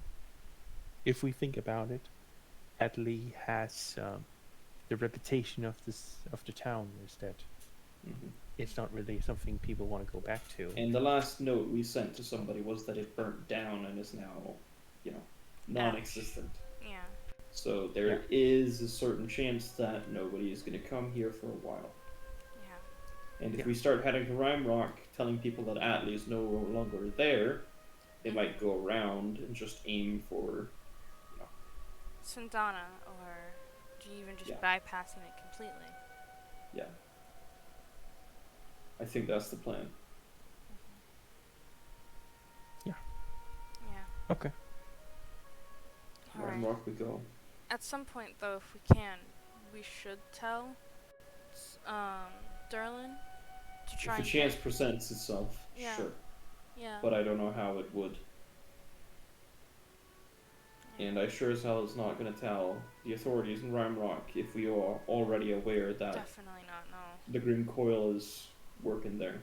if we think about it, Hadley has the reputation of the town is that Hmm. it's not really something people want to go back to. And the last note we sent to somebody was that it burnt down and is now, non-existent. Yeah. So there is a certain chance that nobody is going to come here for a while. Yeah. And if Yeah. we start heading to Rime Rock, telling people that Atlee is no longer there, they might go around and just aim for, Sundana, or do you even just Yeah. bypassing it completely? yeah. I think that's the plan. Yeah. Okay. Rime Alright. Rock we go. At some point, though, if we can, we should tell Derlin to try If a and chance presents itself, Yeah. sure. yeah. But I don't know how it would. And I sure as hell is not going to tell the authorities in Rime Rock if we are already aware that Definitely not. No. the Grim Coil is working there.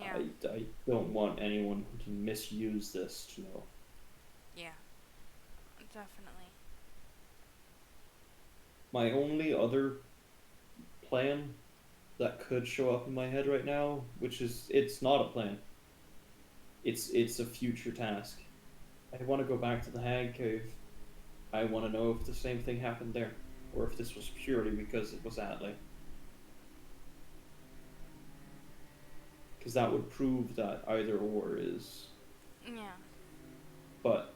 Yeah. I don't want anyone who can misuse this to know. Yeah. Definitely. My only other plan that could show up in my head right now, which is, it's not a plan. It's a future task. I want to go back to the Hag Cave. I want to know if the same thing happened there, or if this was purely because it was Atlee. Because that would prove that either or is. Yeah. But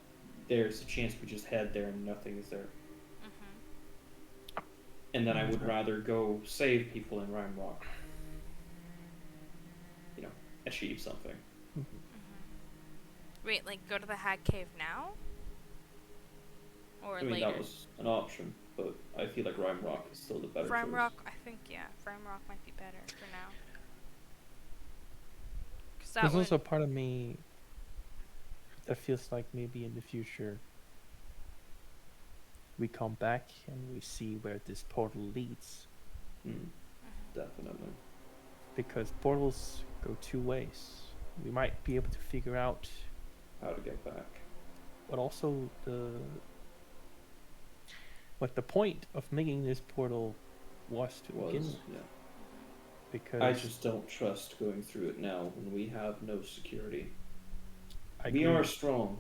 there's a chance we just head there and nothing is there. And then I would rather go save people in Rime Rock. Achieve something. Wait, like go to the Hag Cave now? Or I mean, later? that was an option, but I feel like Rime Rock is still the better Rime choice. Rock, I think, yeah. Rime Rock might be better for now. Cause that There's would, also part of me that feels like maybe in the future we come back and we see where this portal leads, Definitely. because portals go two ways. We might be able to figure out, How to get back. but also what the point of making this portal was to begin with, Yeah. because I just don't trust going through it now when we have no security. I We agree. are strong.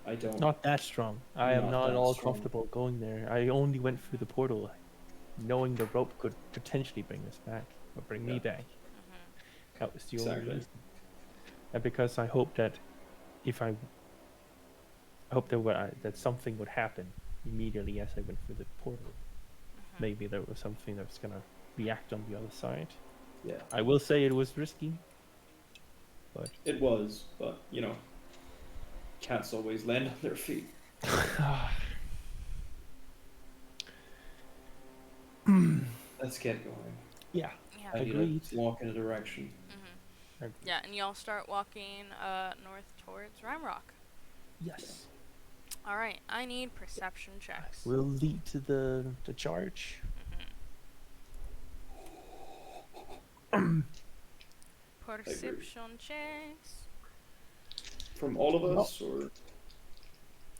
I don't. Not that strong. I am Not not at that all strong. comfortable going there. I only went through the portal knowing the rope could potentially bring us back, or bring me Yeah. back. That was the only Exactly. reason. And because I hope that I hope that something would happen immediately as I went through the portal. Maybe there was something that was gonna react on the other side. Yeah. I will say it was risky, but It was, but cats always land on their feet. Let's get going. yeah, yeah. I need Agreed. to walk in a direction. Yeah, and y'all start walking north towards Rime Rock. yes, Alright, I need perception checks. will lead to the charge. Perception checks. From all of us, or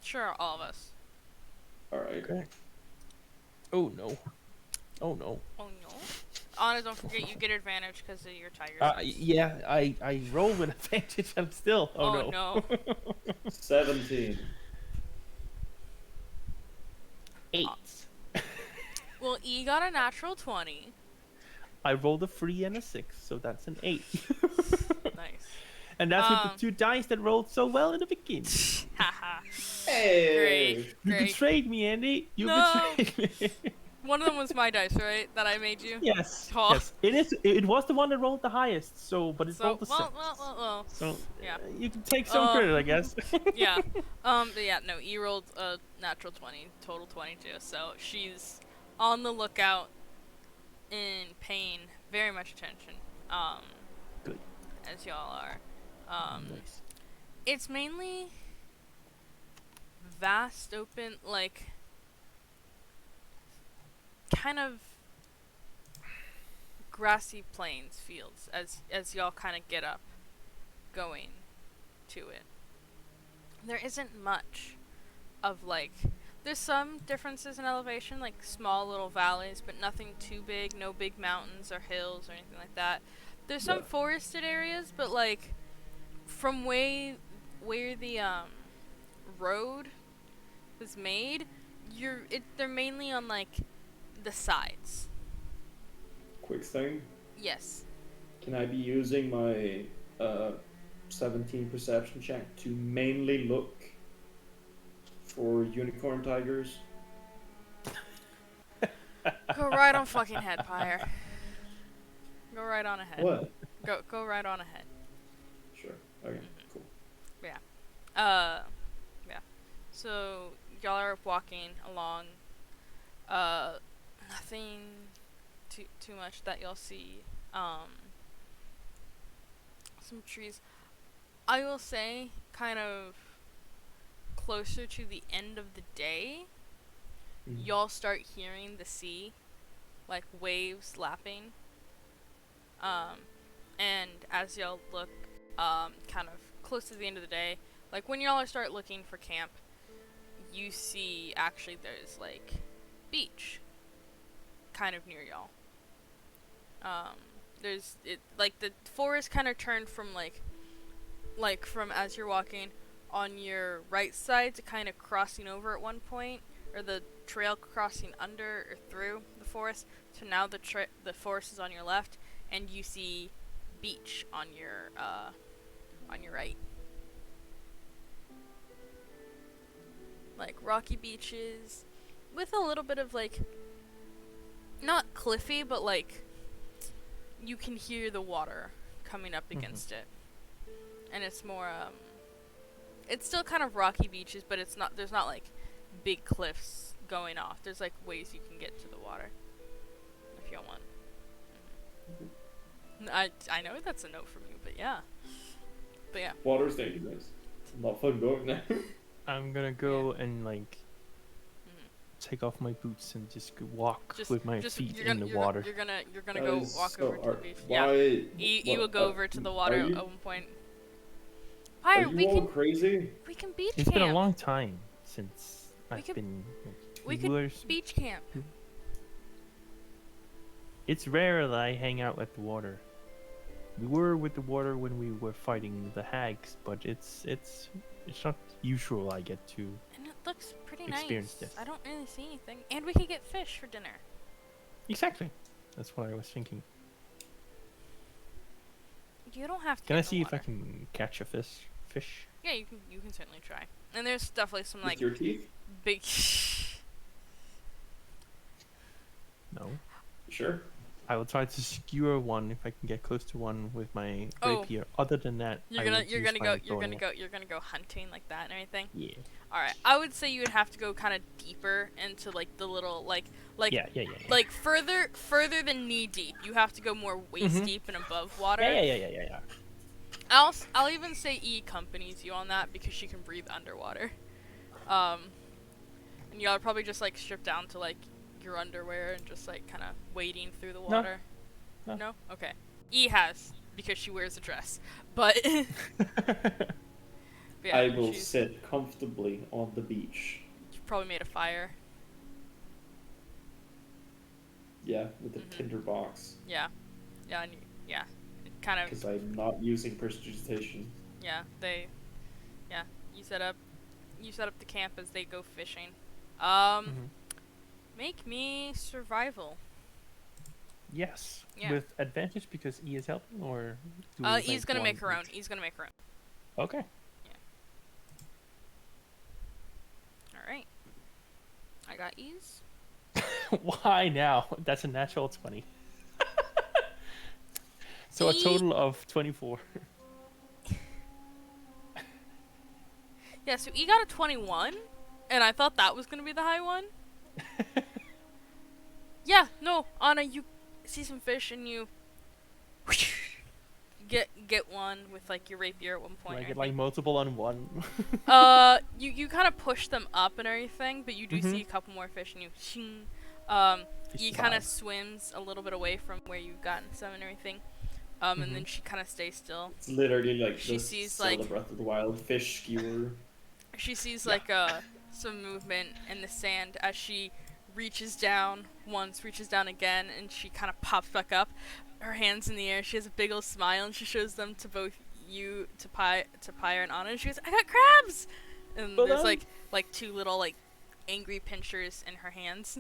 Sure, all of us. all right. Okay. Oh no. Oh no. Oh no. Anna, don't forget you get advantage because of your tiger. Yeah, I roll with advantage. I'm still. Oh, no. 17. 8. Well, E got a natural 20. I rolled a 3 and a 6, so that's an 8. Nice. And that's with the 2 dice that rolled so well in the beginning. Haha. Hey. Great. You Great. betrayed me, Andy. You No. betrayed me. One of them was my dice, right? That I made you. Yes. Oh. Yes. It is. It was the one that rolled the highest. So, but it So rolled the six. well. So Yeah. you can take some credit, I guess. Yeah. But yeah, no. E rolled a natural 20, total 22. So she's on the lookout, in pain, very much attention. Good. As y'all are. Nice. It's mainly vast, open, like kind of grassy plains, fields, as y'all kind of get up, going to it. There isn't much of like. There's some differences in elevation, like small little valleys, but nothing too big. No big mountains or hills or anything like that. There's some forested areas, but like from where the road was made, they're mainly on like the sides. Quick thing. Yes. Can I be using my 17 perception check to mainly look for unicorn tigers? Go right on fucking head, Pyre. Go right on ahead. What? Go right on ahead. Sure. Okay. Cool. Yeah. Yeah. So y'all are walking along. Nothing too much that y'all see. Some trees. I will say, kind of closer to the end of the day, y'all start hearing the sea, like waves lapping. And as y'all look, kind of close to the end of the day, like when y'all start looking for camp, you see actually there's like beach, kind of near y'all. There's like the forest kind of turned from like from as you're walking on your right side to kind of crossing over at one point, or the trail crossing under or through the forest. So now the forest is on your left, and you see beach on your right. Like rocky beaches with a little bit of like not cliffy, but like you can hear the water coming up against it. And it's more it's still kind of rocky beaches, but there's not like big cliffs going off. There's like ways you can get to the water if you want. I know that's a no from you, but yeah. Water's dangerous. It's not fun going there. I'm gonna go and like take off my boots and just walk with my feet in the water. You're gonna go walk so over to the beach. Why, You will go over to the water at one point. Are Pyre, you all crazy? we can beach It's camp. been a long time since I've been. We could beach camp. It's rare that I hang out at the water. We were with the water when we were fighting the hags, but it's not usual I get to. And it looks pretty experience nice. this. I don't really see anything. And we could get fish for dinner. Exactly. That's what I was thinking. You don't have to. Can I see if I can catch a fish? Yeah, you can certainly try. And there's definitely some like With your teeth? big. No. Sure. I will try to skewer one if I can get close to one with my rapier. Other than that, you're gonna go hunting like that and everything. Yeah. All right, I would say you would have to go kind of deeper into like the little like Yeah. like further than knee deep. You have to go more waist deep and above water. Yeah. I'll even say E accompanies you on that because she can breathe underwater. And y'all probably just like strip down to like your underwear and just like kind of wading through the water. No? Okay. E has because she wears a dress. But yeah, I will sit comfortably on the beach. She probably made a fire. Yeah, with a tinder box. Yeah, and kind of. Because I'm not using prestidigitation. You set up the camp as they go fishing. Make me survival. Yes. Yeah. With advantage because E is helping, or E's gonna make her own. E's gonna make her own. Okay. Yeah. All right. I got E's. Why now? That's a natural 20. So a total of 24. Yeah, so E got a 21, and I thought that was gonna be the high one. Yeah, no, Anna, you see some fish and you get one with like your rapier at one point. Like I get like think. multiple on one. You kind of push them up and everything, but you do see a couple more fish and you shing. E kind of swims a little bit away from where you've gotten some and everything. And then she kind of stays still. It's literally like She the sees, Zelda like- Breath of the Wild fish skewer. She sees like some movement in the sand as she reaches down once, reaches down again, and she kind of pops back up. Her hands in the air. She has a big old smile, and she shows them to both you, to Pyre and Anna. And she goes, "I got crabs!" And Well there's done. like two little like angry pinchers in her hands.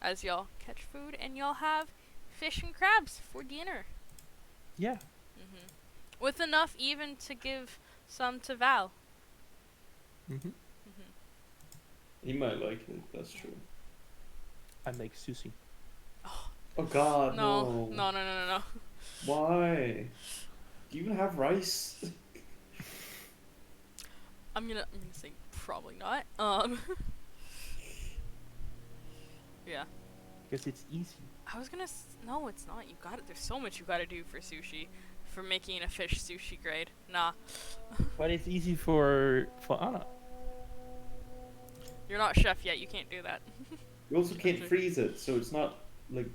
As y'all catch food, and y'all have fish and crabs for dinner. Yeah. With enough even to give some to Val. He might like it. That's true. I make sushi. Oh God, No. no. No. Why? Do you even have rice? I'm gonna say probably not. Yeah. Because it's easy. I was gonna no, it's not. You got it. There's so much you gotta do for sushi, for making a fish sushi grade. Nah, But it's easy for Anna. you're not chef yet. You can't do that. You also can't freeze it, so it's not like.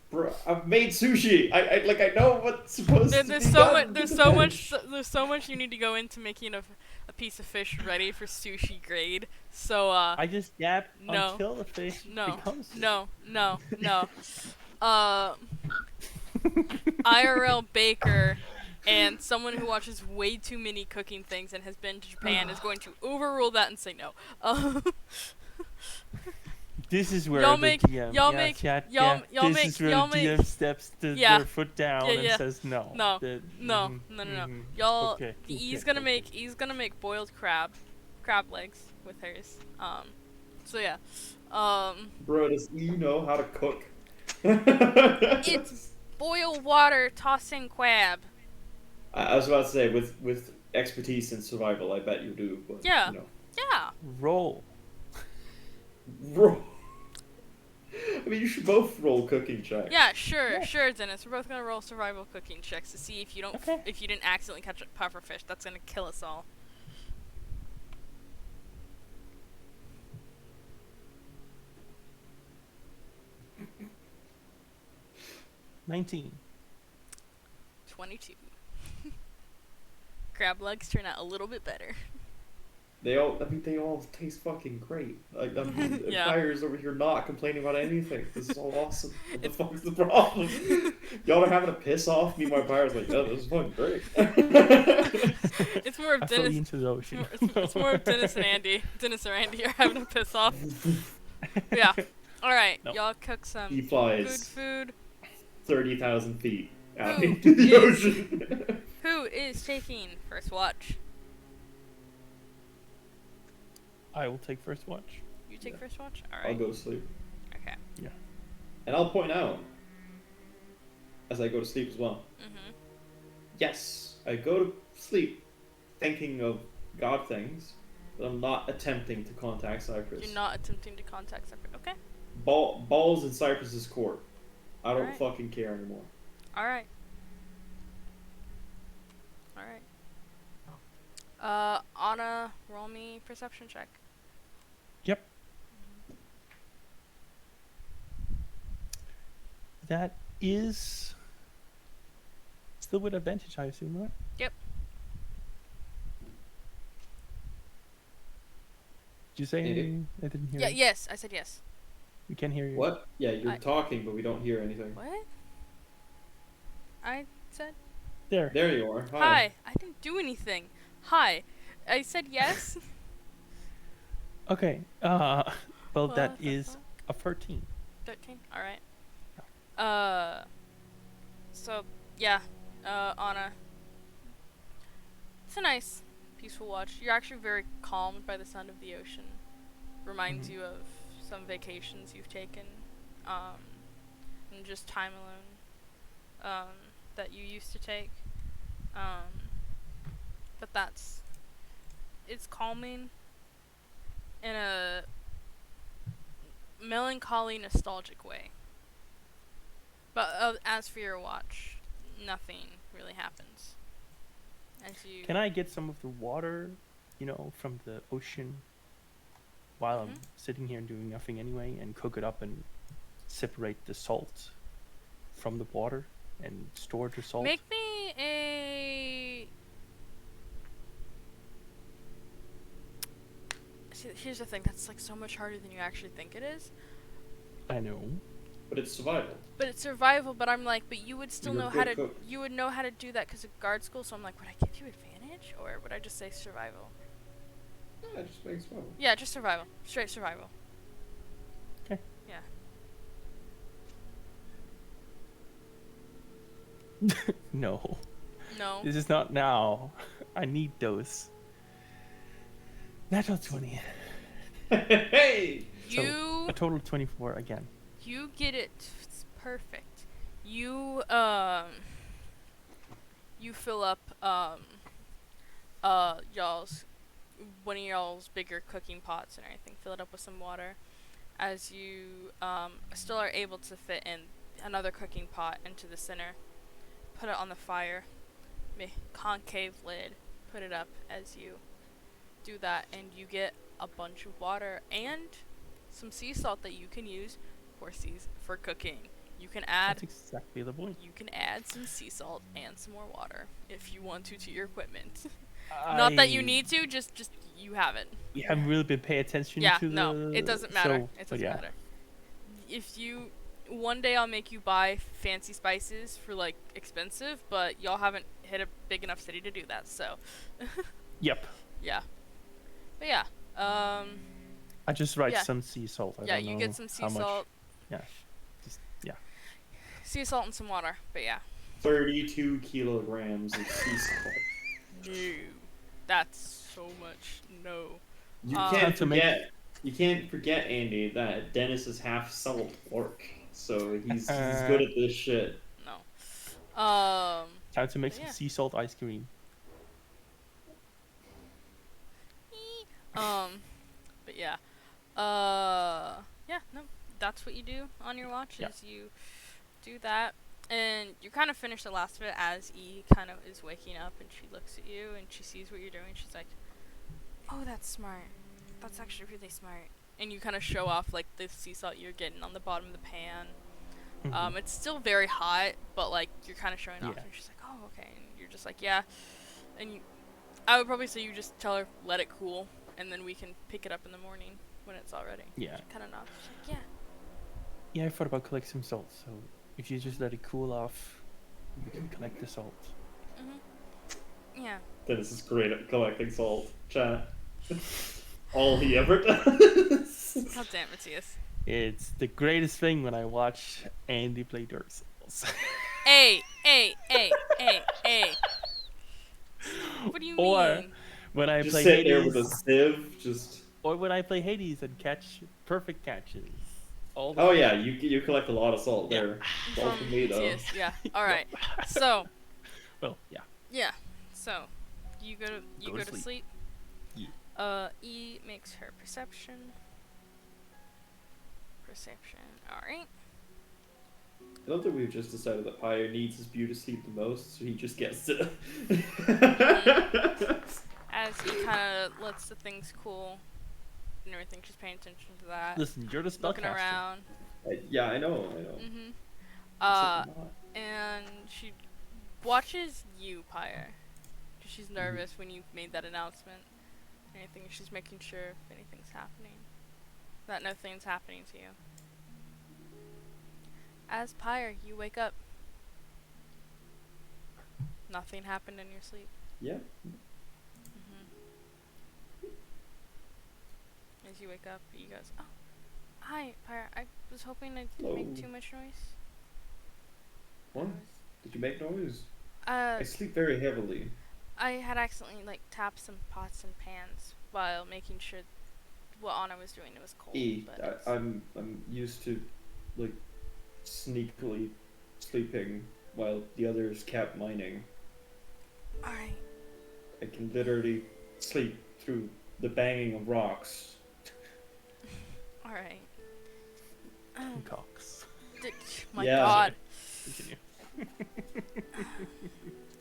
Bro, I've made sushi. I know what's supposed to There's be so done. much. There's so much you need to go into making a piece of fish ready for sushi grade. So I just dab no. until the fish becomes. No. IRL baker and someone who watches way too many cooking things and has been to Japan is going to overrule that and say no. This is where Y'all the make- DM. y'all yeah, make- chat, y'all- yeah. y'all This make- is where y'all the make- DM steps Yeah. their foot down Yeah. and says no. No. The- No. mhm. Y'all, Okay, the okay, E's gonna okay. make boiled crab legs with hers. So yeah. Bro, does you know how to cook? It's boil water, toss in crab. I was about to say with expertise in survival, I bet you do. But, Yeah. You know. Yeah. Roll. Roll. I mean, you should both roll cooking checks. Yeah, sure, Dennis. We're both gonna roll survival cooking checks to see if you don't, Okay. if you didn't accidentally catch a puffer fish. That's gonna kill us all. $19. 22. Crab legs turn out a little bit better. They all taste fucking great. Like, Yeah. Pyre's over here not complaining about anything. This is all awesome. What the fuck's the problem? Y'all are having a piss off. Meanwhile, Pyre's like, oh, this is fucking great. It's more of I fell Dennis. into the ocean. It's more of Dennis and Andy. Dennis or Andy are having a piss off. Yeah. All right, No. y'all cook some He good flies food. 30,000 feet out Who into the is- ocean. Who is taking first watch? I will take first watch. You take Yeah. first watch. All I'll right. go to sleep. Okay. And I'll point out, as I go to sleep as well, Mhm. yes, I go to sleep thinking of God things, but I'm not attempting to contact Cyprus. You're not attempting to contact separate. Okay. Balls in Cyprus's court. I don't Alright. fucking care anymore. All right. All right. Anna, roll me perception check. Yep. That is still with advantage, I assume, right? Yep. Did you say Yeah. anything? I didn't hear. Yeah. you. Yes, I said yes. We can hear you. What? Yeah, you're I- talking, but we don't hear anything. What? I said There. There you are. hi. I didn't do anything. Hi. I said yes. Okay. Well, that What the is fuck? a 13. 13. All right. So yeah. Anna. It's a nice, peaceful watch. You're actually very calmed by the sound of the ocean. reminds you of some vacations you've taken, and just time alone, that you used to take. But it's calming in a melancholy, nostalgic way. But as for your watch, nothing really happens. As you Can I get some of the water, from the ocean while I'm sitting here and doing nothing anyway, and cook it up and separate the salt from the water and store the salt? make me a. See, here's the thing. That's like so much harder than you actually think it is. I know. But it's survival. But it's survival. But I'm like, but you would still You're a know how good to. cook. You would know how to do that because of guard school. So I'm like, would I give you advantage, or would I just say survival? Yeah, it just makes survival. Yeah, just survival. Straight survival. Okay. Yeah. No. No. This is not now. I need those. Natural 20. Hey! You. A total of 24 again. You get it. It's perfect. You you fill up y'all's one of y'all's bigger cooking pots and everything. Fill it up with some water, as you still are able to fit in another cooking pot into the center. Put it on the fire. Concave lid. Put it up as you do that, and you get a bunch of water and some sea salt that you can use for cooking. You can add. That's exactly the point. You can add some sea salt and some more water if you want to your equipment. Not that you need to, just you have it. You haven't really been paying attention Yeah, to no, it doesn't matter. So, It doesn't matter. If you one day I'll make you buy fancy spices for like expensive, but y'all haven't hit a big enough city to do that, so. Yep. Yeah. But yeah. I just write Yeah. some sea salt. I Yeah, don't you know get some sea how much. salt. Yeah. Just, yeah. Sea salt and some water, but yeah. 32 kilograms of sea salt. No. That's so much. No. You Um, can't To make- forget. You can't forget, Andy, that Dennis is half salt orc, so he's good at this shit. No. Time to make But some yeah. sea salt ice cream. But yeah. Yeah, no. That's what you do on your watch, Yeah. is you do that. And you kind of finish the last of it as E kind of is waking up, and she looks at you and she sees what you're doing. She's like, oh, that's smart. That's actually really smart. And you kind of show off like the sea salt you're getting on the bottom of the pan. Mhm. It's still very hot, but like you're kind of showing off. Yeah. And she's like, oh, okay. And you're just like, yeah. And I would probably say you just tell her, let it cool, and then we can pick it up in the morning when it's all ready. Yeah. She kind of nods. She's like, yeah. Yeah, I thought about collecting some salt. So if you just let it cool off, you can collect the salt. Yeah. Dennis is great at collecting salt. Chat. All he ever does. God damn, Mathias. It's the greatest thing when I watch Andy play Dark Souls. Hey. What do you Or mean? when I Just play sit there with a Hades, sieve, just. or when I play Hades and catch perfect catches. All the Oh yeah, you collect a lot of salt Yeah. there. Salt from me though. Mathias, yeah. All right. So, Well, yeah. yeah. So, you go to sleep. Yeah. E makes her perception. All right. I love that we've just decided that Pyre needs his Beau to sleep the most, so he just gets to. As he kind of lets the things cool and everything, she's paying attention to that. Listen, you're the Looking spellcaster. around. Yeah, I know. Mhm. Except I'm not. And she watches you, Pyre. She's nervous when you made that announcement. Anything, she's making sure if anything's happening, that nothing's happening to you. As Pyre, you wake up. Nothing happened in your sleep. Yeah. As you wake up, he goes, "Oh, hi, Pyre. I was hoping I didn't Hello. make too much noise." What? Did you make noise? I I sleep very heavily. I had accidentally tapped some pots and pans while making sure what Anna was doing. It was cold. But it's... I'm used to like sneakily sleeping while the others kept mining. Alright. I can literally sleep through the banging of rocks. Alright. Cocks. My Yeah. god. Continue.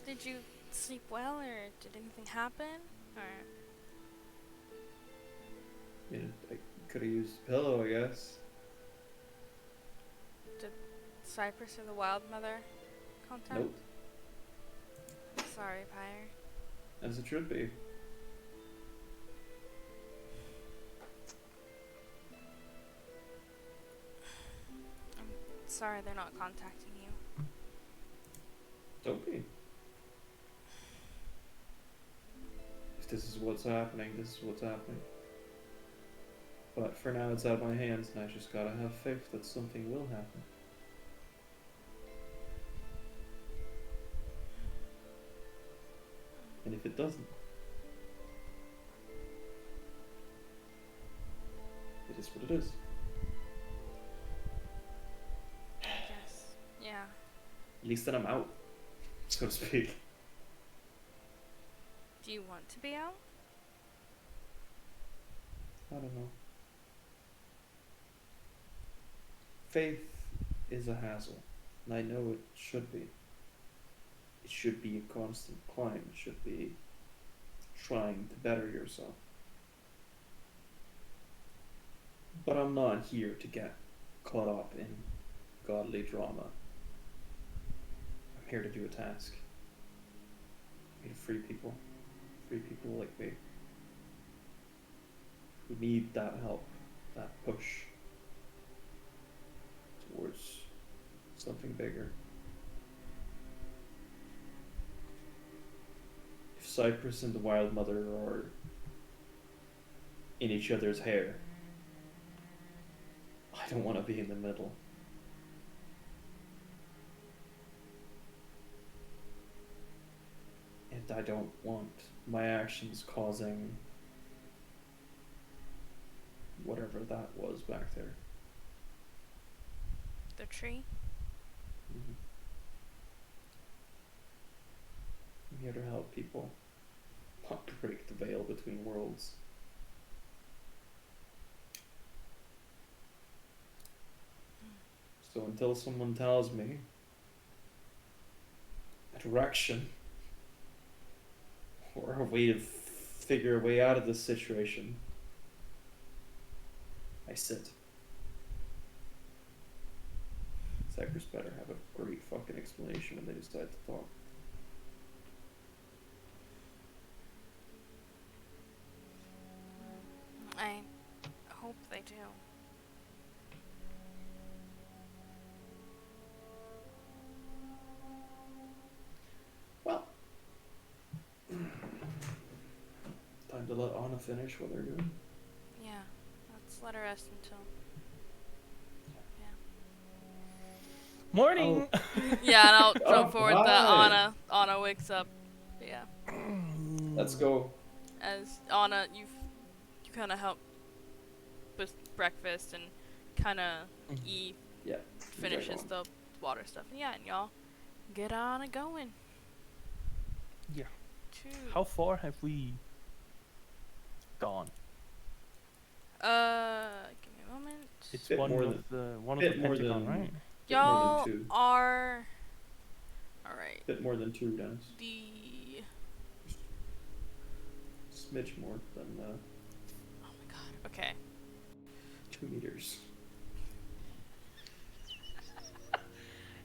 Did you sleep well, or did anything happen? Or... I mean, I could have used a pillow, I guess. Did Cypress or the Wild Mother contact? Nope. Sorry, Pyre. As it should be. I'm sorry they're not contacting you. Don't be. If this is what's happening, this is what's happening. But for now, it's out of my hands, and I just gotta have faith that something will happen. And if it doesn't, it is what it is. I guess. Yeah. At least then I'm out, so to speak. Do you want to be out? I don't know. Faith is a hassle, and I know it should be. It should be a constant climb. It should be trying to better yourself. But I'm not here to get caught up in godly drama. I'm here to do a task. I'm here to free people. Free people like me. Who need that help, that push towards something bigger. If Cypress and the Wild Mother are in each other's hair, I don't want to be in the middle. And I don't want my actions causing whatever that was back there. The tree? Mm-hmm. I'm here to help people, not to break the veil between worlds. So until someone tells me a direction or a way to figure a way out of this situation, I sit. Cypress better have a great fucking explanation when they decide to talk. I hope they do. Well, time to let Anna finish what they're doing. Yeah. Let's let her rest until... Morning! Yeah, and I'll jump Oh, forward that hi. Anna wakes up. But yeah. Let's go. As Anna, you kind of help with breakfast, and kind of Yeah. finishes the water stuff. And yeah, and y'all get on it going. Yeah. To... How far have we gone? Give me a moment. It's Bit one more of the bit more Pentagon, than- right? Bit more Y'all than two. are... Alright. Bit more than 2, Dennis. The... Smidge more than Oh my god. Okay. 2 meters.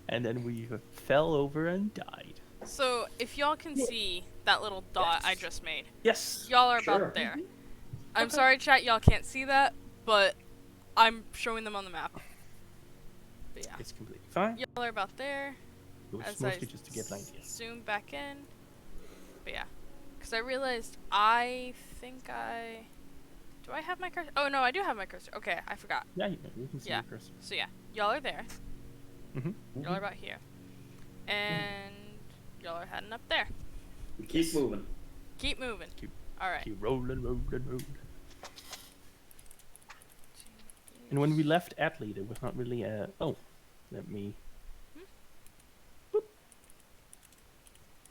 And then we fell over and died. So, if y'all can see that little dot I just made, Yes! y'all are Sure. about there. I'm sorry, chat, y'all can't see that, but I'm showing them on the map. But yeah. It's completely fine. Y'all are about there. It was As mostly I just to get an idea. zoom back in. But yeah. Because I realized I think I... Do I have my cursor? Oh, no, I do have my cursor. Okay, I forgot. Yeah, you can see Yeah. the cursor. So yeah, y'all are there. Mm-hmm. Y'all are about here. And y'all are heading up there. We keep moving. Keep moving. Keep- Alright. Keep rolling. And when we left Athlete, it was not really a. Oh, let me.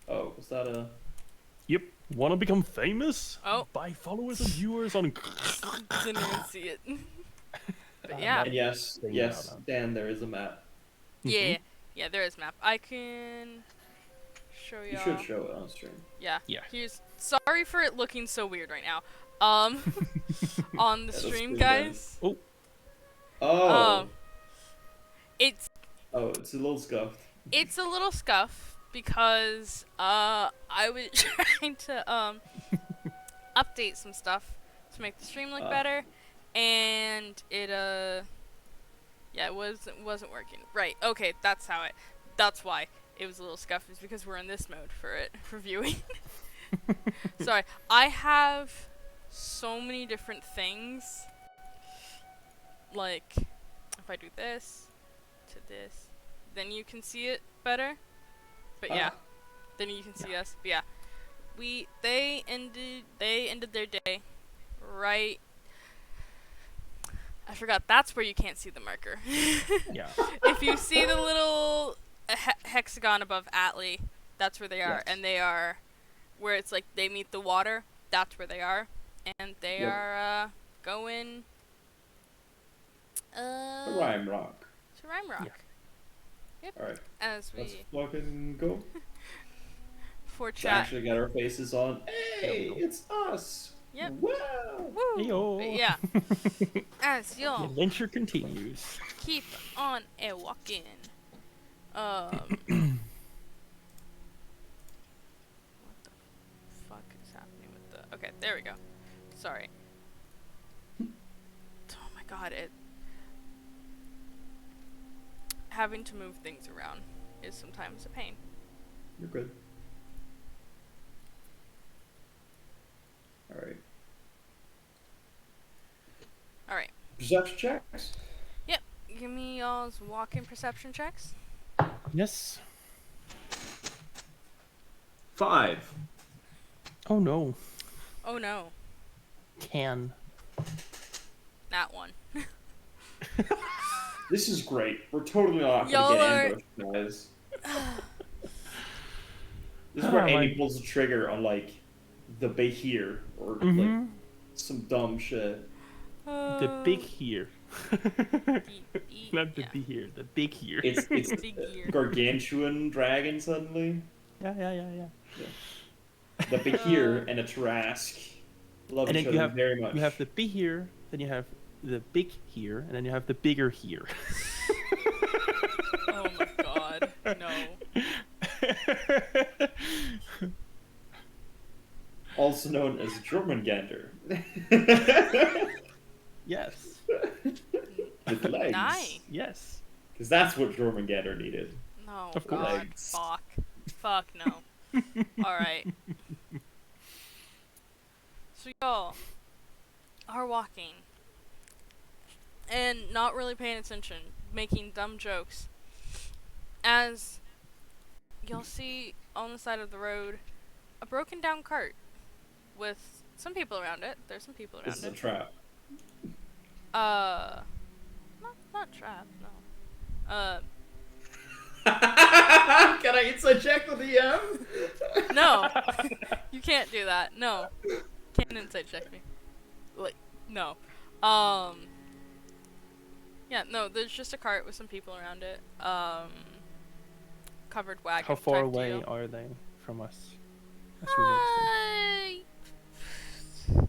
Oh, was that a? Yep. Want to become famous? Oh. By followers and viewers on. Didn't even see it. But yeah. And yes, Thing yes, out, Dan, there is a map. Yeah. Yeah, there is a map. I can show y'all. You should show it on stream. Yeah. Yeah. Here's. Sorry for it looking so weird right now. On the Yeah, that's stream, pretty guys. Oh. Oh. It's Oh, it's a little scuffed. It's a little scuff because I was trying to update some stuff to make the stream look better, and it yeah, it wasn't working. Right. Okay, that's why it was a little scuff, is because we're in this mode for viewing. Sorry. I have so many different things. Like if I do this to this, then you can see it better. But yeah, then you can see us. But yeah, they ended their day right. I forgot. That's where you can't see the marker. Yeah. If you see the little hexagon above Atlee, that's where they are, and they are where it's like they meet the water. That's where they are, and they are going. To Rhyme Rock. To Rhyme Rock. Yeah. Yep. Alright. As we Let's fucking go. for Let's chat. actually get our faces on. Hey, There we go. it's us. Yep. Wow. Woo. Heyo. But yeah. As The y'all adventure continues. keep on a walking. What the fuck is happening with the? Okay, there we go. Sorry. Oh my god, having to move things around is sometimes a pain. You're good. Alright. Alright. Perception checks. Yep. Give me y'all's walking perception checks. Yes. 5. Oh no. Oh no. Can. That one. This is great. We're totally not Y'all gonna are- get ambushed, guys. This is where Oh, Amy my- pulls the trigger on like the Behir or like Mhm. some dumb shit. The big here. Not the yeah. big here. The big here. It's Big gear. gargantuan dragon suddenly. Yeah. The Behir and a Tarask love And each then you other have very much. You have the big here, then you have the big here, and then you have the bigger here. Oh my god. No. Also known as Jormungandr. Yes. With legs. Nice. Yes. Because that's what Jormungandr needed. No, Of course. god. Legs. Fuck no. Alright. So y'all are walking and not really paying attention, making dumb jokes. As you'll see on the side of the road a broken down cart with some people around it. There's some people around This is a it. trap. Not trap, no. Can I inside check the DM? No. You can't do that. No. Can't inside check me. Like, no. Yeah, no, there's just a cart with some people around it. Covered wagon. How far type away deal. are they from us? As we noticed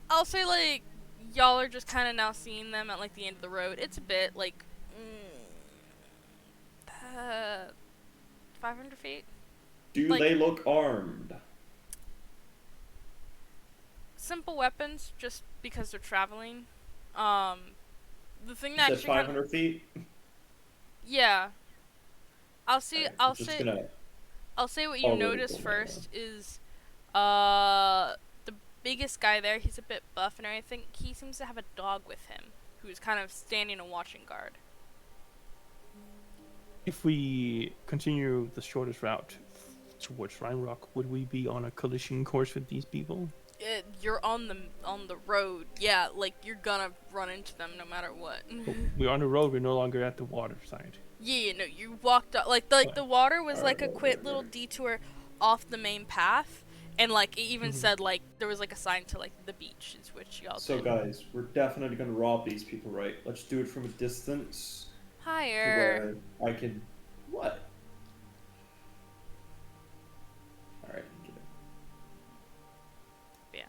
I'll say, like, y'all are just kind of now seeing them at, like, the end of the road. It's a bit, like, 500 feet? Do Like- they look armed? Simple weapons, just because they're traveling. The thing You that said actually kinda, 500 feet? yeah. I'll see. Alright, I'll I'm just say. gonna... I'll say what you I'll really notice pull my first is, the biggest guy there. He's a bit buff and everything. He seems to have a dog with him, who's kind of standing and watching guard. If we continue the shortest route towards Rhine Rock, would we be on a collision course with these people? you're on the road, yeah, like you're gonna run into them no matter what. We're on the road. We're no longer at the water side. Yeah, no, you walked up like the water was like a quick little detour off the main path, and like it even said like there was like a sign to like the beach, is which y'all So did. guys, we're definitely gonna rob these people, right? Let's do it from a distance. Higher. To where I can. What? All right. Get it. Yeah.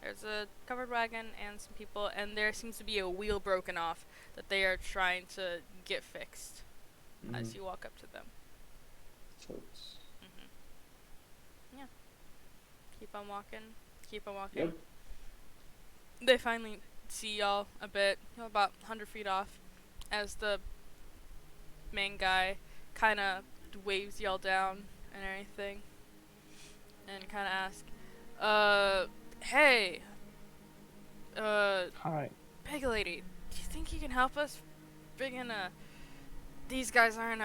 There's a covered wagon and some people, and there seems to be a wheel broken off that they are trying to get fixed as you walk up to them. Totes. Yeah. Keep on walking. Keep on walking. Yep. They finally see y'all a bit, about 100 feet off, as the main guy kind of waves y'all down and everything, and kind of asks, hey, Hi. Pig Lady, do you think you can help us? These guys aren't,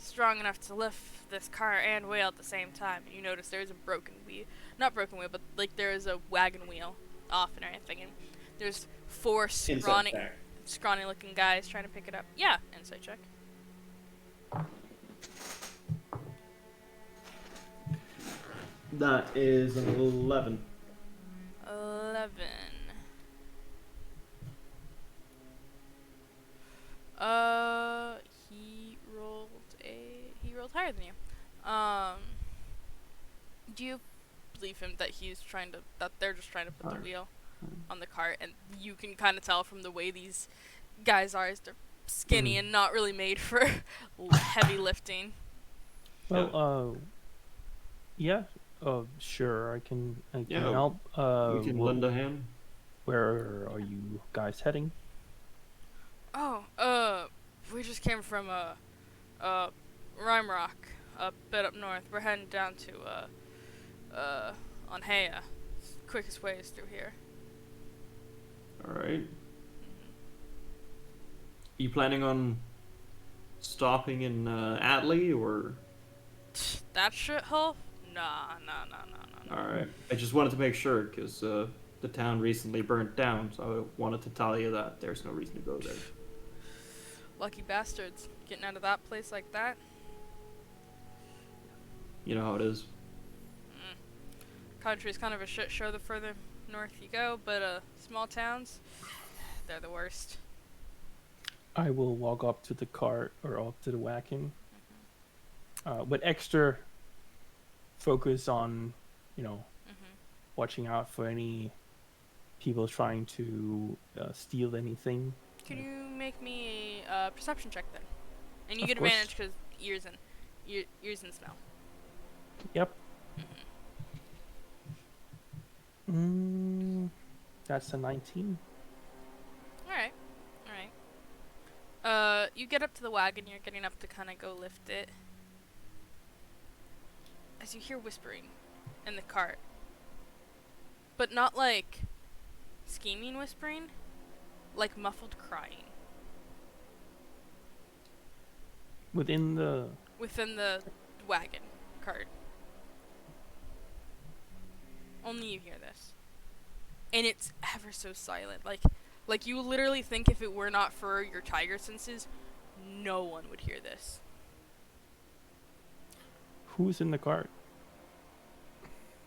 strong enough to lift this car and wheel at the same time. And you notice there's a broken wheel. Not broken wheel, but, like, there's a wagon wheel off and everything. And there's 4 scrawny looking guys trying to pick it up. Yeah, insight check. That is an 11. 11. He rolled higher than you. Do you believe him that they're just trying to put the wheel on the cart, and you can kind of tell from the way these guys are, is they're skinny and not really made for heavy lifting. Well, yeah. Sure. I can help. You can lend a hand. Where are you guys heading? Oh, we just came from Rhyme Rock, a bit up north. We're heading down to on Haya. Quickest way is through here. All right. You planning on stopping in Atlee or? That shithole? Nah. All right. I just wanted to make sure because the town recently burnt down, so I wanted to tell you that there's no reason to go there. Lucky bastards, getting out of that place like that. You know how it is. Country's kind of a shit show the further north you go, but small towns, they're the worst. I will walk up to the cart or up to the wagon with extra focus on, watching out for any people trying to steal anything. Can you make me a perception check then? And you Of get course. advantage because ears and smell. Yep. That's a 19. Alright. You get up to the wagon, you're getting up to kind of go lift it. As you hear whispering in the cart. But not like scheming whispering, like muffled crying. Within the wagon cart. Only you hear this. And it's ever so silent. Like you literally think if it were not for your tiger senses, no one would hear this. Who's in the cart?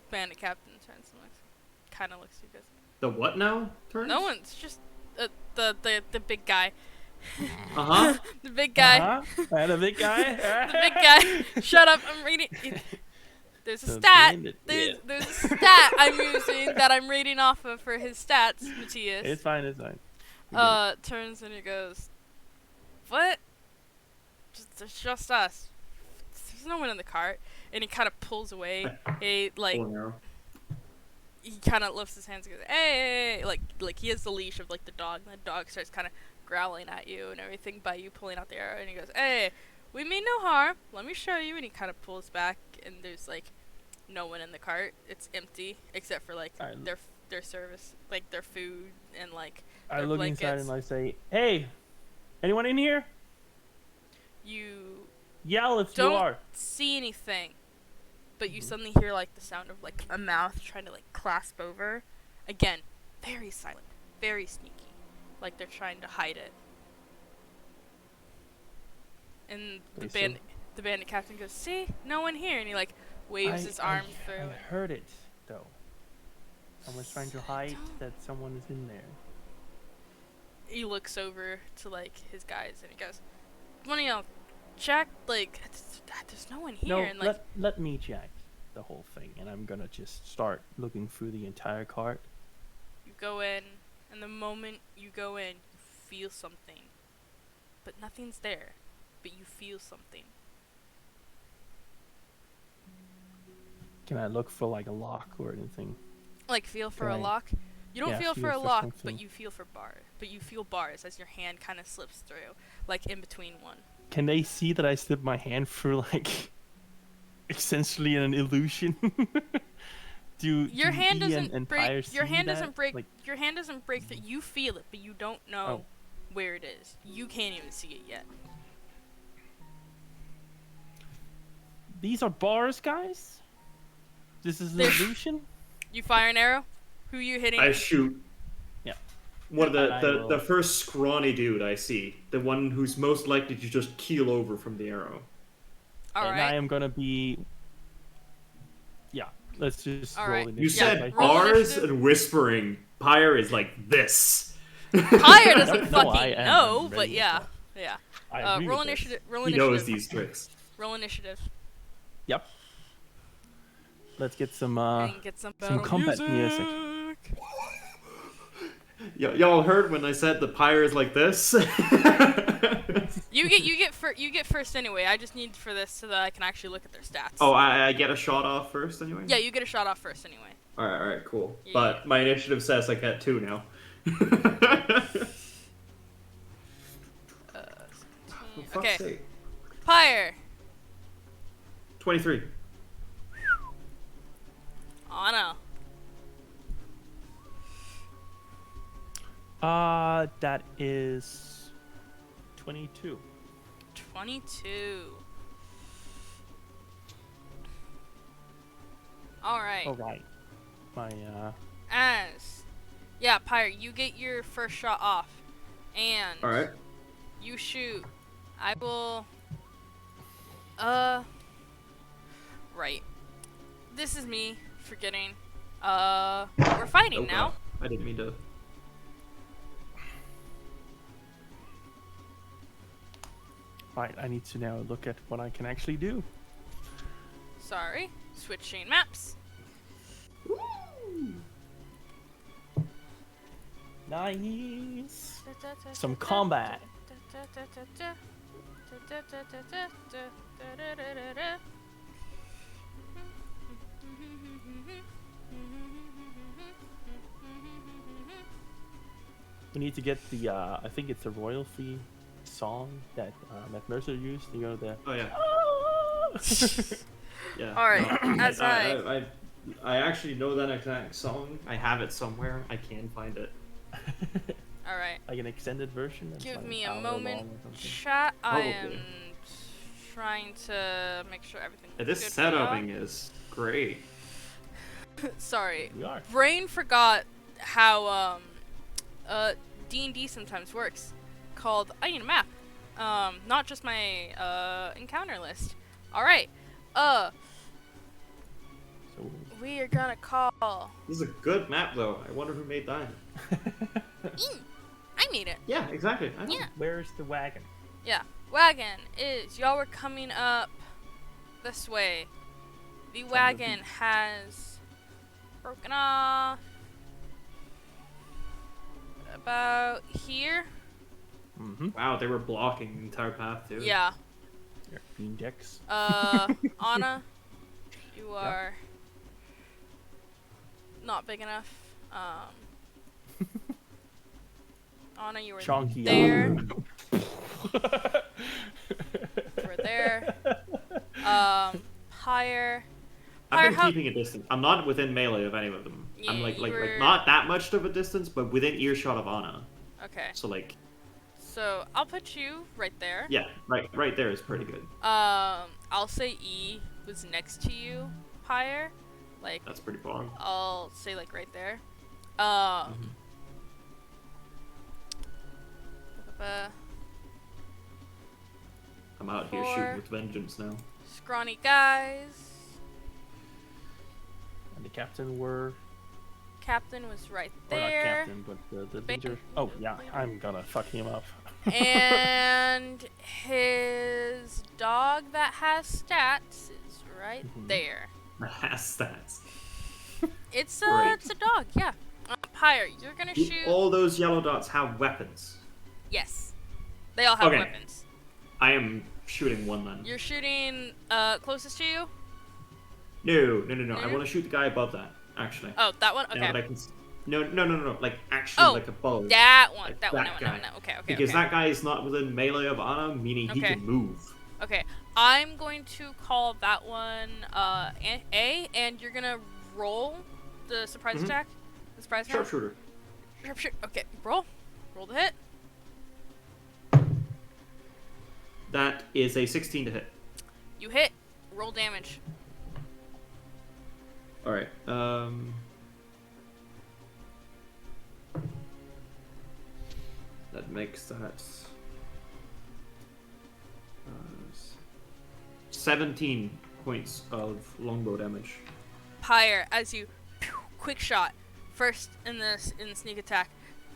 Bandit captain turns and kind of looks at you guys. The what now? Turns? No one's just the big guy. The big guy. The big guy. The big guy. Shut up! I'm reading. There's a stat. There's a stat I'm using that I'm reading off of for his stats, Mathias. It's fine. Turns and he goes, "What? It's just us. There's no one in the cart." And he kind of pulls away. He kind of lifts his hands and goes, "Hey!" Like he has the leash of like the dog, and the dog starts kind of growling at you and everything by you pulling out the arrow. And he goes, "Hey, we mean no harm. Let me show you." And he kind of pulls back, and there's like no one in the cart. It's empty except for like their service, like their food and like I their look blankets. inside and I say, "Hey, anyone in here? You Yell if you don't are." see anything. but you suddenly hear like the sound of like a mouth trying to like clasp over. Again, very silent, very sneaky, like they're trying to hide it. And the bandit captain goes, "See, no one here," and he like waves his arm through. I heard it though. Someone's trying to hide that someone is in there. He looks over to like his guys and he goes, "One of y'all check, like there's no one here." No, and like let me check the whole thing, and I'm gonna just start looking through the entire cart. you go in, and the moment you go in, you feel something, but nothing's there. But you feel something. Can I look for like a lock or anything? Like feel for a Can I- lock. You don't yeah, feel feel for a for lock, something. but you feel for bars. But you feel bars as your hand kind of slips through, like in between one. Can they see that I slip my hand through like essentially an illusion? Your hand E doesn't and break. Pyre Your see hand that? doesn't break. Like, Your hand doesn't break. That you feel it, but you don't know Oh. where it is. You can't even see it yet. these are bars, guys. This is an illusion. You fire an arrow. Who you hitting? I shoot. Yeah. One of And I will- the first scrawny dude I see, the one who's most likely to just keel over from the arrow. All and right. I am gonna be. Yeah, let's just All roll right. initiative. You said I think. roll bars initiative. and whispering. Pyre is like this. Pyre doesn't No, I fucking am. know, I'm but ready yeah, as yeah. I agree Roll with this. initiative. Roll He initiative. knows these tricks. Roll initiative. Yep. Let's get some And get some battle combat music. Y'all heard when I said the Pyre is like this? You get first anyway. I just need for this so that I can actually look at their stats. Oh, I get a shot off first anyway? Yeah, you get a shot off first anyway. Alright, cool. Yeah. But my initiative says I get 2 now. For fuck's Okay. sake. Pyre. 23. Anna. That is 22. 22. Alright. All right. My Yeah, Pyre, you get your first shot off. And Alright. you shoot. I will right. This is me forgetting. We're fighting now. God. I didn't mean to. right. I need to now look at what I can actually do. Sorry. Switching maps. Nice. Some combat. We need to get the I think it's a royalty song that Matt Mercer used. You know the. Oh, yeah. Yeah. Alright, no, as I actually know that exact song. I have it somewhere. I can find it. Alright. Like an extended version. That's Give like me an a hour moment. long or something. Chat. I am Probably. trying to make sure everything Yeah, is this good for y'all. setuping is great. Sorry. We are. Brain forgot how D&D sometimes works. Called I need a map. Not just my encounter list. All right. So We are gonna call. This is a good map, though. I wonder who made that. I made it. Yeah, exactly. I know. Yeah. where's the wagon? Yeah. Wagon is y'all were coming up this way. The wagon has broken off about here. Mm-hmm. Wow, they were blocking the entire path, too. Yeah. Your bean decks. Anna, you are not big enough. Anna, you were Chonky. there. You were there. Pyre. I've been how- keeping a distance. I'm not within melee of any of them. Yeah, I'm like you were- not that much of a distance, but within earshot of Anna. Okay. So like, So I'll put you right there. yeah, right there is pretty good. I'll say E was next to you, Pyre. Like, That's pretty far. I'll say like right there. I'm out here 4 shooting with vengeance now. scrawny guys. And the captain were... Captain was right Or not there. captain, but the leader. Oh, yeah, I'm gonna fuck him up. And his dog that has stats is right there. Has stats. It's Great. it's a dog, yeah. Pyre, you're gonna Do shoot. all those yellow dots have weapons? Yes, they all have Okay. weapons. I am shooting one then. You're shooting closest to you. No. I No? want to shoot the guy above that, actually. Oh, that one. Now Okay. that I can... No. Like, actually, Oh, like above. that one. Like That one. that That one. guy. That one. Okay. Because that guy is not within melee of Anna, meaning he Okay. can move. Okay. I'm going to call that one A, and you're gonna roll the surprise attack. The surprise round. Sharpshooter. Sharpshooter. Okay. Roll the hit. That is a 16 to hit. You hit. Roll damage. Alright, that makes that 17 points of longbow damage. Pyre, as you quick shot first in the sneak attack,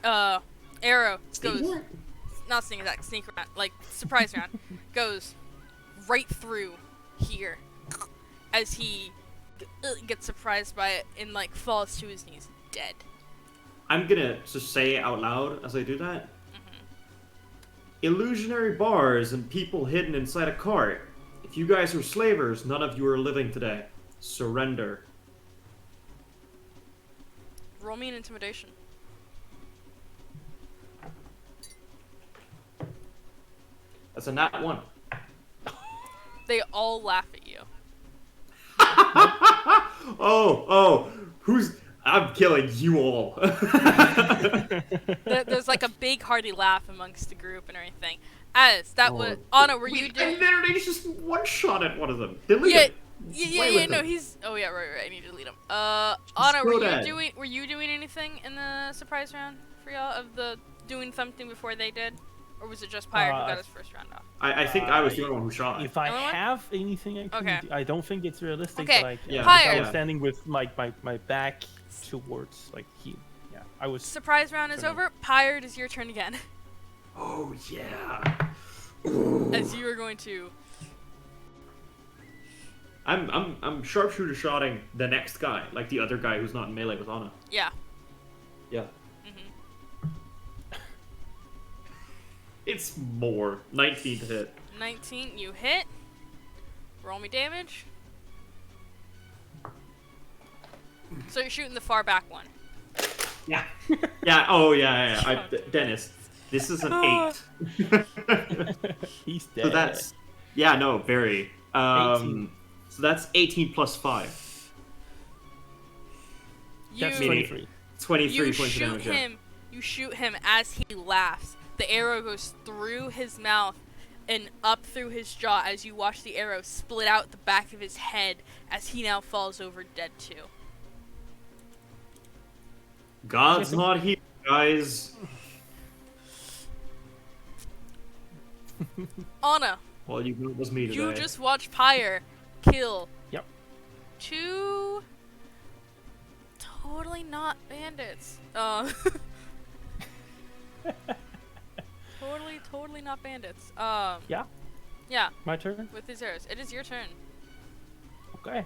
arrow goes not sneak attack, sneak round, like surprise round, goes right through here as he gets surprised by it and like falls to his knees, dead. I'm gonna just say it out loud as I do that. Illusionary bars and people hidden inside a cart. If you guys are slavers, none of you are living today. Surrender. Roll me an intimidation. That's a nat 1. They all laugh at you. Who's... I'm killing you all. There's like a big hearty laugh amongst the group and everything. As that Oh. was Anna, were you I doing? literally just one shot at one of them. Delete Yeah, it. yeah, Play yeah. with No, him. he's. Oh yeah, right. I need to delete him. Anna, go dead. were you doing anything in the surprise round for y'all of the doing something before they did, or was it just Pyre who got his first round off? I think I was the only one who shot. If I Another one? have anything I can Okay. do, I don't think it's realistic. Okay, But like, Yeah. because I Pyre. was standing with my back towards like he. Yeah, I was. Surprise round is Turn. over. Pyre, it is your turn again. Oh yeah. As you are going to. I'm sharpshooter shotting the next guy, like the other guy who's not in melee with Anna. Yeah. Yeah. Mhm. It's more 19 to hit. 19, you hit. Roll me damage. So you're shooting the far back one. Yeah. Yeah. Oh yeah. Dennis, this is an 8. He's dead. So that's very. 18. So that's 18 plus 5. That's You- 23. 23 You points of shoot damage. Yeah. him. You shoot him as he laughs. The arrow goes through his mouth and up through his jaw as you watch the arrow split out the back of his head as he now falls over dead too. God's not here, guys. Anna, Well, you was me today. you just watched Pyre kill Yep. 2 totally not bandits. Totally not bandits. Yeah. Yeah, My turn. with his arrows. It is your turn. Okay.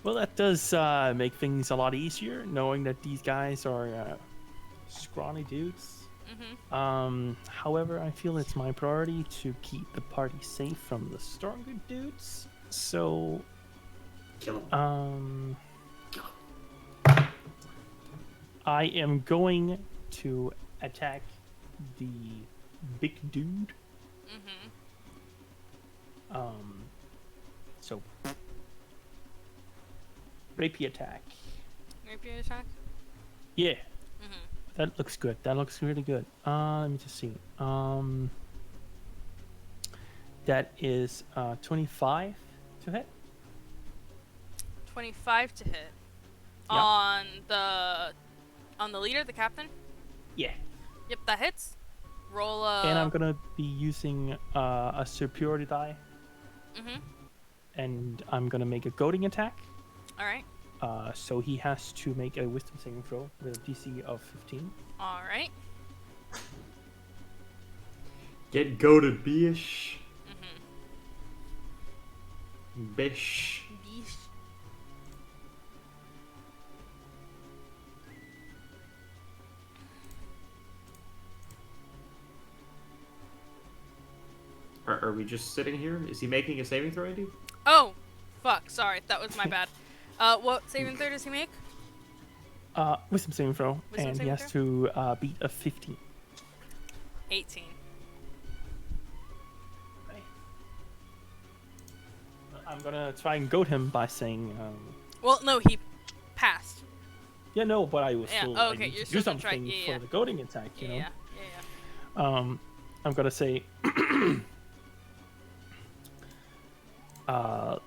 Well, that does make things a lot easier, knowing that these guys are scrawny dudes. However, I feel it's my priority to keep the party safe from the stronger dudes. So, Kill him. I am going to attack the big dude. So rapier attack. Rapier attack. Yeah. That looks good. That looks really good. Let me just see. That is 25 to hit. 25 to hit. Yeah. On the leader, the captain? Yeah. Yep, that hits. Roll And I'm gonna be using a superiority die, Mm-hmm. and I'm gonna make a goading attack. Alright. So he has to make a wisdom saving throw with a DC of 15. Alright. Get goaded, bish. Mm-hmm. Bish. Beast. Are we just sitting here? Is he making a saving throw, Andy? Oh! Fuck, sorry, that was my bad. What saving throw does he make? Wisdom saving throw, Wisdom and he saving has to beat a 15. 18. Okay. I'm gonna try and goad him by saying, Well, no, he passed. yeah, no, but I will Yeah, still okay, I need you're to do still gonna try- something yeah, for yeah. the goading attack, you know? Yeah. I'm gonna say,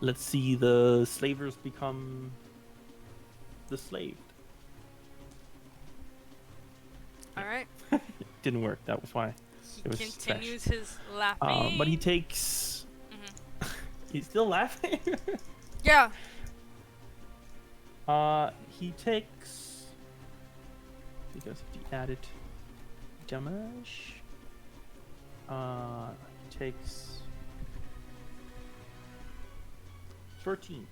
let's see the slavers become the slaved. Alright. Didn't work. That was why. He It was continues his laughing. But he takes. Mhm. He's still laughing. Yeah. He takes, because of the added damage. He takes 13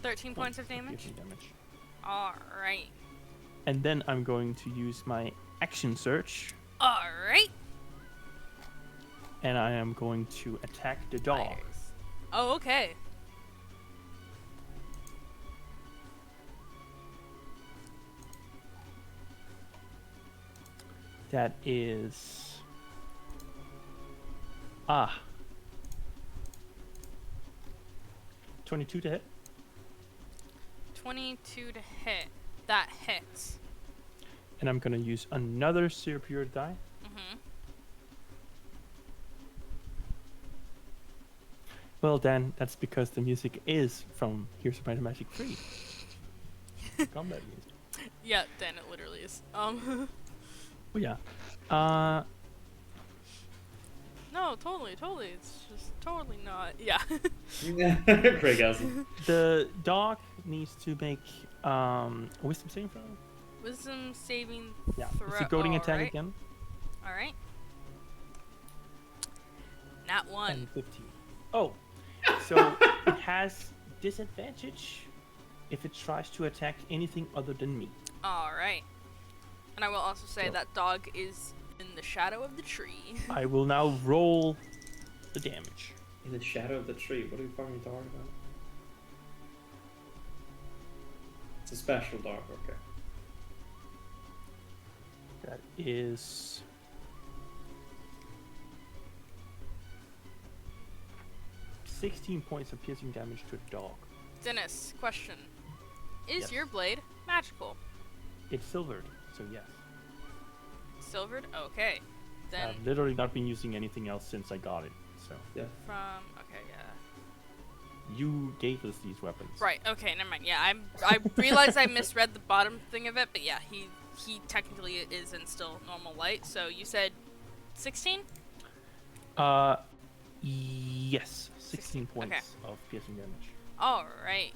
13 points of damage. piercing damage. Alright. And then I'm going to use my action search, Alright. and I am going to attack the dog. Fires. Oh, okay. That is 22 to hit. 22 to hit. That hits. And I'm gonna use another superior die. Mm-hmm. Well, Dan, that's because the music is from Here's My Magic 3. Combat music. Yeah, then it literally is. Oh yeah. No, totally. It's just totally not. Yeah. Craig Elson. The dog needs to make a wisdom saving throw. Wisdom saving Yeah. throw. It's a goading attack Alright. again. Alright. Nat 1. And 15. Oh, so it has disadvantage if it tries to attack anything other than me. Alright. And I will also say So- that dog is in the shadow of the tree. I will now roll the damage. In the shadow of the tree. What are you fucking talking about? It's a special dog, okay. That is 16 points of piercing damage to the dog. Dennis, question. Is Yes. your blade magical? It's silvered, so yes. Silvered? Okay. Then I've literally not been using anything else since I got it. So from okay, yeah. you gave us these weapons. Right, okay, never mind. Yeah, I realized I misread the bottom thing of it, but yeah, he technically is in still normal light. So you said 16? Yes, 16 points okay. of piercing damage, Alright.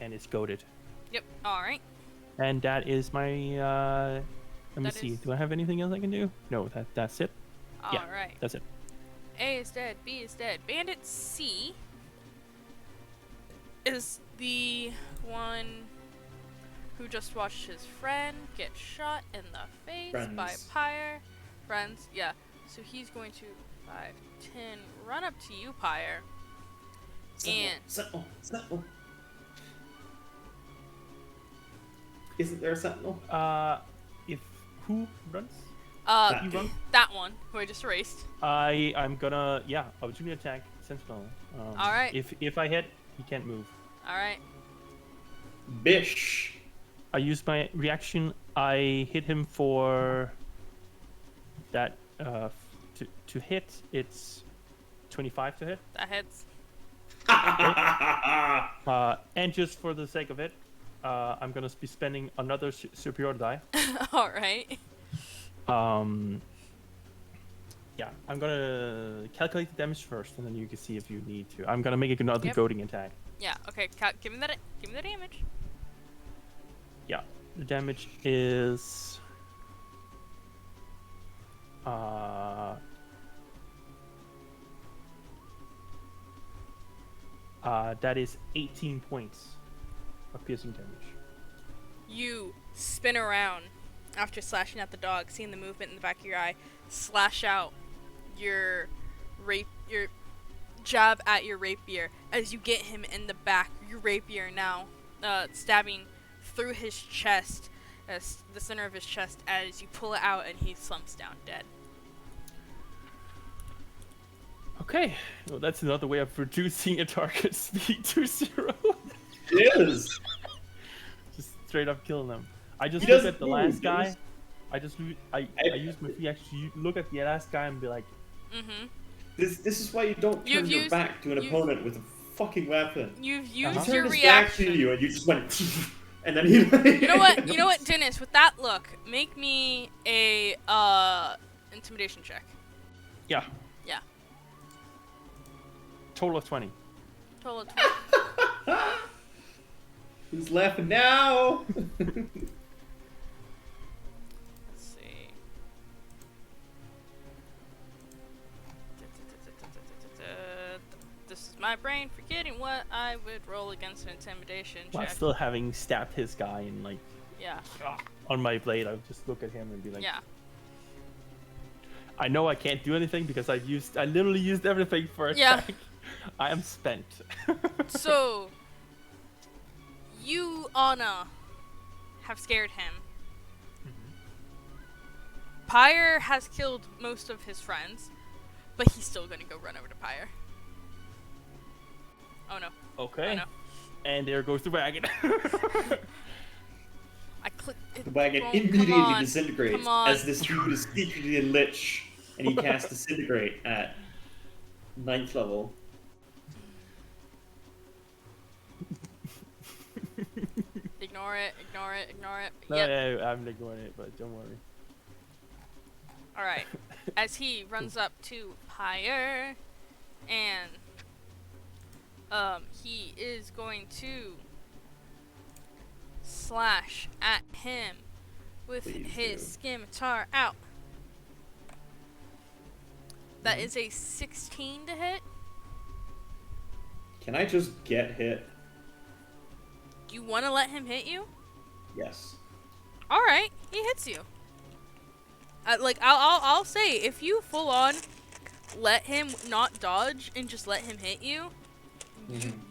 and it's goaded. Yep, alright. And that is my. Let me That see. is- Do I have anything else I can do? No, that's it. Yeah. Alright. That's it. A is dead, B is dead. Bandit C is the one who just watched his friend get shot in the face by Friends. Pyre. Friends, yeah. So he's going to 5, 10, run up to you, Pyre. And Sentinel. Isn't there a sentinel? If who runs? that, You run? that one who I just erased. I'm gonna opportunity attack sentinel. Alright. If I hit, he can't move. Alright. Bish. I used my reaction. I hit him for that. To hit, it's 25 to hit. That hits. And just for the sake of it, I'm gonna be spending another superior die. All right. Yeah, I'm gonna calculate the damage first, and then you can see if you need to. I'm gonna make another Yep. goading attack. Yeah. Okay. Give me that. Give me the damage. Yeah, the damage is that is 18 points of piercing damage. You spin around after slashing at the dog, seeing the movement in the back of your eye, slash out your jab at your rapier as you get him in the back. Your rapier now stabbing through his chest, the center of his chest, as you pull it out and he slumps down dead. Okay, well that's another way of reducing a target speed to 0. It is. Just straight up killing them. I just He look doesn't at the move, last he guy. just- I use my free action to look at the last guy and be like, Mm-hmm. This is why you don't turn your back to an opponent with a fucking weapon. You've He used Uh-huh. your turned his back to reaction. you and you just went, and then he. You know what? You know what, Dennis? With that look, make me a intimidation check. yeah, Yeah. total of 20. Total of 20. Who's laughing now? Let's see. This is my brain forgetting what I would roll against an intimidation While check. still having stabbed his guy and like Yeah. on my blade, I would just look at him and be like, Yeah. I know I can't do anything because I literally used everything for Yeah. attack. I am spent. So, you, Anna, have scared him. Pyre has killed most of his friends, but he's still gonna go run over to Pyre. Oh no. Okay. Oh no. And there goes the wagon. I clicked. The wagon Come immediately on. disintegrates Come on. as this dude is secretly a lich, and he casts Disintegrate at 9th level. Ignore it, ignore it, ignore it. No, Yep. yeah, I'm ignoring it, but don't worry. Alright. As he runs up to Pyre, and he is going to slash at him with Please his do. scimitar out. That is a 16 to hit. Can I just get hit? Do you want to let him hit you? Yes. All right, he hits you. I'll say, if you full on let him not dodge and just let him hit you,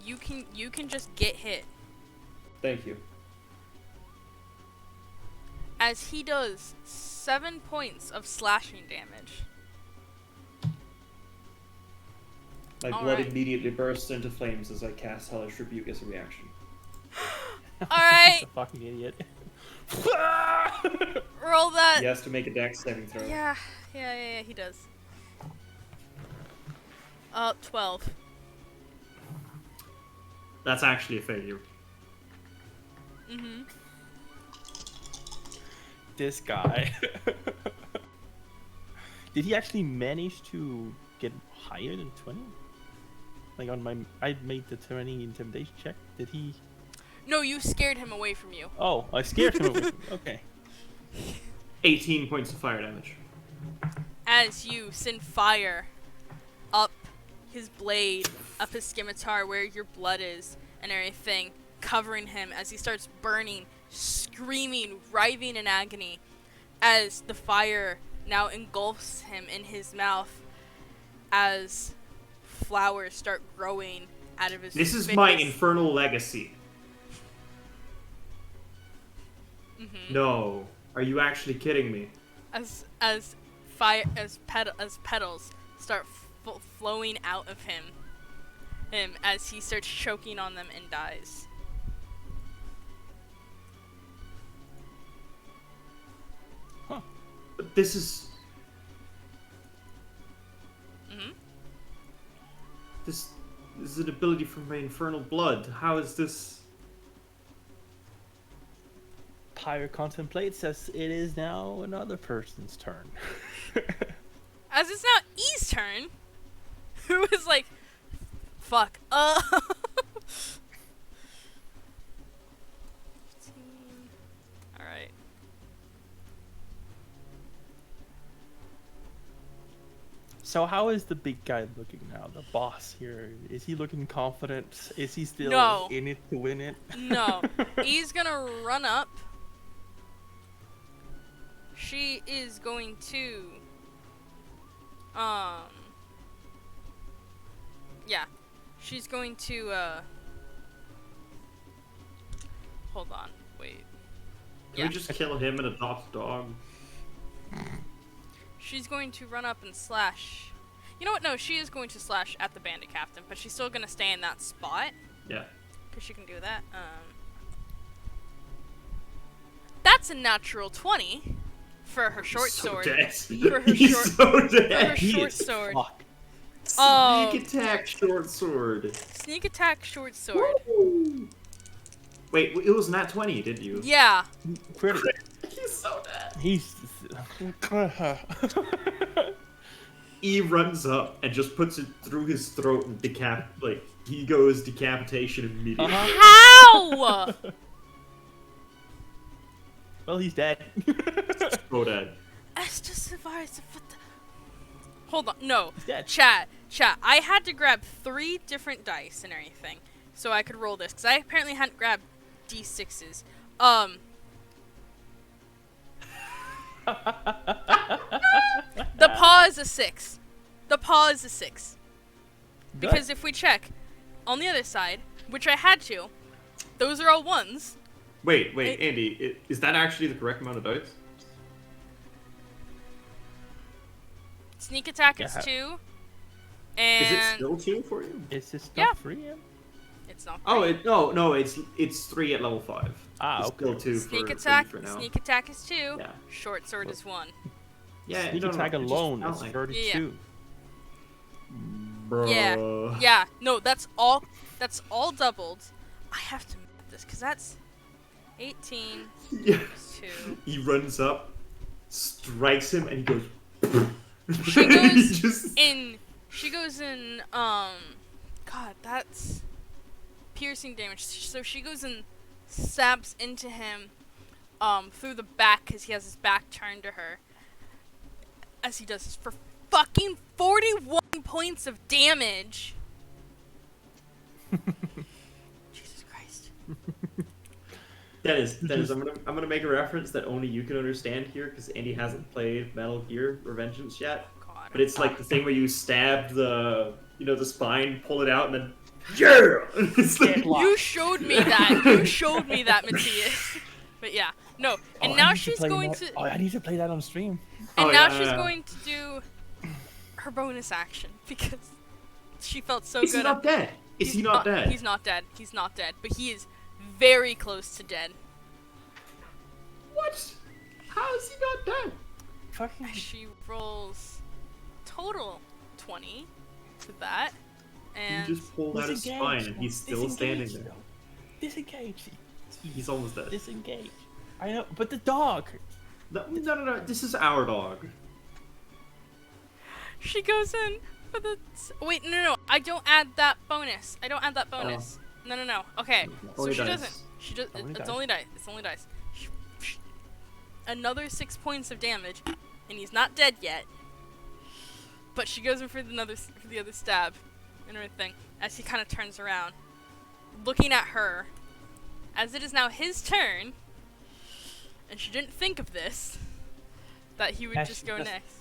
you can just get hit. Thank you. As he does 7 points of slashing damage. My All blood right. immediately bursts into flames as I cast Hellish Rebuke as a reaction. All right, He's a fucking idiot. roll that. He has to make a dex saving throw. Yeah, he does. 12. That's actually a failure. Mm-hmm. This guy. Did he actually manage to get higher than 20? Like on my, I made the 20 intimidation check. Did he? No, you scared him away from you. Oh, I scared him away. Okay. 18 points of fire damage. As you send fire up his blade, up his scimitar where your blood is and everything, covering him as he starts burning, screaming, writhing in agony, as the fire now engulfs him in his mouth as flowers start growing out of his This is face. my infernal legacy. No. Are you actually kidding me? as petals start flowing out of him as he starts choking on them and dies. Huh. But this is... Mm-hmm. This This is an ability from my infernal blood. How is this? Pyre contemplates as it is now another person's turn. As it's now E's turn, who is like, fuck. Alright. So how is the big guy looking now? The boss here. Is he looking confident? Is he still No. in it to win it? No. E's gonna run up. She is going to yeah. She's going to hold on. Wait. Can we just kill him and adopt a dog? She's going to run up and slash. You know what? No, she is going to slash at the bandit captain, but she's still going to stay in that spot. Yeah. Because she can do that. That's a natural 20 for her short sword. Dead. For her He's short, so dead. for her He short is sword. fucked. Oh. Sneak attack, short sword. Sneak attack, short sword. Woo! Wait, it was not 20, didn't you? Yeah. Pretty. He's so dead. He's. E runs up and just puts it through his throat and he goes decapitation immediately. How? Well, he's dead. So dead. Estes survives. Hold on. No. He's dead. Chat. I had to grab 3 different dice and everything so I could roll this because I apparently hadn't grabbed d6s. The paw is a 6. The paw is a 6. Because if we check on the other side, which I had to, those are all 1s. Wait, Andy, is that actually the correct amount of dice? Sneak attack is Yeah. 2. Is And it still 2 for you? Is this not Yeah. free? it's not. Oh, great. it's 3 at level 5. Ah, It's okay. still 2 Sneak for attack. for now. Sneak attack is 2. Yeah. Short sword is 1. Yeah, Sneak no, attack it just alone felt is like- 32. Bruh. Yeah, no, that's all doubled. I have to make this because that's 18 Yeah. 2. He runs up, strikes him, and he goes. She goes Just- in. She goes in. God, that's piercing damage. So she goes and stabs into him, through the back because he has his back turned to her. As he does this for fucking 41 points of damage. Jesus Christ. That is. I'm gonna make a reference that only you can understand here because Andy hasn't played Metal Gear Revengeance yet. God. But it's like the thing where you stab the spine, pull it out, and then yeah. It's like, You showed me that. You showed me that, Mathias. But yeah, no. And now she's going to. Oh, I need to play that on stream. And Oh, now yeah, she's yeah. going to do her bonus action because she felt so is good. he not dead? Is he not dead? He's not dead. He's not dead. But he is very close to dead. What? How is he not dead? Fucking. She rolls total 20 for that. And He just pulled out his spine and he's still standing there. Disengage. He's almost dead. Disengage. I know, but the dog. No. This is our dog. she goes in for the. Wait, no. I don't add that bonus. No. Okay. So Only she dice. doesn't. She does. Only It's dice. only dice. It's only dice. Another 6 points of damage, and he's not dead yet. But she goes in for the other stab, and everything. As he kind of turns around, looking at her, as it is now his turn, and she didn't think of this, that he would Yeah, just she go doesn't. next.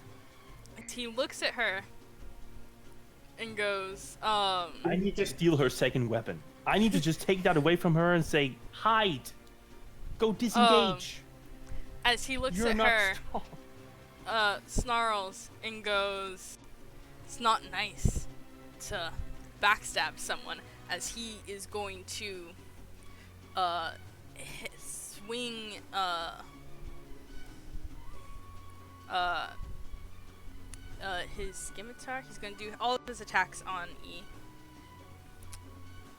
And he looks at her and goes, I need to steal her second weapon. I need to just take that away from her and say, hide. Go disengage. as he looks You're at not her, strong. snarls and goes, "It's not nice to backstab someone," as he is going to swing his scimitar. He's going to do all of his attacks on E.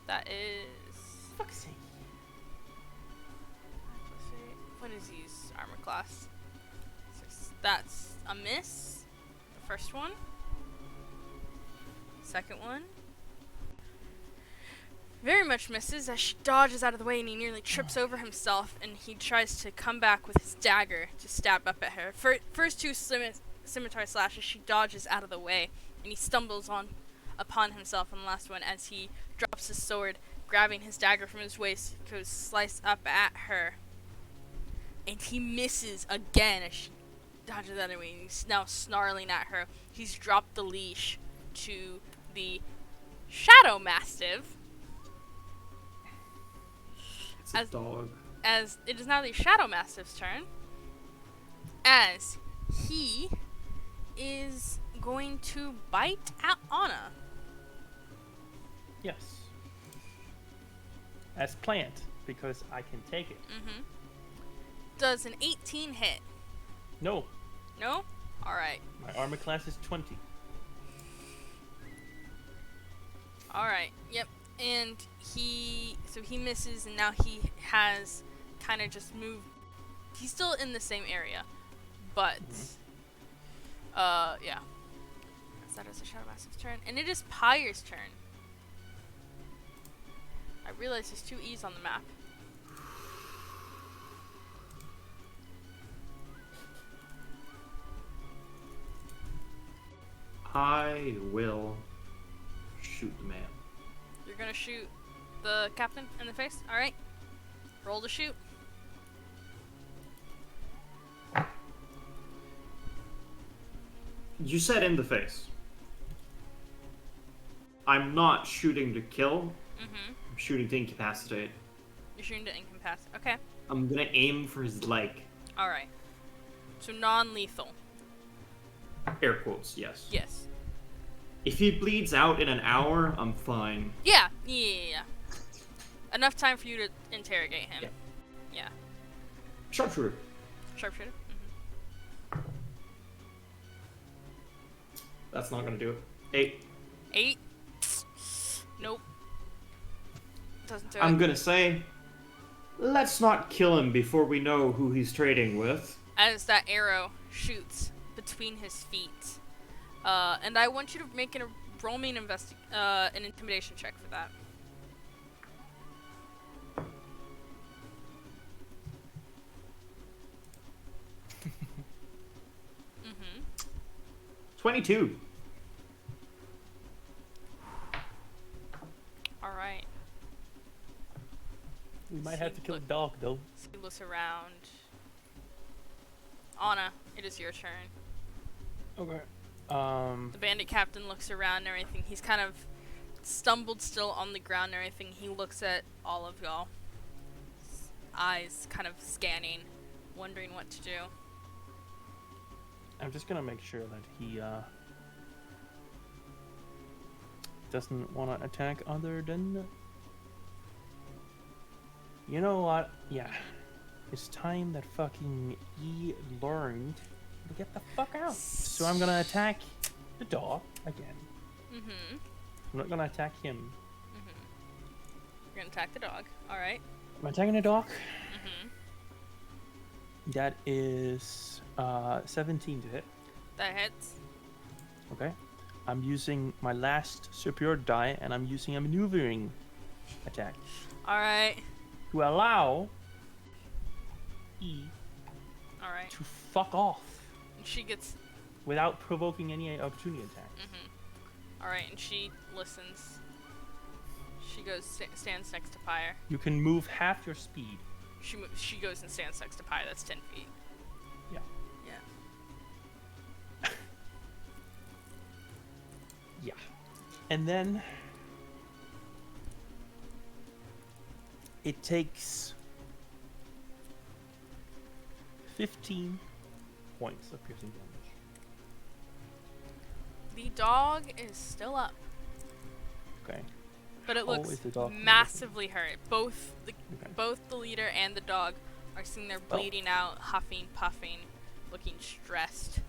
That is. Fuck's sake. What is his armor class? That's a miss. The first one. Second one. Very much misses as she dodges out of the way and he nearly trips over himself and he tries to come back with his dagger to stab up at her. First two scimitar slashes, she dodges out of the way and he stumbles upon himself on the last one as he drops his sword, grabbing his dagger from his waist, goes slice up at her. And he misses again as she dodges out of the way and he's now snarling at her. He's dropped the leash to the Shadow Mastiff. It's a dog. As it is now the Shadow Mastiff's turn, as he is going to bite at Anna. Yes. As planned, because I can take it. Mm-hmm. Does an 18 hit? No. No? Alright. My armor class is 20. Alright, yep. And he misses, and now he has kind of just moved. He's still in the same area, but yeah. That is the Shadow Mastiff's turn, and it is Pyre's turn. I realize there's 2 E's on the map. I will shoot the man. You're gonna shoot the captain in the face? Alright. Roll to shoot. You said in the face. I'm not shooting to kill. Mm-hmm. I'm shooting to incapacitate. You're shooting to incapacitate. Okay. I'm gonna aim for his leg. Alright. So non-lethal. Air quotes, yes. Yes. If he bleeds out in an hour, I'm fine. Yeah. Enough time for you to interrogate him. Yeah. Sharpshooter. Sharpshooter? That's not gonna do it. 8. 8? Nope. Doesn't do it. I'm gonna say, let's not kill him before we know who he's trading with. As that arrow shoots between his feet. And I want you to make roll me an intimidation check for that. Mm-hmm. 22. Alright. We might have to kill the dog, though. He looks around. Anna, it is your turn. Okay. The bandit captain looks around and everything. He's kind of stumbled still on the ground and everything. He looks at all of y'all. His eyes kind of scanning, wondering what to do. I'm just gonna make sure that he doesn't want to attack other than. You know what? Yeah. It's time that fucking E learned to get the fuck out. So I'm gonna attack the dog again. Mm-hmm. I'm not gonna attack him. Mm-hmm. You're gonna attack the dog. Alright. I'm attacking the dog. Mm-hmm. That is 17 to hit. That hits. Okay. I'm using my last superior die, and I'm using a maneuvering attack Alright. to allow E Alright. to fuck off And she gets... without provoking any opportunity attack. Mm-hmm. Alright, and she listens. She goes, stands next to Pyre. You can move half your speed. She goes and stands next to Pyre. That's 10 feet. Yeah. Yeah. Yeah. And then it takes 15 points of piercing damage. The dog is still up, Okay. but it How looks is the dog massively hurt. Both Okay. the leader and the dog are sitting there bleeding out, huffing, puffing, looking stressed.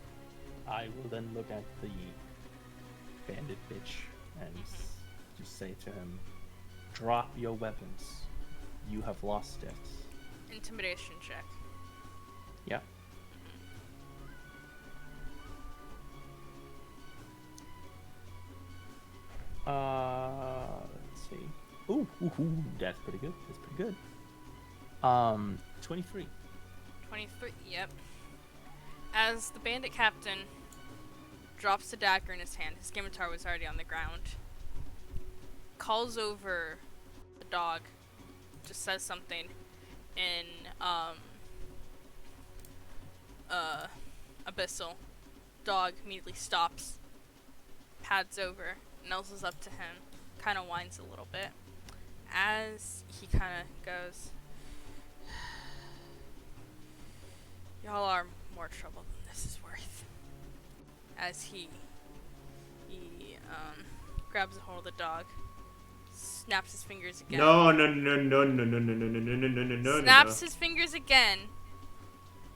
I will then look at the bandit bitch and just say to him, drop your weapons. You have lost it. Intimidation check. Yeah. Let's see. Ooh, that's pretty good. 23. 23, yep. As the bandit captain drops the dagger in his hand, his scimitar was already on the ground, calls over the dog, just says something in, abyssal. Dog immediately stops, pads over, nuzzles up to him, kind of whines a little bit. As he kind of goes, y'all are more trouble than this is worth. As he grabs a hold of the dog, snaps his fingers again. No. Snaps his fingers again.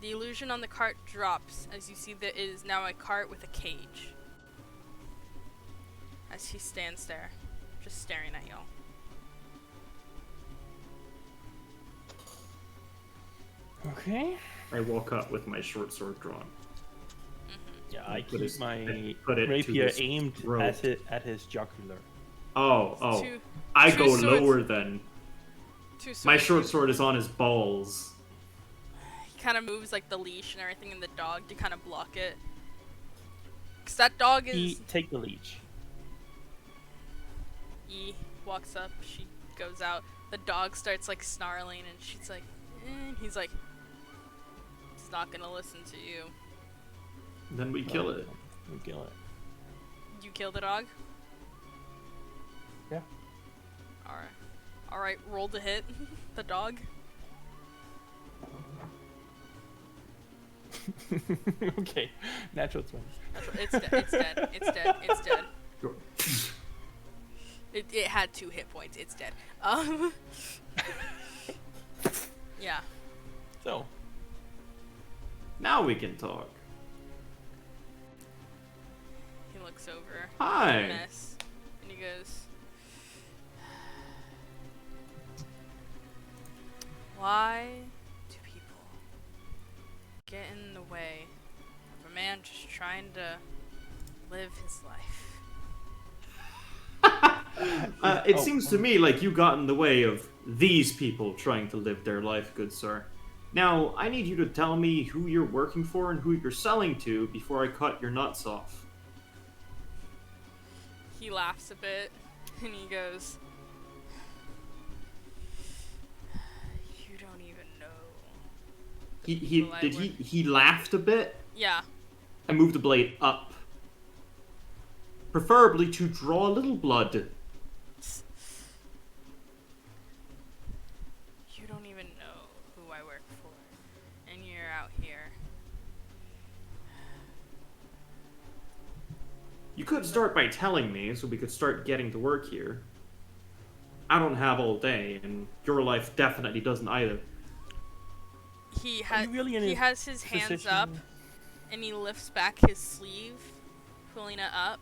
The illusion on the cart drops as you see that it is now a cart with a cage. As he stands there, just staring at y'all. Okay. I walk up with my short sword drawn. Yeah, I Put keep his- my put it to rapier his aimed throat. at his jugular. Oh. Two- I two go swords. lower then. Two swords. My short sword is on his balls. He kind of moves like the leash and everything in the dog to kind of block it. Cause that dog is. Take the leech. E walks up. She goes out. The dog starts like snarling, and she's like, he's like, he's not gonna listen to you. Then we kill it. We kill it. You kill the dog. Yeah. All right. Roll to hit the dog. Okay. Natural 20. It's dead. It's dead. It's dead. It's dead. Go. It had 2 hit points. It's dead. Yeah. So, Now we can talk. He looks over. Hi. The mess, and he goes, "Why do people get in the way of a man just trying to live his life?" It seems to me like you got in the way of these people trying to live their life, good sir. Now, I need you to tell me who you're working for and who you're selling to before I cut your nuts off. He laughs a bit, and he goes, "You don't even know." the people I work-" He laughed a bit? Yeah. I moved the blade up. Preferably to draw a little blood. You don't even know who I work for, and you're out here. You could start by telling me so we could start getting to work here. I don't have all day, and your life definitely doesn't either. He Are you really in he a has his hands position- up, and he lifts back his sleeve, pulling it up,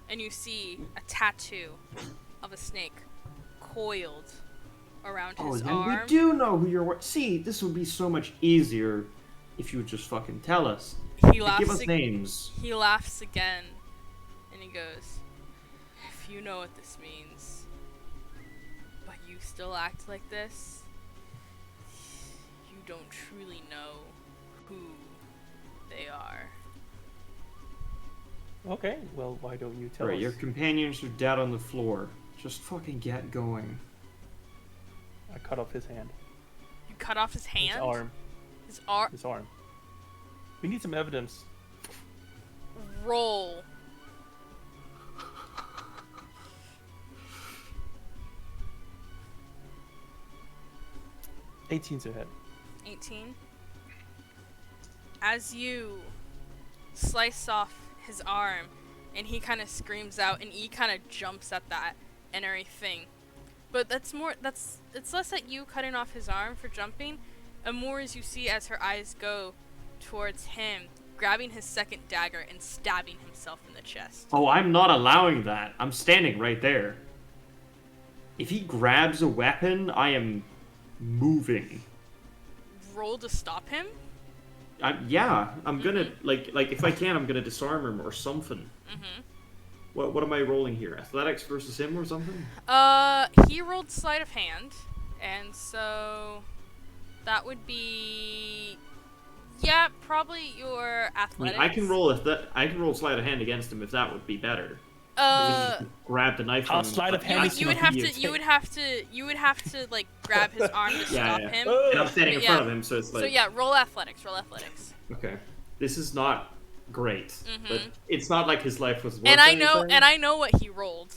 and you see a tattoo of a snake coiled around Oh, his then arm. we do know who you're. See, this would be so much easier if you would just fucking tell us. He laughs. Give us names. He laughs again, and he goes, "If you know what this means, but you still act like this, you don't truly know who they are." Okay, well, why don't you tell Right, us? your companions are dead on the floor. Just fucking get going. I cut off his hand. You cut off his hand. His arm. His arm. His arm. We need some evidence. Roll. '18's ahead. 18. As you slice off his arm, and he kind of screams out, and E kind of jumps at that and everything. But it's less at you cutting off his arm for jumping, and more as you see as her eyes go towards him, grabbing his second dagger and stabbing himself in the chest. Oh, I'm not allowing that. I'm standing right there. If he grabs a weapon, I am moving. Roll to stop him? I'm gonna like if I can, I'm gonna disarm him or something. Mm-hmm. What am I rolling here? Athletics versus him or something? He rolled sleight of hand, and so that would be, yeah, probably your I mean, athletics. I can roll sleight of hand against him if that would be better. Grab the knife I'll from him. sleight of hand. you would have to like grab his arm to stop him. And I'm standing in front of him, so it's like. So yeah, roll athletics. Okay, this is not great, but it's not like his life was worth And I know what he rolled.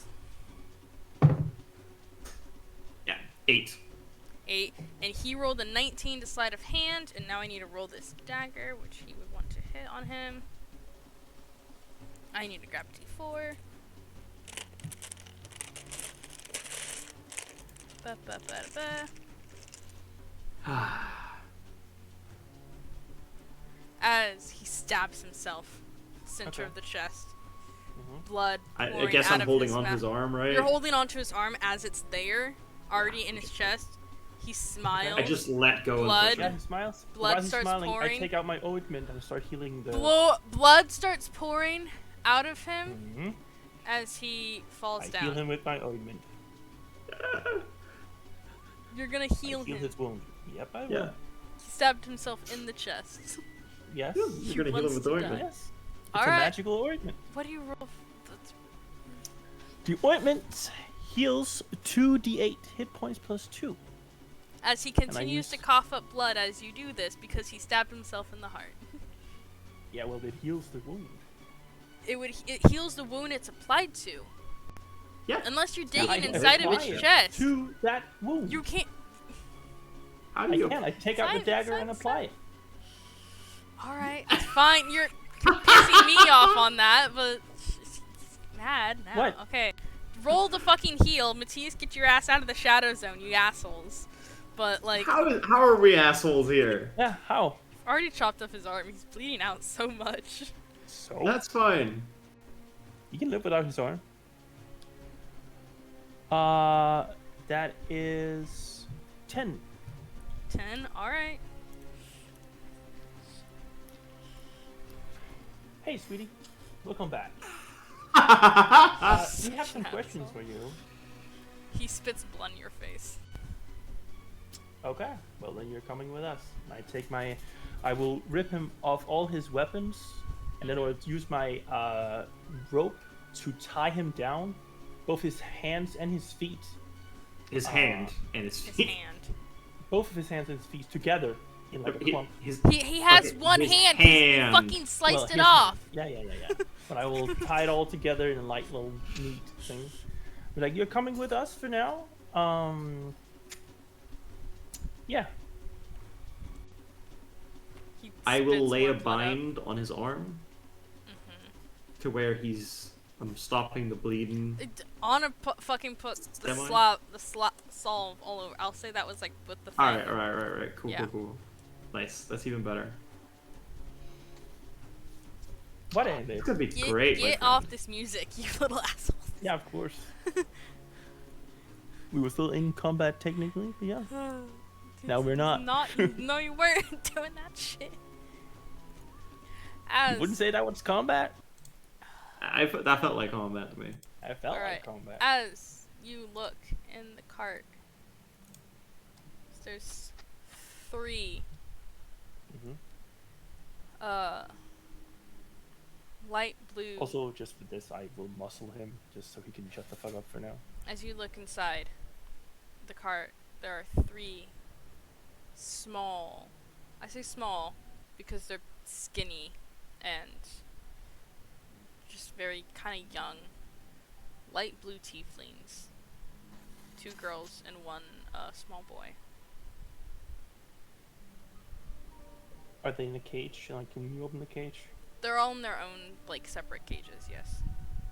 Yeah, 8. 8, and he rolled a 19 to sleight of hand, and now I need to roll this dagger, which he would want to hit on him. I need to grab D4. Ba, ba, ba, ba. As he stabs himself, center of the chest, blood pouring I guess out I'm of holding his on to mouth. his arm, right? You're holding onto his arm as it's there, already in his chest. He smiles. I just let go Blood. of Yeah, he smiles. Blood While he's starts smiling, pouring. I take out my ointment and start healing the. Blood starts pouring out of him Mm-hmm. as he falls I down. heal him with my ointment. You're gonna heal I heal him. his wound. Yep, I will. Yeah. He stabbed himself in the chest. Yes. You're gonna heal him with wants to ointment. die. Yes. It's All a right. magical ointment. What do you roll? That's... The ointment heals 2d8 hit points plus 2. As he continues use- to cough up blood as you do this because he stabbed himself in the heart. Yeah, well, it heals the wound. It heals the wound it's applied to. Yeah. Unless you're I digging inside of apply his it chest. to that wound. You can't. How do I you? can. I take out the Science, dagger and science, apply it. Alright, it's fine. You're pissing me off on that, but mad now. What? Okay. Roll the fucking heal. Mathias, get your ass out of the shadow zone, you assholes. But like, How are we assholes here? Yeah, how? I've already chopped up his arm. He's bleeding out so much. So? That's fine. You can live without his arm. That is 10. 10. Alright. Hey, sweetie. Welcome back. We have some questions for you. He spits blood in your face. Okay, well then you're coming with us. I will rip him off all his weapons, and then I'll use my rope to tie him down, both his hands and his feet. His hand and his His feet. hand. Both of his hands and his feet together in like a clump. He has Okay, one his hand. 'Cause he hand. fucking sliced Well, it his off. hand. Yeah. But I will tie it all together in a light little neat thing. Be like, you're coming with us for now? Yeah. He I will spits lay more a blood out. bind on his arm to where I'm stopping the bleeding. Anna fucking put the Am I? solve all over. I'll say that was like with the thing. All right. Cool, Yeah. cool. Nice. That's even better. What ain't It's it? gonna be great. my Get friend. off this music, you little asshole. Yeah, of course. We were still in combat technically, but yeah. Now we're not. No, you weren't doing that shit. You wouldn't say that was combat? That felt like combat to me. I felt Alright. like combat. As you look in the cart, there's 3 Mhm. light blue. Also, just for this, I will muscle him just so he can shut the fuck up for now. As you look inside the cart, there are 3 small. I say small because they're skinny and just very kind of young, light blue tieflings. 2 girls and 1 small boy. Are they in a cage? Like, can you open the cage? They're all in their own like separate cages. Yes.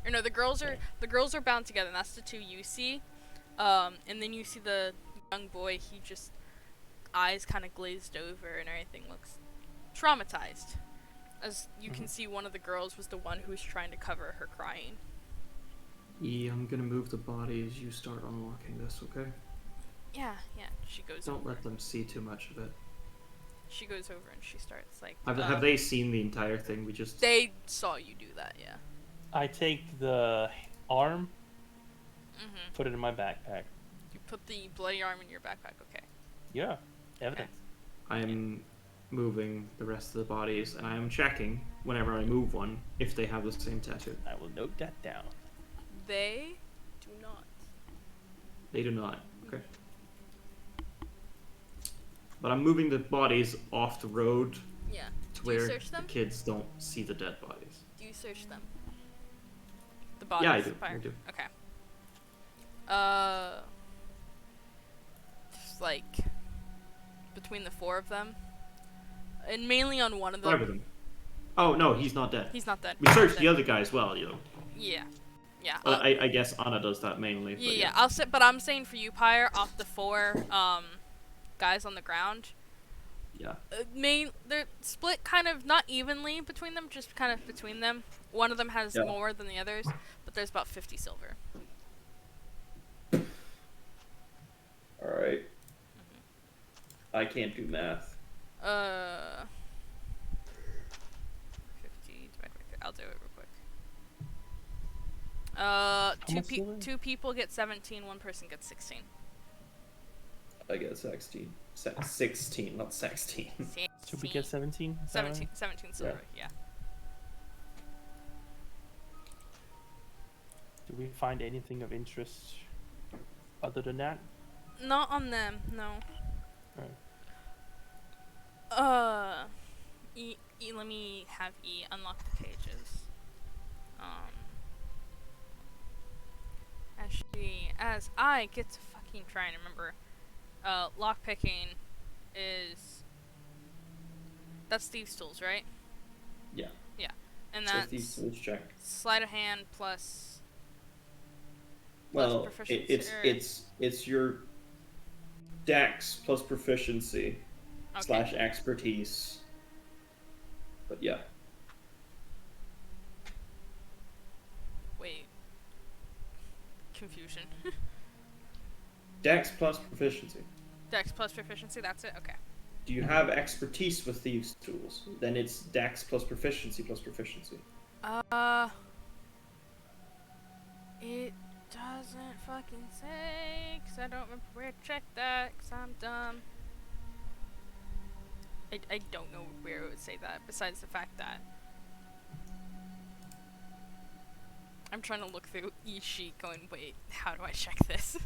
Or no, the girls are bound together. And that's the 2 you see. And then you see the young boy. He just eyes kind of glazed over and everything looks traumatized. As you can see, one of the girls was the one who was trying to cover her crying. I'm gonna move the bodies. You start unlocking this, okay? Yeah. She goes Don't over. let them see too much of it. She goes over and she starts like. Have they seen the entire thing? We just. They saw you do that, yeah. I take the arm, Mhm. put it in my backpack. You put the bloody arm in your backpack. Okay. Yeah, evidence. I'm moving the rest of the bodies, and I am checking whenever I move one if they have the same tattoo. I will note that down. They do not. They do not. Okay. But I'm moving the bodies off the road Yeah. to Do you where search the them? kids don't see the dead bodies. Do you search them? The bodies. Yeah, I do. Pyre? I do. Okay. Just like between the 4 of them, and mainly on one of them. 5 of them. Oh no, he's not dead. He's not dead. We searched the other guy as well, you know. Yeah. Yeah. I guess Anna does that mainly. Yeah. I'll say, but I'm saying for you, Pyre, off the 4 guys on the ground. Yeah. They're split kind of not evenly between them, just kind of between them. One of them has more than the others, but there's about 50 silver. All right. I can't do math. 50 divided by 3. I'll do it real quick. Two people get 17. One person gets 16. I get 16. 16, not 16. So we get 17? 17 silver, yeah. Do we find anything of interest other than that? Not on them, no. Right. Let me have E unlock the pages. As I get to fucking try and remember, lockpicking is... That's thieves' tools, right? Yeah. Yeah. And So that's thieves' tools check. sleight of hand plus... Well, proficiency, it's your dex plus proficiency / expertise. But yeah. Wait. Confusion. Dex plus proficiency. Dex plus proficiency, that's it? Okay. Do you have expertise with thieves' tools? Then it's dex plus proficiency plus proficiency. It doesn't fucking say, because I don't remember where to check that, because I'm dumb. I don't know where it would say that, besides the fact that I'm trying to look through each sheet going, wait, how do I check this?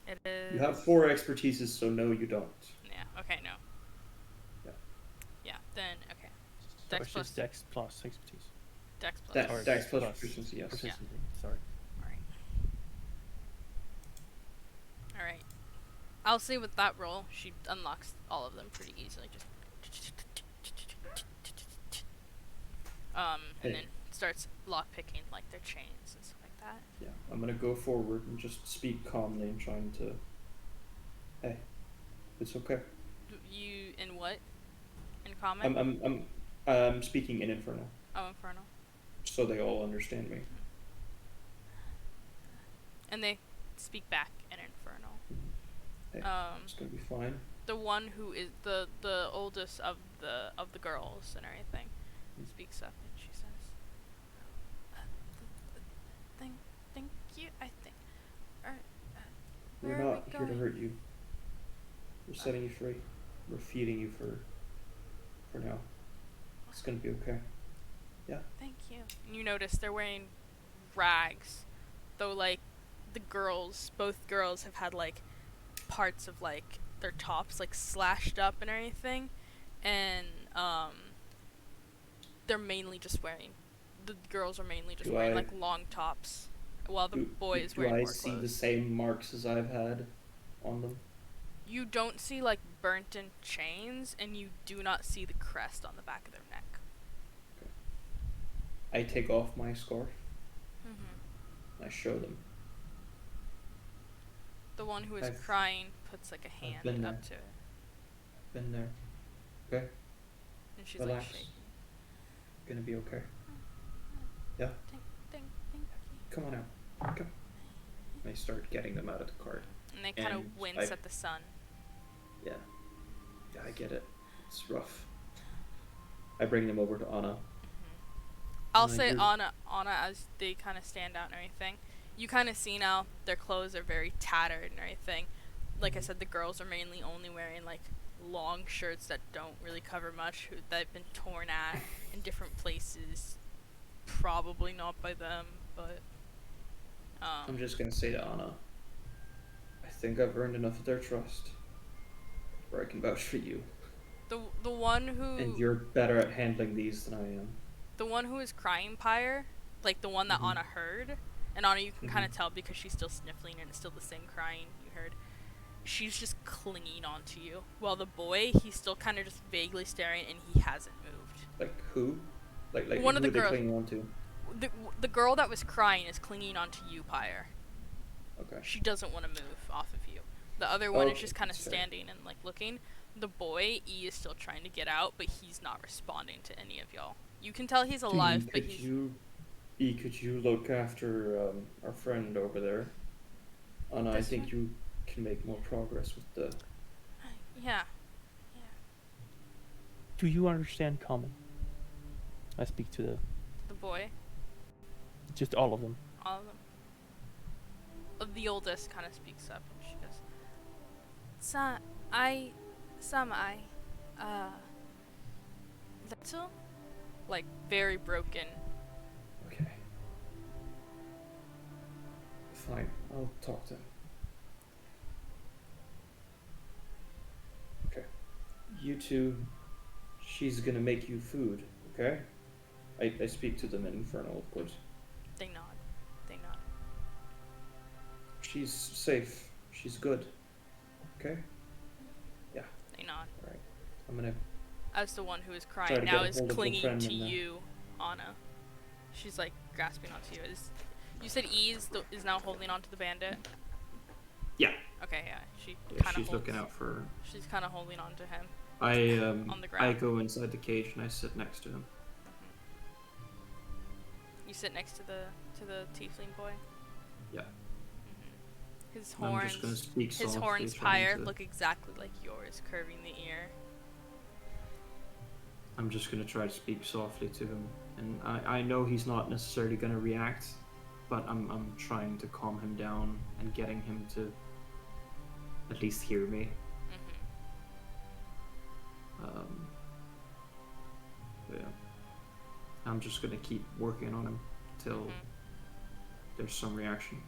It is... You have 4 expertises, so no, you don't. Yeah, okay, no. Yeah. Yeah, then, okay. So Dex it's plus... just Dex plus expertise. Dex plus... Dex plus proficiency, yes. Proficiency, sorry. Alright. Alright. I'll say with that roll, she unlocks all of them pretty easily. Just... and then starts lockpicking, like, their chains and stuff like that. Yeah, I'm gonna go forward and just speak calmly and trying to... Hey, it's okay. You... in what? In common? I'm speaking in Infernal. Oh, Infernal. So they all understand me. And they speak back in Infernal. Hey, it's gonna be fine. The one who is the oldest of the girls and everything speaks up and she says, thank you, I think. We're not here to hurt you. We're setting you free. We're feeding you for now. It's gonna be okay. Yeah. Thank you. And you notice they're wearing rags, though, like, both girls have had, like, parts of, like, their tops, like, slashed up and everything, and they're mainly just wearing, the girls are mainly just wearing like long tops, while the boys wearing more clothes. Do I see the same marks as I've had on them? You don't see, like, burnt-in chains, and you do not see the crest on the back of their neck. Okay. I take off my scarf. Mm-hmm. I show them. The one who is crying puts, like, a hand up to it. Been there. Okay? And she's Relax. like shaking. Gonna be okay. Yeah. Thank you. Come on out. Come. And I start getting them out of the cart. And they kind of And wince at the sun. Yeah. Yeah, I get it. It's rough. I bring them over to Anna. I'll say Anna, as they kind of stand out and everything. You kind of see now their clothes are very tattered and everything. Like I said, the girls are mainly only wearing like long shirts that don't really cover much, that have been torn at in different places. Probably not by them, but I'm just gonna say to Anna, I think I've earned enough of their trust where I can vouch for you. the one who And you're better at handling these than I am. the one who is crying Pyre, like the one that Anna heard, and Anna you can kind of tell because she's still sniffling and it's still the same crying you heard. She's just clinging onto you, while the boy, he's still kind of just vaguely staring and he hasn't moved. Like who? Like one who of the are they girls. clinging onto? The girl that was crying is clinging onto you, Pyre. Okay. She doesn't want to move off of you. The other one is just kind of standing and like looking. The boy, E, is still trying to get out, but he's not responding to any of y'all. You can tell he's alive, but he's... Could you look after our friend over there? And I think you can make more progress with the... Yeah. Do you understand common? I speak to the boy. Just all of them. All of them. The oldest kind of speaks up and she goes, little? Like, very broken. Okay. Fine, I'll talk to him. Okay. You two, she's gonna make you food, okay? I speak to them in Infernal, of course. They nod. She's safe. She's good. Okay? Yeah. They nod. Alright. I'm gonna... As the one who is crying now is clinging to you, Anna. She's like grasping onto you. You said E is now holding onto the bandit? Yeah. Okay, yeah. She's looking out for her. She's kind of holding on to him. On the ground. I go inside the cage and I sit next to him. You sit next to the tiefling boy? Yeah. His I'm horns, just gonna speak his softly, horns, trying Pyre, to- look exactly like yours, curving the ear. I'm just gonna try to speak softly to him, and I know he's not necessarily gonna react, but I'm trying to calm him down and getting him to at least hear me. But yeah, I'm just gonna keep working on him till there's some reaction.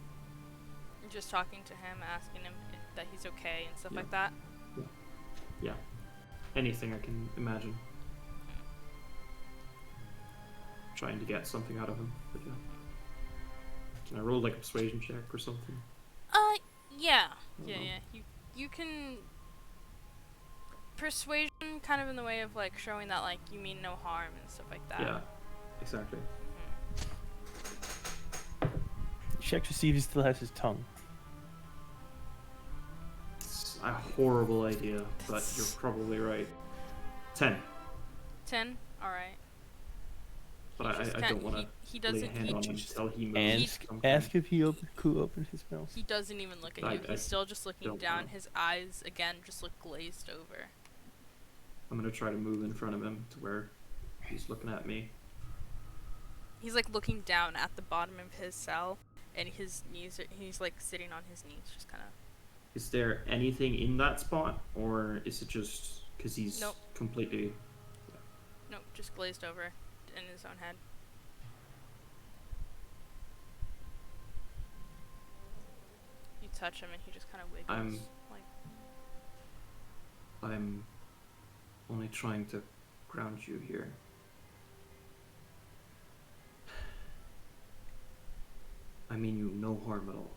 You're just talking to him, asking him that he's okay and stuff Yeah. like that. Yeah, anything I can imagine. Trying to get something out of him, but yeah. Can I roll like a persuasion check or something? Yeah. Uh-huh. You can persuasion kind of in the way of like showing that like you mean no harm and stuff like that. Yeah, exactly. Check to see if he still has his tongue. It's a horrible idea, but you're probably right. 10. 10? Alright. But I don't want to he lay a doesn't hand on him just until he moves. Ask if he could open his mouth. he doesn't even look at you. He's still just looking don't down. know. His eyes again just look glazed over. I'm going to try to move in front of him to where he's looking at me. He's like looking down at the bottom of his cell and his knees he's like sitting on his knees just kind of. Is there anything in that spot, or is it just because he's Nope. completely... Nope, just glazed over in his own head. You touch him and he just kind of wiggles. I'm only trying to ground you here. I mean you no harm at all.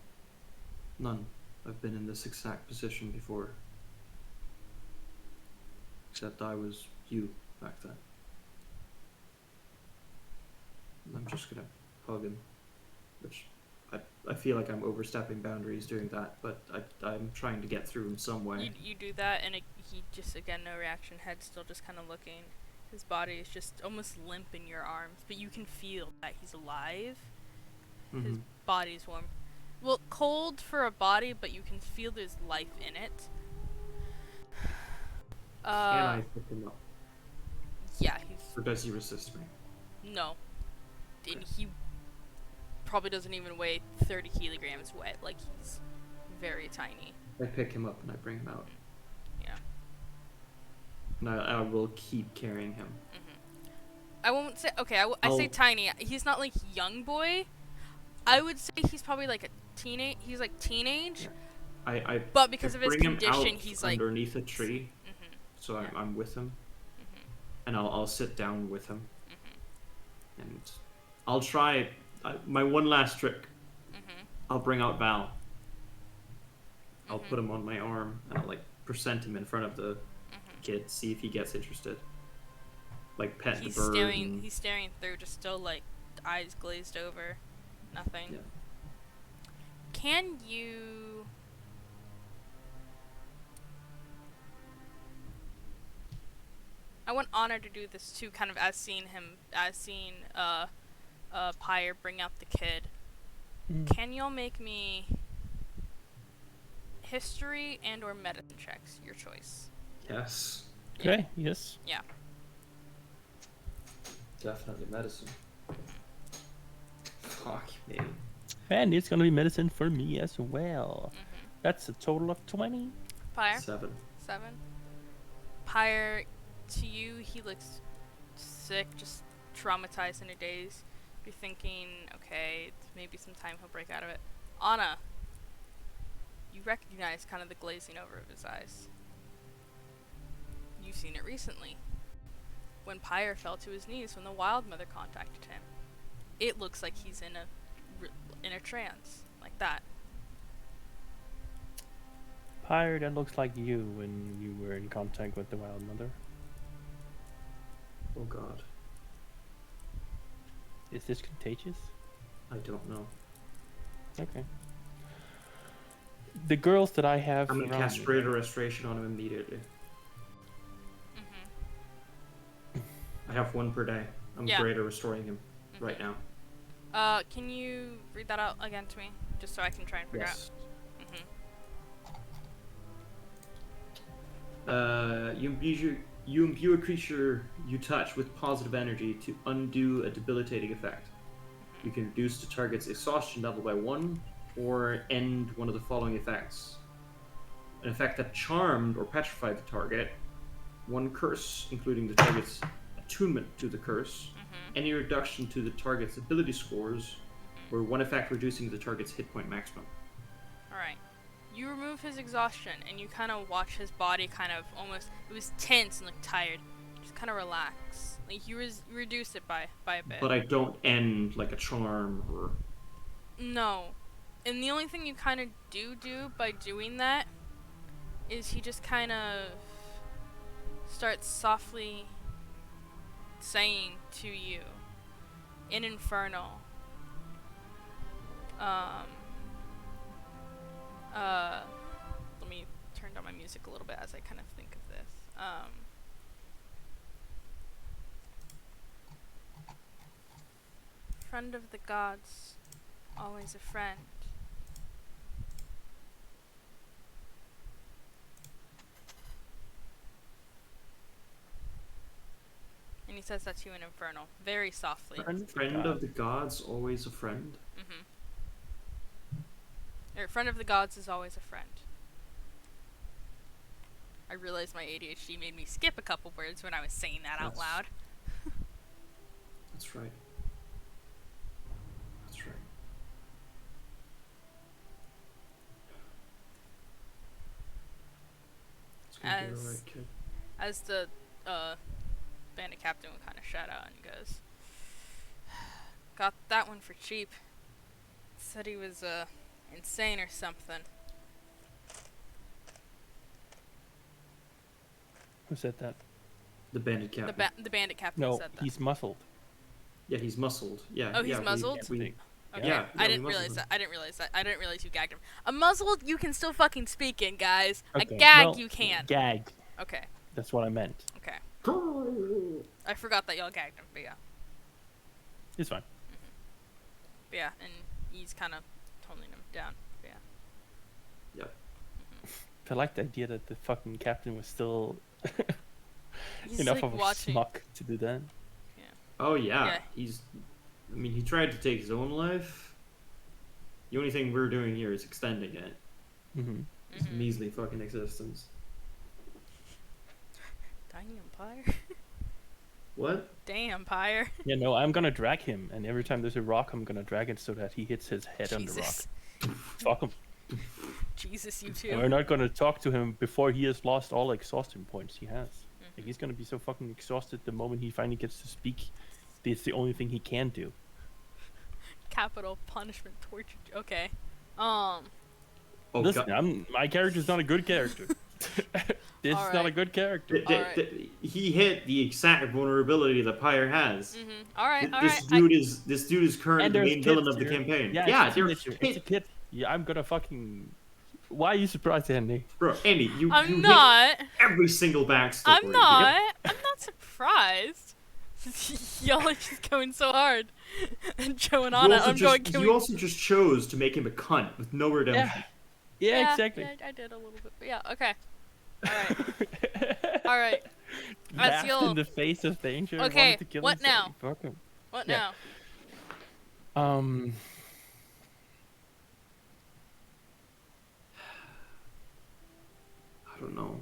None. I've been in this exact position before. Except I was you back then. And I'm just gonna hug him. Which I feel like I'm overstepping boundaries doing that, but I'm trying to get through in some way. You do that and he just again no reaction, head still just kind of looking. His body is just almost limp in your arms, but you can feel that he's alive. His body's warm. Well, cold for a body, but you can feel there's life in it. Can I pick him up? Yeah, he's... Or does he resist me? No. And he probably doesn't even weigh 30 kilograms wet. Like, he's very tiny. I pick him up and I bring him out. Yeah. And I will keep carrying him. I won't say... Okay, I say tiny. He's not, like, young boy. I would say he's probably, like, a teenage... He's, like, teenage. Yeah. But because of his bring him condition, out he's, like... underneath a tree. So Yeah. I'm with him. And I'll sit down with him. And I'll try... my one last trick. I'll bring out Val. I'll put him on my arm and I'll, like, present him in front of the kid, see if he gets interested. Like, pet the bird. He's staring through, just still, like, eyes glazed over. Nothing. Yeah. Can you... I want Honor to do this too, kind of as seeing Pyre bring out the kid. Can y'all make me history and or medicine checks? Your choice. Yes. Okay, yes. Yeah. Definitely medicine. Fuck me. And it's gonna be medicine for me as well. That's a total of 20. Pyre? 7. 7. Pyre, to you, he looks sick, just traumatized in a daze. You're thinking, okay, maybe sometime he'll break out of it. Anna, you recognize kind of the glazing over of his eyes. You've seen it recently. When Pyre fell to his knees when the Wild Mother contacted him. It looks like he's in a trance, like that. Pyre, that looks like you when you were in contact with the Wild Mother. Oh god. Is this contagious? I don't know. Okay. The girls that I have I'm gonna around cast me- Greater Restoration on him immediately. I have 1 per day. I'm Yeah. Greater Restoring him right now. Can you read that out again to me? Just so I can try and figure Yes. out. You imbue a creature you touch with positive energy to undo a debilitating effect. You can reduce the target's exhaustion level by 1, or end one of the following effects. An effect that charmed or petrified the target, 1 curse, including the target's attunement to the curse, any reduction to the target's ability scores, or 1 effect reducing the target's hit point maximum. Alright. You remove his exhaustion, and you kind of watch his body kind of almost... It was tense and, like, tired. Just kind of relax. Like, you reduce it by a bit. But I don't end like a charm or... No. And the only thing you kind of do by doing that is he just kind of starts softly saying to you in Infernal, let me turn down my music a little bit as I kind of think of this. Friend of the gods, always a friend. And he says that to you in Infernal, very softly. Friend of the gods, always a friend. Friend of the gods is always a friend. I realized my ADHD made me skip a couple words when I was saying that out loud. That's right. That's right. It's gonna be alright, kid. As the bandit captain will kind of shout out and goes, "Got that one for cheap. Said he was insane or something." Who said that? The bandit captain. The bandit captain No, said that. he's muffled. Yeah, he's muscled. Yeah. Oh, he's yeah, muzzled? Okay. Okay. Yeah, I we didn't muzzled realize him. that. I didn't realize you gagged him. A muzzled, you can still fucking speak in, guys. Okay, A gag, well, you can't. Gag. Okay. That's what I meant. Okay. I forgot that y'all gagged him, but yeah. It's fine. But yeah, and he's kind of toning him down. But yeah. Yep. I like the idea that the fucking captain was still He's enough like of a watching. smuck to do that. Oh yeah. Yeah. I mean, he tried to take his own life. The only thing we're doing here is extending it. Mm-hmm. His measly fucking existence. Damn, Pyre. What? Damn, Pyre. Yeah, no, I'm gonna drag him, and every time there's a rock, I'm gonna drag it so that he hits his head on the rock. Jesus. Fuck him. Jesus, you And too. we're not gonna talk to him before he has lost all exhaustion points he has. Like, he's gonna be so fucking exhausted the moment he finally gets to speak. It's the only thing he can do. Capital punishment, torture. Okay. Oh, Listen, God. my character's not a good character. This is not a good character. He hit the exact vulnerability that Pyre has. All right. This dude is currently the main villain of the campaign. Yeah, there's it's a kid. Yeah, I'm gonna fucking. Why are you surprised, Andy? Bro, Andy, you not. hit every single backstory. I'm not surprised. Y'all are just going so hard. And Joe and Anna, I'm going. You also just chose to make him a cunt with no redemption. Yeah, exactly. Yeah, I did a little bit. But yeah, okay. All right. Laughed in the face of danger. Okay, Wanted to kill what himself. now? Fuck him. What Yeah. now? I don't know.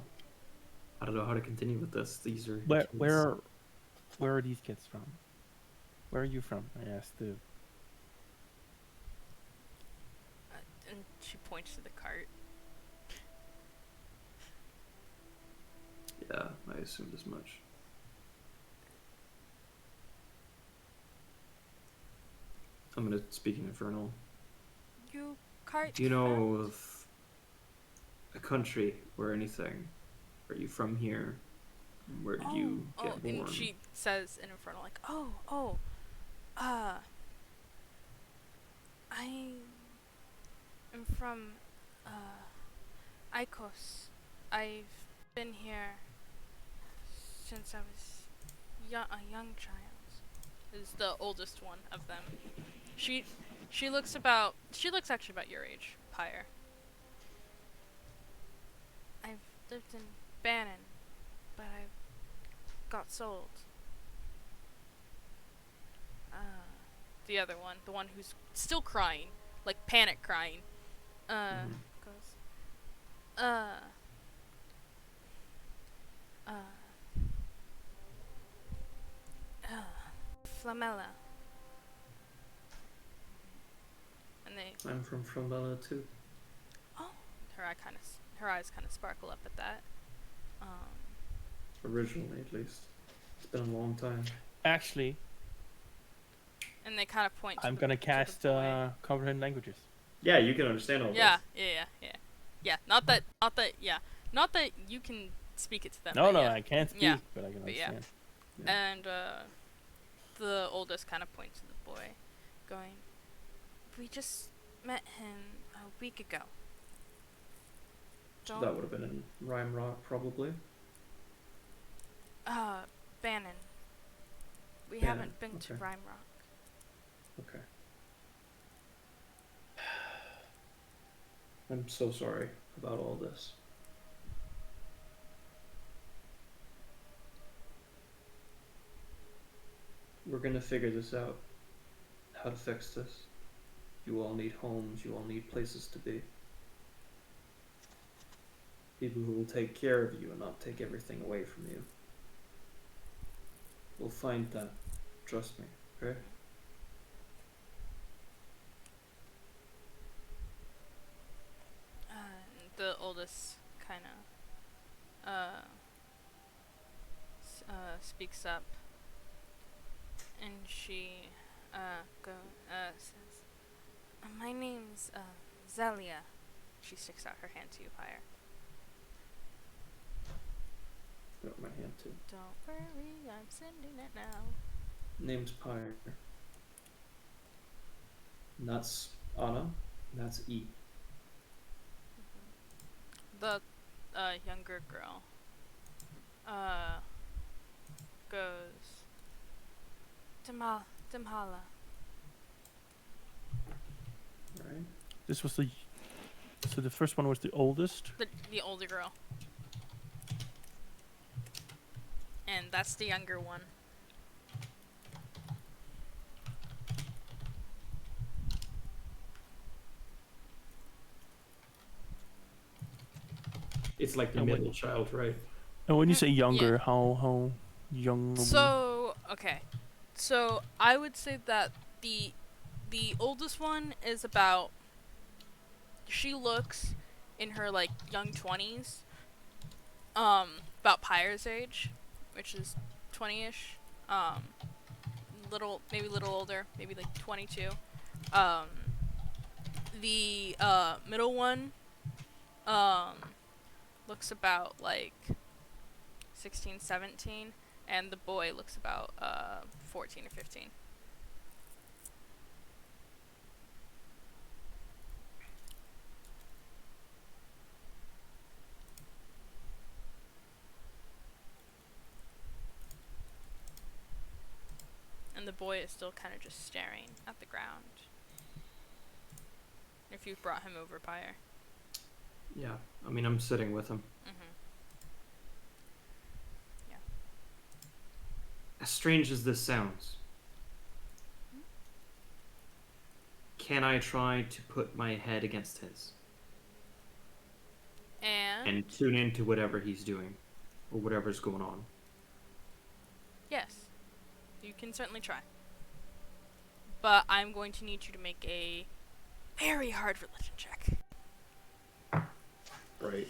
I don't know how to continue with this. These are Where are these kids from? Where are you from? I asked the. And she points to the cart. Yeah, I assumed as much. I'm gonna speak in Infernal. You cart. Do you know of a country or anything? Are you from here? Where did you get born? And she says in Infernal, like, I am from Icos. I've been here since I was a young child. Is the oldest one of them. She looks actually about your age, Pyre. I've lived in Bannon, but I got sold. The other one, the one who's still crying, like panic crying, goes, Flamella. And I'm from Frombella too. Oh, her eyes kind of sparkle up at that. Originally, at least. It's been a long time. Actually, and they kind of point. I'm gonna cast comprehend languages. Yeah, you can understand all this. Yeah. Not that you can speak it to them. No, I can't speak, but I can understand. Yeah. And the oldest kind of points to the boy, going, "We just met him a week ago." So that would have been in Rhyme Rock, probably. Bannon. We haven't been to Rhyme Rock. Okay. I'm so sorry about all this. We're gonna figure this out. How to fix this. You all need homes, you all need places to be. People who will take care of you and not take everything away from you. We'll find that. Trust me, okay? The oldest kind of speaks up, and she says, "My name's Zelia." She sticks out her hand to you, Pyre. Got my hand too. Don't worry, I'm sending it now. Name's Pyre. And that's Anna. And that's E. The younger girl goes Dimhala. Right. This was the. So the first one was the oldest. The older girl. And that's the younger one. It's like the And middle child, right? And when you say younger, Yeah. how young? Are we? So, okay. So, I would say that the oldest one is about, she looks in her like young 20s. About Pyre's age, which is 20ish. Maybe a little older, maybe like 22. The middle one looks about like 16, 17, and the boy looks about 14 or 15. And the boy is still kind of just staring at the ground. If you've brought him over, Pyre. Yeah. I mean, I'm sitting with him. As strange as this sounds, can I try to put my head against his and tune into whatever he's doing or whatever's going on? Yes, you can certainly try. But I'm going to need you to make a very hard religion check. Right.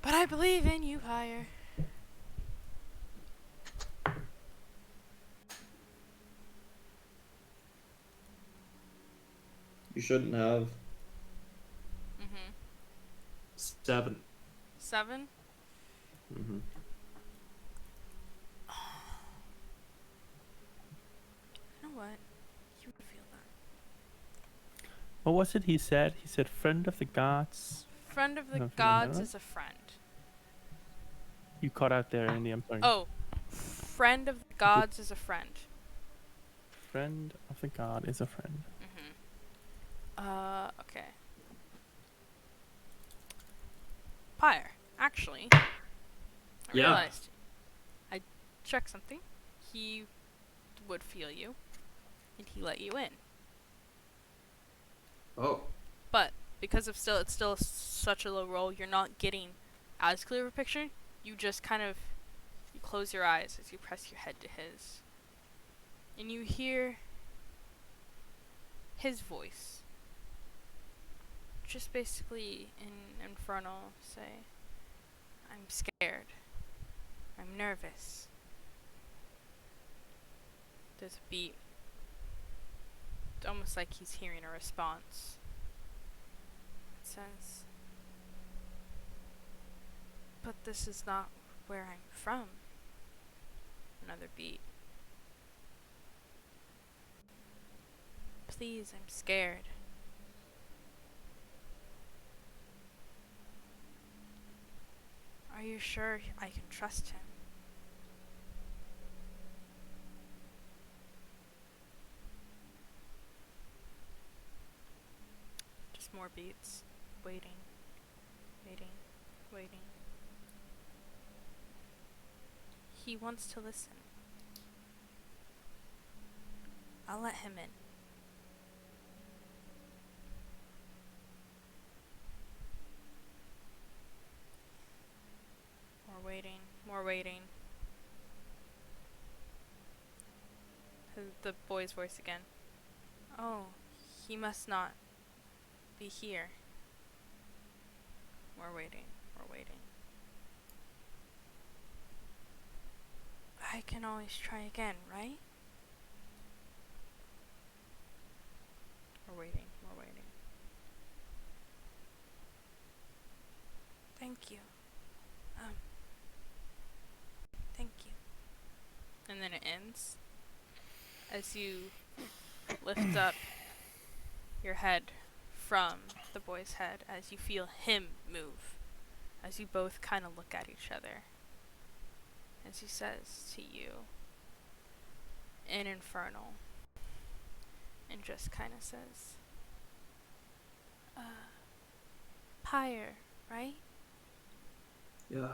But I believe in you, Pyre. You shouldn't have. 7. 7? Mm-hmm. You know what? You would feel that. What was it he said? He said, "Friend of the gods." Friend of the Nothing gods like that? is a friend. You caught out there in the. I'm sorry. Oh, friend of the gods is a friend. Friend of the god is a friend. Okay. Pyre, actually, I realized I checked something. He would feel you, and he let you in. Oh. But because it's still such a low roll, you're not getting as clear of a picture. You just kind of you close your eyes as you press your head to his, and you hear his voice. Just basically in Infernal say, "I'm scared. I'm nervous." There's a beat. It's almost like he's hearing a response. It says, "But this is not where I'm from." Another beat. "Please, I'm scared." "Are you sure I can trust him?" Just more beats. Waiting. Waiting. Waiting. He wants to listen. I'll let him in. More waiting. More waiting. The boy's voice again. "Oh, he must not be here." More waiting. More waiting. "I can always try again, right?" More waiting. More waiting. "Thank you. Thank you." And then it ends as you lift up your head from the boy's head as you feel him move, as you both kind of look at each other. as he says to you in Infernal, and just kind of says, Pyre, right? Yeah.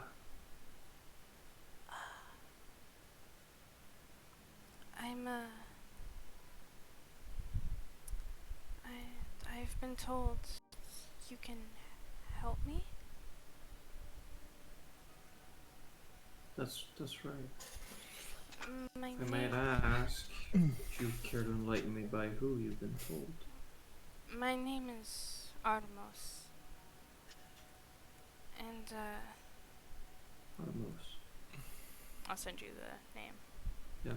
I've been told you can help me? That's right. My I might name, ask if you care to enlighten me by who you've been told. my name is Artemis. And, Almost. I'll send you the name. Yeah.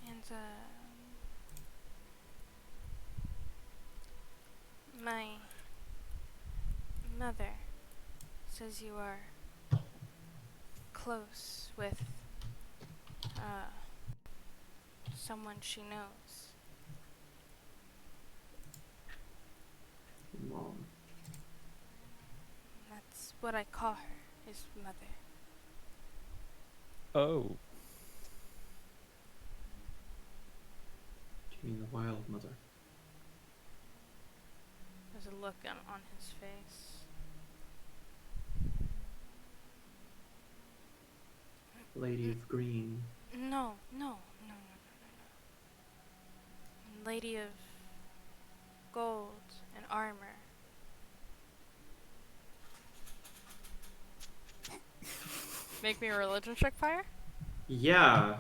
And, my mother says you are close with, someone she knows. Mom. That's what I call her, his mother. Oh. Do you mean the wild mother? There's a look on his face. Lady of Green. No. Lady of gold and armor. Make me a religion check, Pyre? Yeah.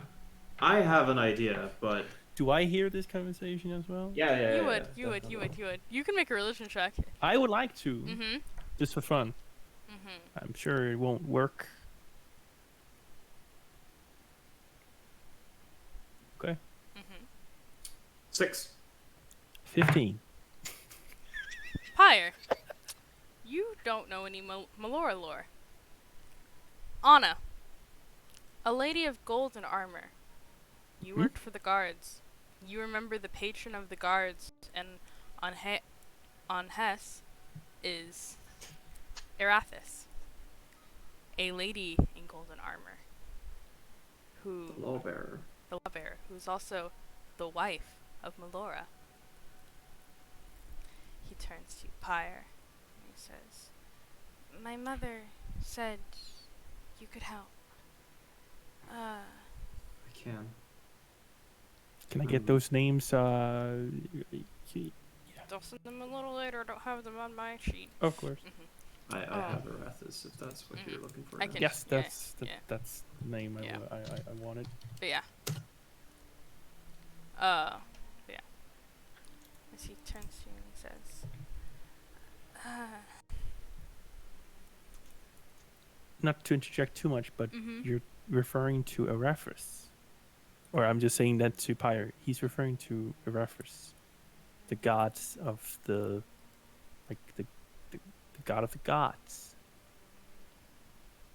I have an idea, but Do I hear this conversation as well? yeah. You would. You can make a religion check. I would like to, Mm-hmm. just for fun. Mm-hmm. I'm sure it won't work. Okay. Mm-hmm. 6. 15. Pyre, you don't know any Melora lore. Anna, a lady of gold and armor. You worked for the guards. You remember the patron of the guards, and on Hess is Erathis, a lady in golden armor, who The lawbearer. the lawbearer, who's also the wife of Melora. He turns to Pyre and he says, "My mother said you could help. I can. Can I get those names? I'll send them a little later. I don't have them on my sheet." Of course. Mm-hmm. I have Arathis, if that's what you're looking for. I now. can- Yes, yeah, that's the name Yeah. I wanted. But yeah. Yeah. As he turns to you and he says, Not to interject too much, but mm-hmm. you're referring to Arathis. Or I'm just saying that to Pyre. He's referring to Arathis, the gods of the god of the gods.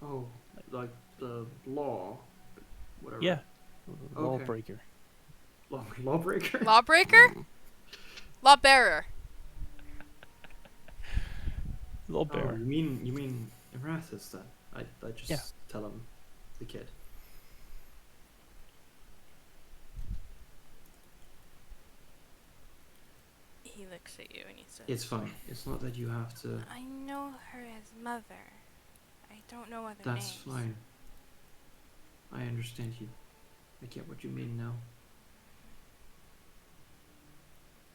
Oh, like the law. Whatever. Yeah. Okay. Lawbreaker. Lawbreaker? Lawbreaker? Lawbearer. Lawbearer. Oh, you mean Erathis then? I just tell him the kid. He looks at you and he says, It's fine. It's not that you have to. I know her as mother. I don't know other That's names. fine. I understand you. I get what you mean now.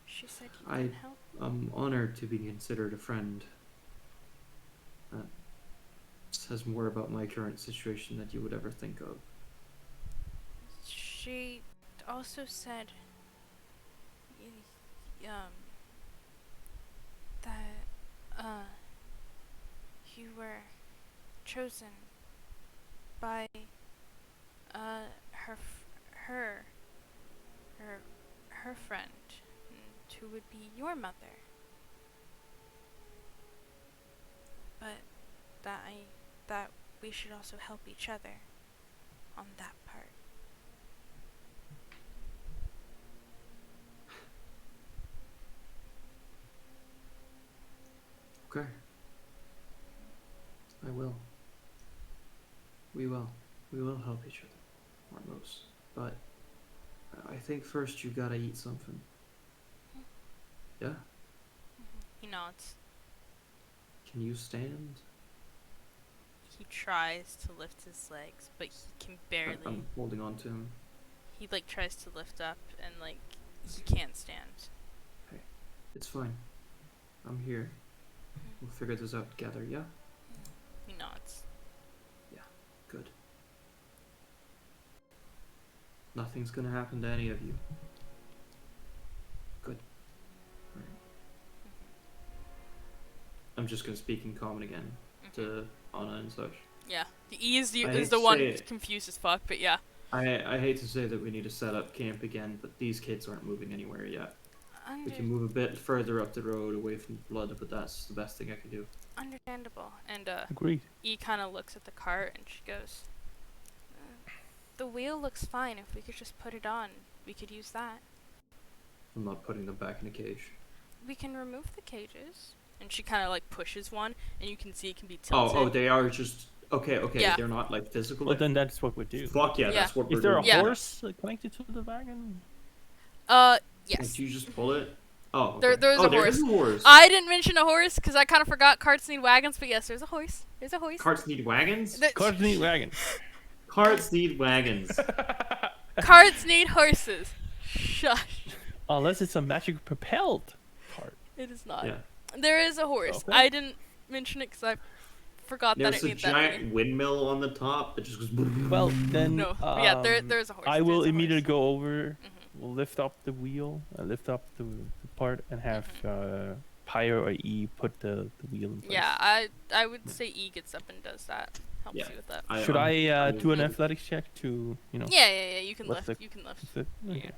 She said you can help. I'm honored to be considered a friend. That says more about my current situation than you would ever think of. She also said that you were chosen by her friend, who would be your mother. But that we should also help each other on that part. Okay. I will. We will. We will help each other, Marmos. But I think first you gotta eat something. Yeah? He nods. Can you stand? He tries to lift his legs, but he can barely. I'm holding on to him. He like tries to lift up and like he can't stand. Hey, it's fine. I'm here. We'll figure this out together, yeah? He nods. Good. Nothing's gonna happen to any of you. Good. Alright. I'm just gonna speak in common again to Anna and such. Yeah, the E is I hate the to one say it. confused as fuck, but yeah. I hate to say that we need to set up camp again, but these kids aren't moving anywhere yet. We can move a bit further up the road away from blood, but that's the best thing I can do. Understandable. And Agreed. E kind of looks at the cart and she goes, "The wheel looks fine. If we could just put it on, we could use that. I'm not putting them back in a cage. We can remove the cages." And she kind of like pushes one, and you can see it can be tilted. Oh, they are just okay. Yeah. They're not like physical. Well, then that's what we do. Fuck yeah, Yeah. that's what we're Is there a doing. Yeah. horse connected to the wagon? Yes. Did you just pull it? Oh, okay. There's a there horse. is a horse. I didn't mention a horse because I kind of forgot carts need wagons, but yes, there's a horse. There's a horse. Carts need wagons? Cards need wagon. Carts need wagons. Carts need horses. Shush. Unless it's a magic propelled cart. It is not. Yeah. There is a horse. Okay. I didn't mention it because I forgot that There's it a needs that many. giant windmill on the top that just goes. Well, then. No. Yeah, there's a horse. I will There's a immediately horse. go over, Mhm. we'll lift up the wheel, lift up the part, and have Pyre or E put the wheel in place. Yeah, I would say E gets up and does that. Helps Yeah. you with that. Should I do an Mhm. athletics check to, you know? Yeah. You can What's lift. the- You can lift. lift it? Okay. Yeah.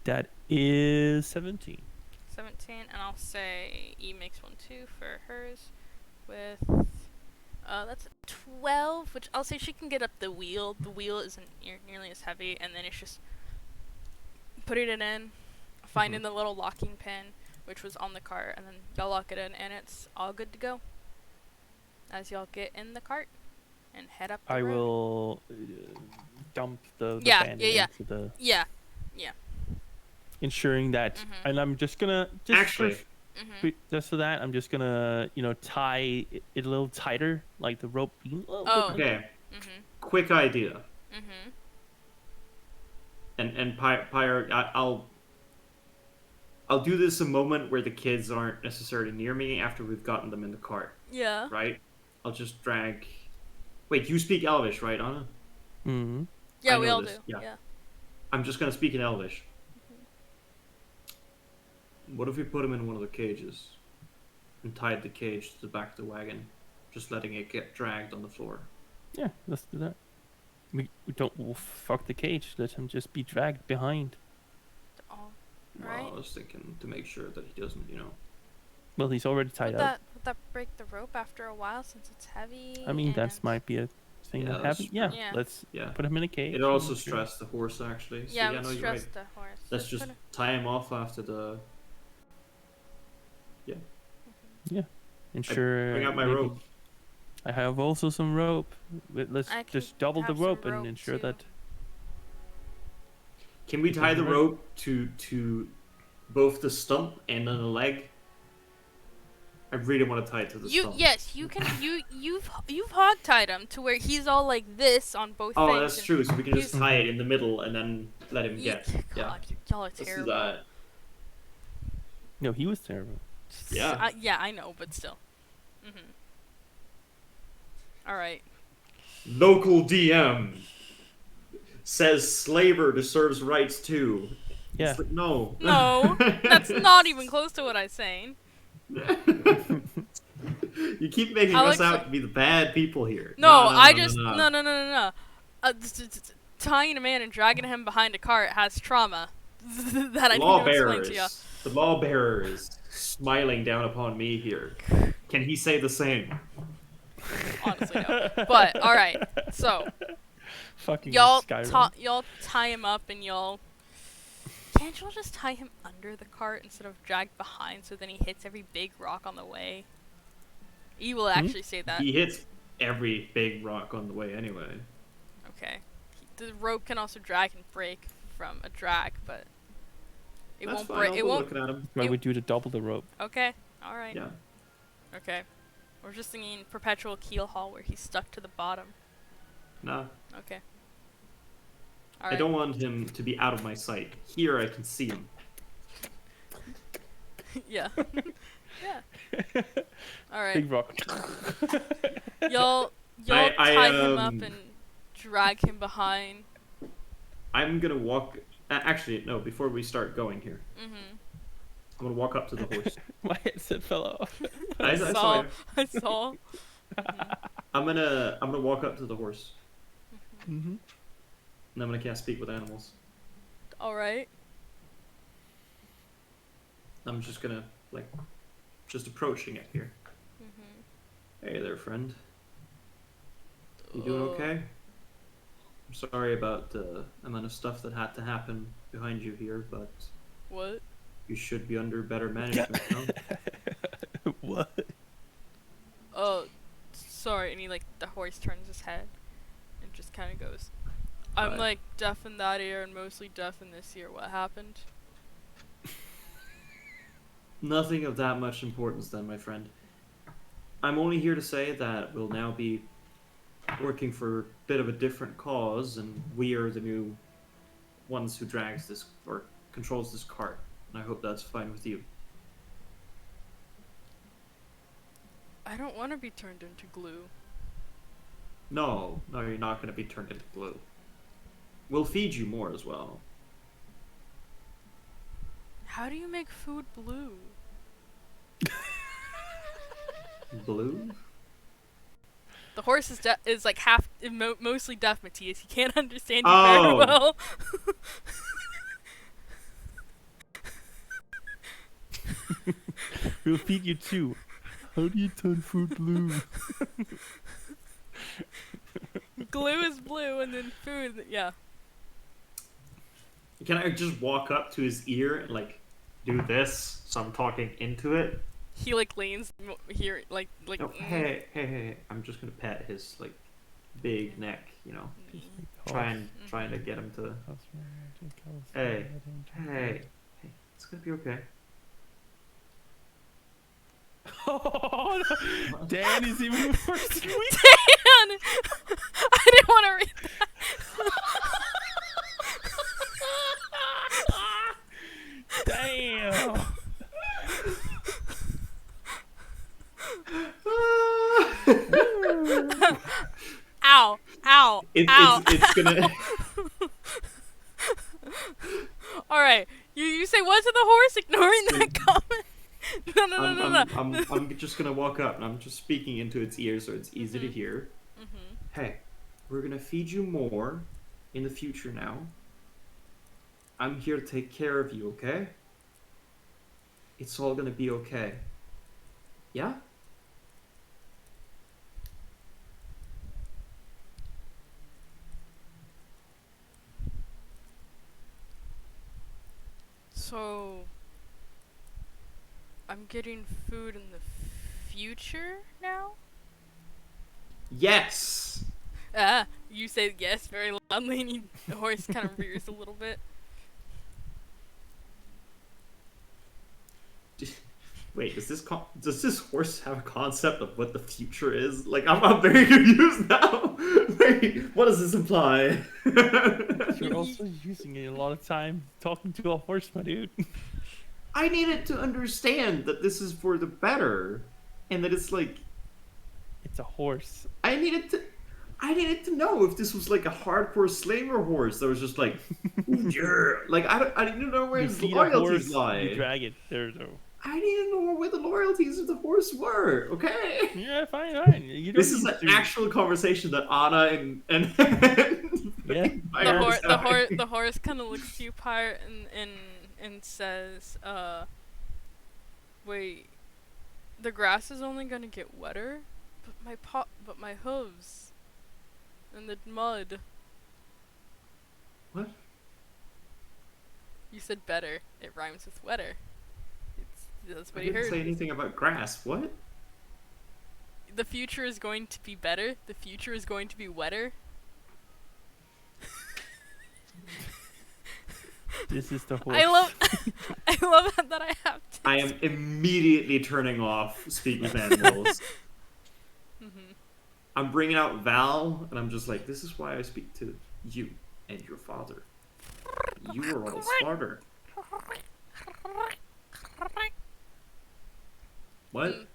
That is 17. 17, and I'll say E makes one too for hers with that's a 12, which I'll say she can get up the wheel. The wheel isn't nearly as heavy, and then it's just putting it in, finding the little locking pin, which was on the cart, and then y'all lock it in, and it's all good to go. As y'all get in the cart and head up the I road. will dump the Yeah, bandit yeah. into the, Yeah. ensuring that, Mhm. and I'm just gonna, Actually, just for that, I'm just gonna, tie it a little tighter, like the rope being a little Oh. bit. okay. Mhm. Quick idea. Mhm. And Pyre, I'll do this a moment where the kids aren't necessarily near me after we've gotten them in the cart, Yeah. right? I'll just drag. Wait, you speak Elvish, right, Anna? Mm-hmm. Yeah, I we know all this, do. yeah. Yeah. I'm just gonna speak in Elvish. What if we put him in one of the cages and tied the cage to the back of the wagon, just letting it get dragged on the floor? Yeah, let's do that. We don't fuck the cage. Let him just be dragged behind. All Well, right. I was thinking to make sure that he doesn't, Well, he's already tied Would up. that break the rope after a while since it's heavy? I mean, that and- might be a thing Yeah, that that's happens. Yeah, true. Yeah. let's Yeah. put him in a cage. It also and- stressed the horse, actually. So, Yeah, no, let's you're stress right. the horse. Let's just tie him off after the. Ensure. Bring out my maybe- rope. I have also some rope. Let's I can just double the have some rope and rope, ensure too. that. Can we tie the Right. rope to both the stump and then the leg? I really want to tie it to the stump. Yes, you can. You've hog tied him to where he's all like this on both Oh, things. that's and true. So we can just he's- tie it in the middle and then let him get. Yeah, God, y'all are let's do terrible. that. No, he was terrible. Yeah. Yeah, I know, but still. Mhm. All right. Local DM says slaver deserves rights too. Yeah. It's like, no. No, that's not even close to what I'm saying. You keep making Alex, us out to be the bad people here. No, No. no. Tying a man and dragging him behind a cart has trauma that I need Law to explain to you. bearers. The law bearer is smiling down upon me here. Can he say the same? Honestly, no. But all right, so Fucking y'all Skyrim. y'all tie him up and y'all. Can't y'all just tie him under the cart instead of dragged behind so then he hits every big rock on the way? E will actually say that. He hits every big rock on the way anyway. Okay. The rope can also drag and break from a drag, but it That's won't fine. break. I'll It go won't. looking at him. Why would do to double the rope? Okay. All right. Yeah. Okay. We're just thinking perpetual keel haul where he's stuck to the bottom. Nah. Okay. All right. I don't want him to be out of my sight. Here I can see him. Yeah. Yeah. All right. Big rock. You'll I- tie him up um, and drag him behind. I'm gonna walk. Actually, no. Before we start going here, Mhm. I'm gonna walk up to the horse. My headset fell off. I saw you. I saw. I'm gonna walk up to the horse, Mm-hmm. and I'm gonna cast Speak with Animals. All right. I'm just gonna just approaching it here. Mhm. Hey there, friend. You doing okay? I'm sorry about the amount of stuff that had to happen behind you here, but What? you should be under better management now. What? Oh, sorry. And he the horse turns his head and just kind of goes. I'm Right. deaf in that ear and mostly deaf in this ear. What happened? Nothing of that much importance then, my friend. I'm only here to say that we'll now be working for a bit of a different cause, and we are the new ones who drags this or controls this cart. And I hope that's fine with you. I don't want to be turned into glue. No, you're not going to be turned into glue. We'll feed you more as well. How do you make food blue? Blue? The horse is half mostly deaf, Mathias. He can't understand you very Oh. well. We'll feed you too. How do you turn food blue? Glue is blue, and then food. Yeah. Can I just walk up to his ear and do this so I'm talking into it? He leans here like. No, hey! I'm just gonna pet his big neck, trying to get him to. Hey, it's gonna be okay. Oh, no. Dan is even worse than we. Dan! I didn't want to read that. Damn. Ow! Ow! Ow! It's gonna. All right, you say what to the horse, ignoring that comment? No. I'm just gonna walk up and I'm just speaking into its ear so it's easy to hear. Hey, we're gonna feed you more in the future now. I'm here to take care of you, okay? It's all gonna be okay. Yeah? So, I'm getting food in the future now? Yes! You say yes very loudly, and the horse kind of rears a little bit. Wait, does this horse have a concept of what the future is? I'm very confused now. Wait, what does this imply? You're also using a lot of time talking to a horse, my dude. I needed to understand that this is for the better, and that it's It's a horse. I needed to know if this was a hardcore slaver horse that was just ooh, yeah. I didn't know where You his feed a loyalties horse, lie. you drag it. There's no. I didn't know where the loyalties of the horse were. Okay. Yeah, fine. You don't This is need an to- actual conversation that Anna and Yeah. The horse kind of looks to you, Pyre, and says, wait, the grass is only gonna get wetter, but my hooves, and the mud. What? You said better. It rhymes with wetter. That's I what he didn't heard. say anything about grass. What? the future is going to be better. The future is going to be wetter. This is the horse. I love that I have to. I am immediately turning off Speak with Animals. I'm bringing out Val, and I'm just like, this is why I speak to you and your father. You are all smarter. What?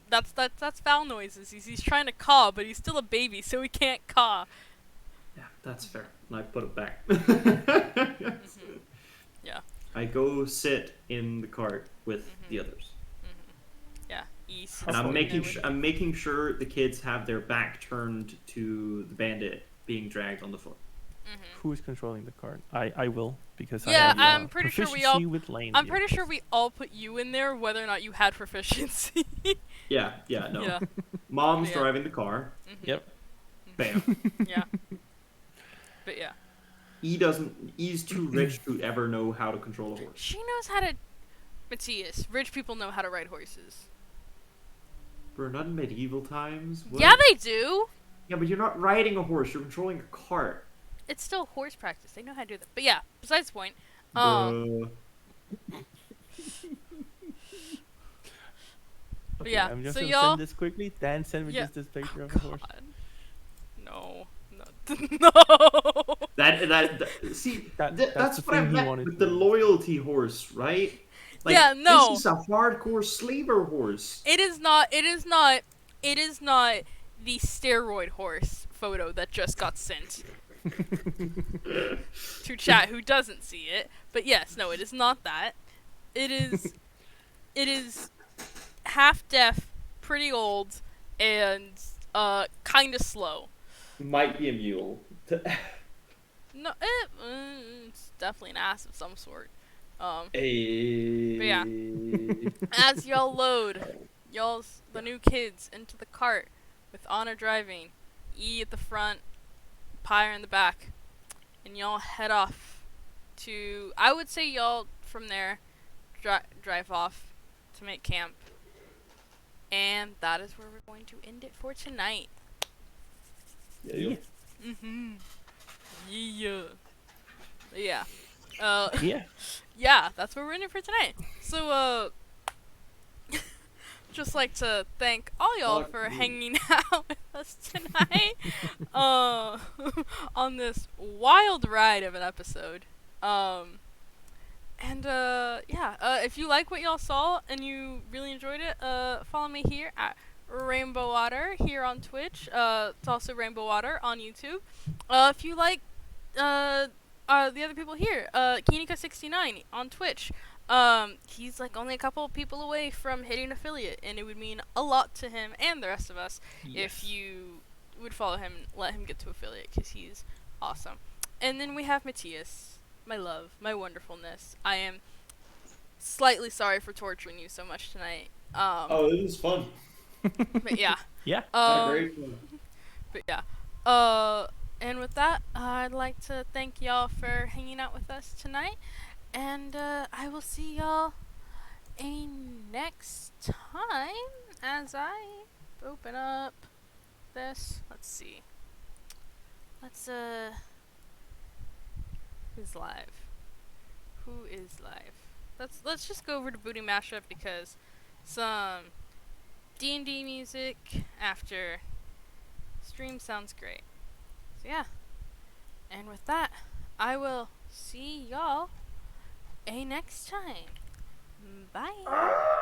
That's Val noises. He's trying to caw, but he's still a baby, so he can't caw. Yeah, that's fair. And I put it back. Yeah. I go sit in the cart with the others. Yeah. East. And I'm making sure the kids have their back turned to the bandit being dragged on the foot. Who is controlling the cart? I will, because Yeah, I have I'm pretty sure we proficiency all. with lane I'm pretty vehicles. sure we all put you in there, whether or not you had proficiency. No. Yeah. Mom's Yeah. driving the car. Yep. Bam. Yeah. But yeah. He's too rich to ever know how to control a horse. She knows how to. Mathias, rich people know how to ride horses. We're not in medieval times. What? Yeah, they do. Yeah, but you're not riding a horse. You're controlling a cart. It's still horse practice. They know how to do that. But yeah, besides the point. Bruh. Okay, yeah, I'm just so gonna y'all- send this quickly. Dan, send me Yeah. just this picture Oh, of a horse. God. No. No. See, That's that's the what I thing he meant wanted with to the do. loyalty horse, right? Like, Yeah, no. This is a hardcore slaver horse. It is not the steroid horse photo that just got sent to chat who doesn't see it. But yes, no, it is not that. It is half deaf, pretty old, and kind of slow. Might be a mule. No, it's definitely an ass of some sort. Hey. But yeah. As y'all load the new kids into the cart with Honor driving, E at the front, Pyre in the back, and y'all head off to, I would say y'all from there drive off to make camp. And that is where we're going to end it for tonight. Yeah. Mm-hmm. Yeah. Yeah. Yeah. Yeah, that's where we're in it for tonight. So, just like to thank all y'all Fuck for me. hanging out with us tonight, on this wild ride of an episode. If you like what y'all saw and you really enjoyed it, follow me here at Rainbow Water here on Twitch. It's also Rainbow Water on YouTube. If you like, the other people here, Kinika69 on Twitch. He's like only a couple of people away from hitting affiliate, and it would mean a lot to him and the rest of us if you would follow him and let him get to affiliate, because he's awesome. And then we have Mathias, my love, my wonderfulness. I am slightly sorry for torturing you so much tonight. It was fun. But yeah. Yeah. Great fun. But yeah. And with that, I'd like to thank y'all for hanging out with us tonight. And I will see y'all next time as I open up this. Let's see. Who's live? Who is live? Let's just go over to Booty Mashup, because some D&D music after stream sounds great. So yeah. And with that, I will see y'all next time. Bye.